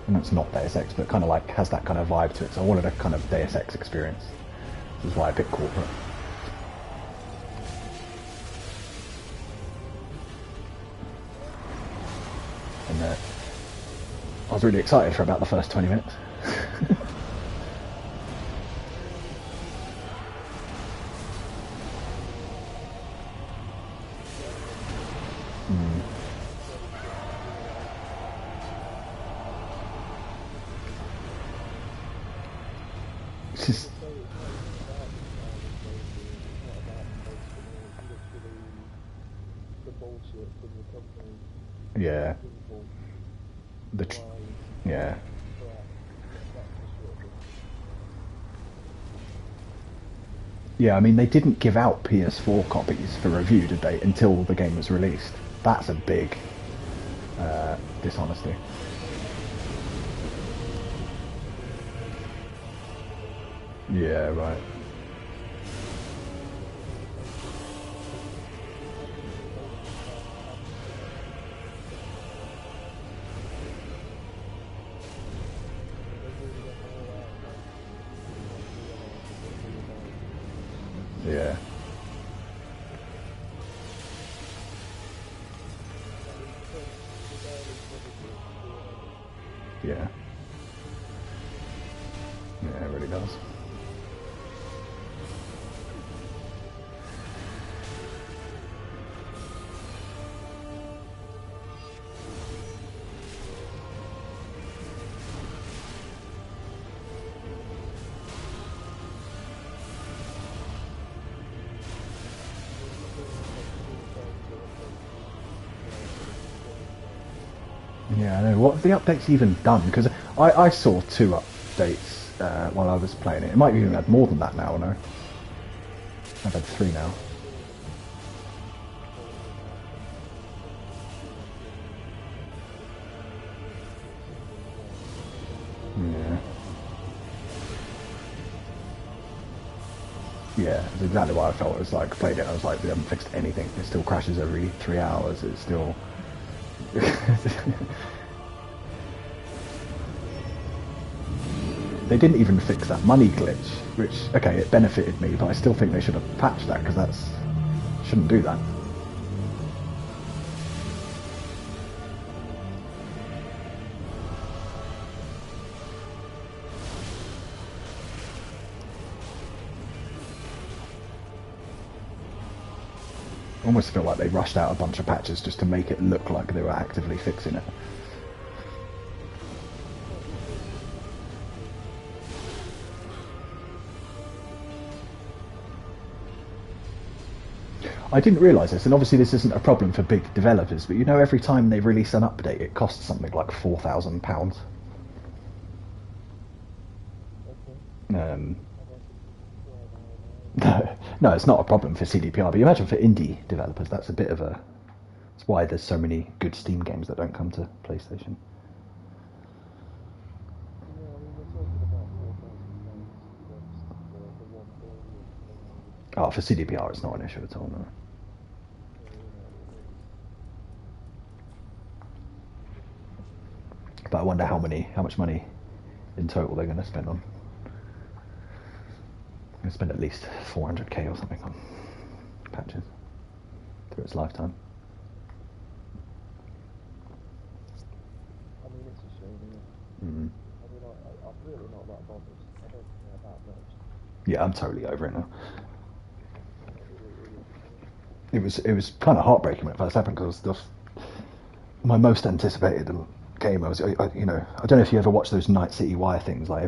well, it's not Deus Ex, but kind of like has that kind of vibe to it. So I wanted a kind of Deus Ex experience. This is why I picked Corporate. And I was really excited for about the first 20 minutes. It's just, yeah. Yeah. Yeah, I mean, they didn't give out PS4 copies for review, did they, until the game was released? That's a big dishonesty. Yeah, right. Yeah. Yeah. Yeah, it really does. Yeah, I know. What have the updates even done? Because I saw 2 updates while I was playing it. It might have even had more than that now, no? I've had 3 now. Yeah. Yeah, that's exactly what I felt. It was like, played it, I was like, we haven't fixed anything. It still crashes every 3 hours. It's still... They didn't even fix that money glitch, which, okay, it benefited me, but I still think they should have patched that, because that's... shouldn't do that. I almost feel like they rushed out a bunch of patches just to make it look like they were actively fixing it. I didn't realise this, and obviously this isn't a problem for big developers, but you know every time they release an update it costs something like £4,000. No, it's not a problem for CDPR, but you imagine for indie developers, that's a bit of a... That's why there's so many good Steam games that don't come to PlayStation. Oh, for CDPR it's not an issue at all, no. But I wonder how much money in total they're going to spend on. They're going to spend at least 400k or something on patches through its lifetime. I mean, it's a shame, isn't it? Mm. I mean, I'm really not that bothered. I don't care that much. Yeah, I'm totally over it now. It was kind of heartbreaking when it first happened, because it was my most anticipated game. I don't know if you ever watch those Night City Wire things, like I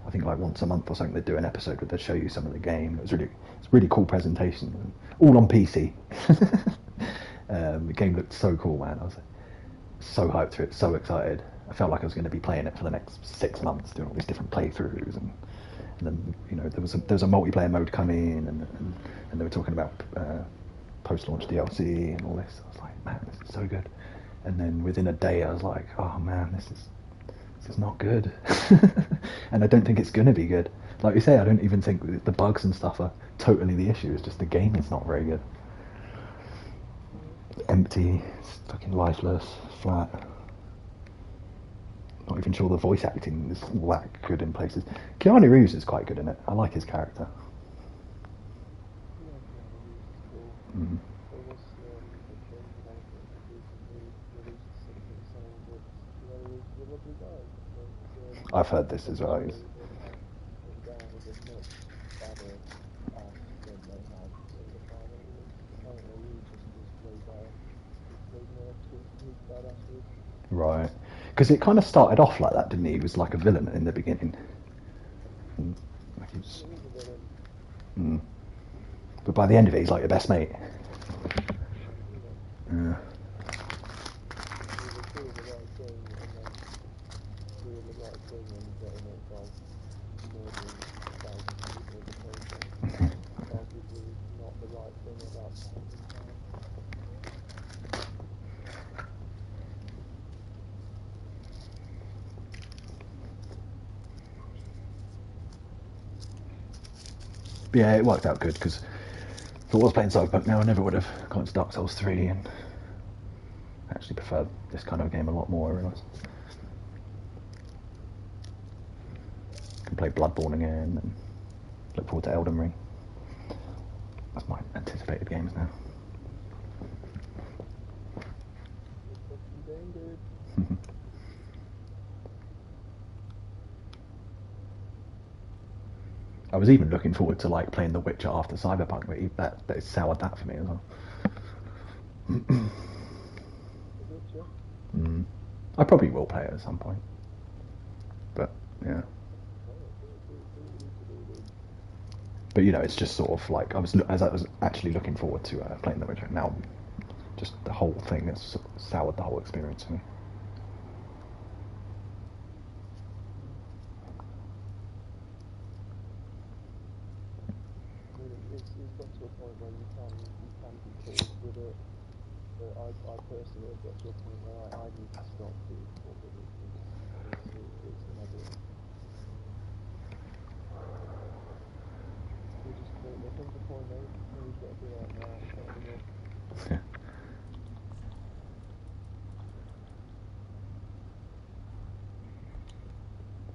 think like once a month or something, they do an episode where they show you some of the game. It's really cool presentation, all on PC. The game looked so cool, man. I was so hyped for it, so excited. I felt like I was going to be playing it for the next 6 months, doing all these different playthroughs, and then there was a multiplayer mode coming, and they were talking about post-launch DLC and all this. I was like, man, this is so good. And then within a day, I was like, oh man, this is not good. And I don't think it's going to be good. Like you say, I don't even think the bugs and stuff are totally the issue. It's just the game is not very good. Empty, it's fucking lifeless, flat. Not even sure the voice acting is all that good in places. Keanu Reeves is quite good in it. I like his character. Mm. I've heard this as well. Right. Because it kind of started off like that, didn't he? He was like a villain in the beginning. But by the end of it, he's like your best mate. Yeah. Yeah, it worked out good because if I was playing Cyberpunk now, I never would have gone to Dark Souls 3 and actually prefer this kind of game a lot more, I realise. Can play Bloodborne again and look forward to Elden Ring. That's my anticipated games now. I was even looking forward to like playing The Witcher after Cyberpunk, but that soured that for me as well. I probably will play it at some point, but yeah. But you know, it's just sort of like I was actually looking forward to playing The Witcher. Now, just the whole thing has sort of soured the whole experience for me. It's got to a point where you can be cool with it. But I personally have got to a point where I need to stop being cool with it. It's never. There comes a point where you've got to be like, no, not anymore.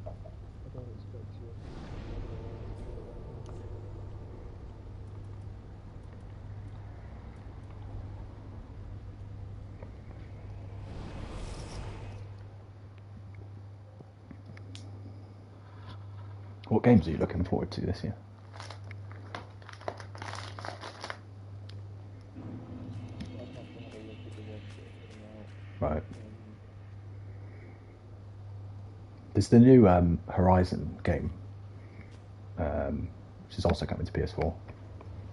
I don't expect you. What games are you looking forward to this year? I'd have to have a look at the ones that are coming out. Right. There's the new Horizon game, which is also coming to PS4.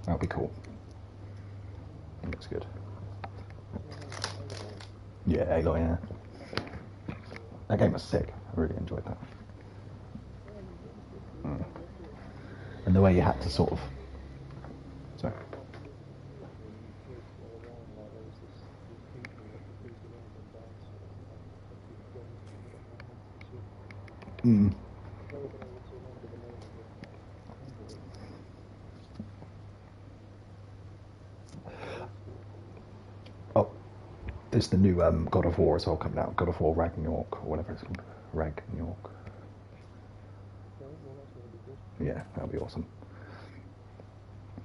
That'll be cool. It looks good. Yeah, Aloy, yeah. That game was sick. I really enjoyed that. And the way you had to sort of... Sorry. Oh, there's the new God of War as well coming out. God of War Ragnarok, or whatever it's called. Ragnarok. Yeah, that'll be awesome.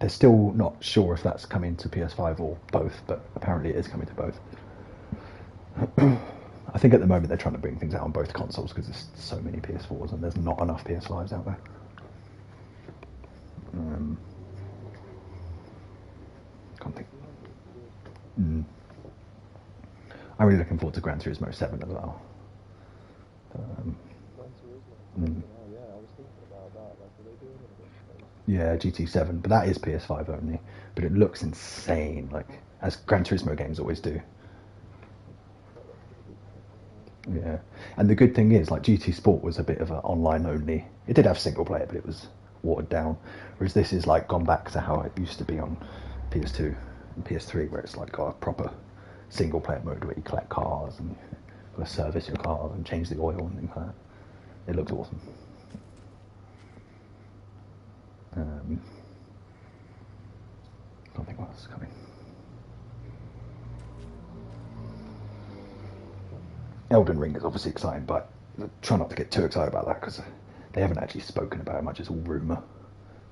They're still not sure if that's coming to PS5 or both, but apparently it is coming to both. I think at the moment they're trying to bring things out on both consoles because there's so many PS4s and there's not enough PS5s out there. Can't think. I'm really looking forward to Gran Turismo 7 as well. Yeah, GT7, but that is PS5 only. But it looks insane, like as Gran Turismo games always do. Yeah, and the good thing is, like GT Sport was a bit of an online only. It did have single player, but it was watered down. Whereas this is like gone back to how it used to be on PS2 and PS3, where it's like got a proper single player mode where you collect cars and got to service your car and change the oil and things like that. It looks awesome. Can't think what else is coming. Elden Ring is obviously exciting, but try not to get too excited about that because they haven't actually spoken about it much. It's all rumour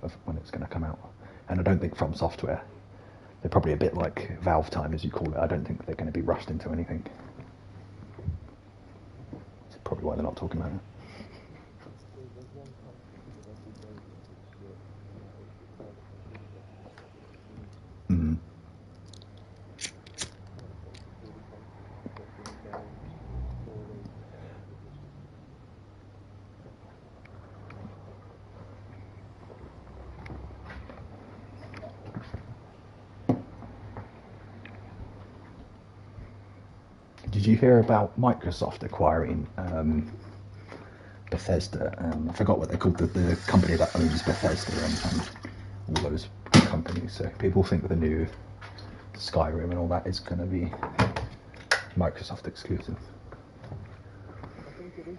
of when it's going to come out. And I don't think From Software, they're probably a bit like Valve time, as you call it. I don't think they're going to be rushed into anything. That's probably why they're not talking about it. Did you hear about Microsoft acquiring Bethesda? I forgot what they're called, the company that owns Bethesda and all those companies. So people think the new Skyrim and all that is going to be Microsoft exclusive. I think it is.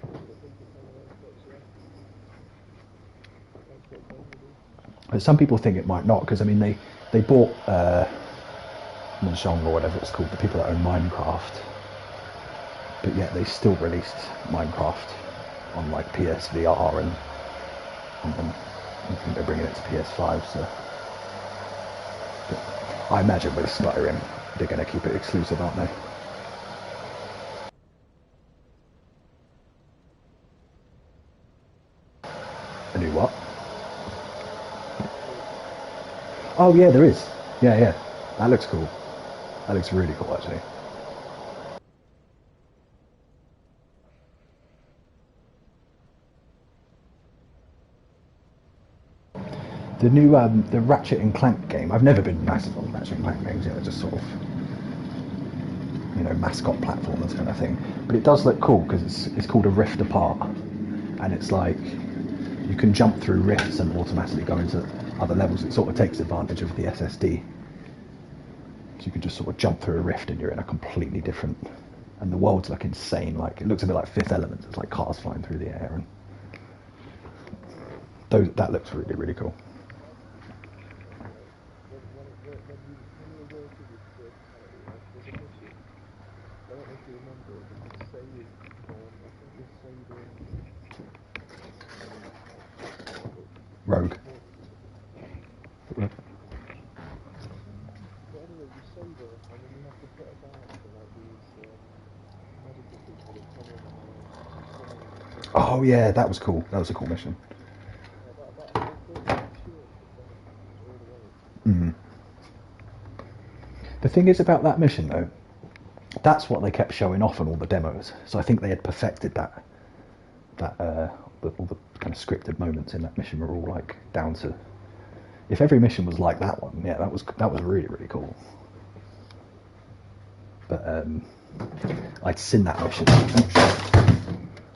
But some people think it might not, because I mean they bought Mahjong or whatever it's called, the people that own Minecraft, but yet they still released Minecraft on like PSVR and I think they're bringing it to PS5. So but I imagine with Skyrim they're going to keep it exclusive, aren't they? A new what? Oh yeah, there is. Yeah. That looks cool. That looks really cool, actually. The new the Ratchet and Clank game. I've never been massive on Ratchet and Clank games. Yeah, just sort of mascot platformers kind of thing. But it does look cool because it's called a Rift Apart, and it's like you can jump through rifts and automatically go into other levels. It sort of takes advantage of the SSD. So you can just sort of jump through a rift and you're in a completely different, and the worlds look insane. Like it looks a bit like Fifth Element. It's like cars flying through the air, and that looks really, really cool. When you were working with personality, there's a mission. I don't know if you remember it, but you save I think you're saving Rogue. But anyway, you save her, and then you have to put her down for like these medical people that come in and they're scanning her for Oh yeah, that was cool. That was a cool mission. yeah, that whole thing, I'm sure it's the best all the way. Mm. The thing is about that mission though, that's what they kept showing off on all the demos. So I think they had perfected that. All the kind of scripted moments in that mission were all like down to. If every mission was like that one, yeah, that was really, really cool. But I'd seen that mission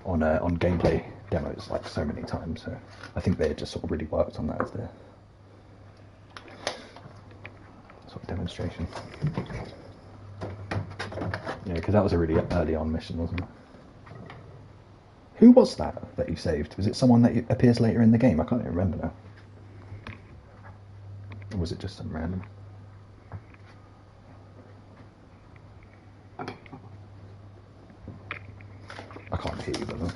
on gameplay demos like so many times. So I think they had just sort of really worked on that as their sort of demonstration. Yeah, because that was a really early on mission, wasn't it? Who was that you saved? Was it someone that appears later in the game? I can't even remember now. Or was it just some random? I can't hear you, brother.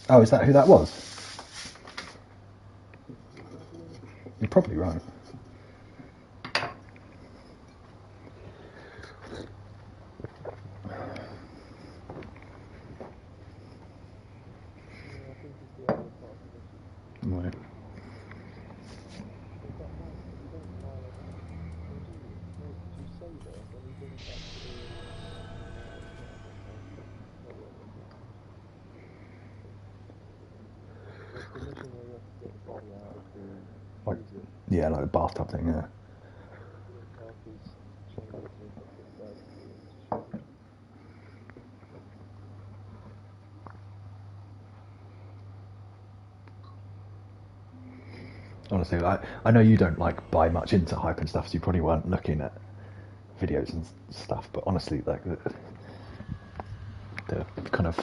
Oh, is that who that was? You're probably right. Right. Like, yeah, like a bathtub thing, yeah. Honestly, I know you don't like buy much into hype and stuff, so you probably weren't looking at videos and stuff. But honestly, like the kind of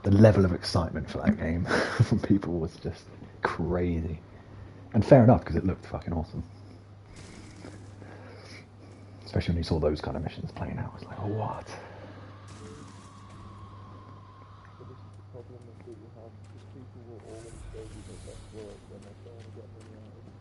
the level of excitement for that game from people was just crazy, and fair enough because it looked fucking awesome. Especially when you saw those kind of missions playing out, it's like, oh, what? But this is the problem that people have, because people will always show you their best work when they're trying to get money out of it.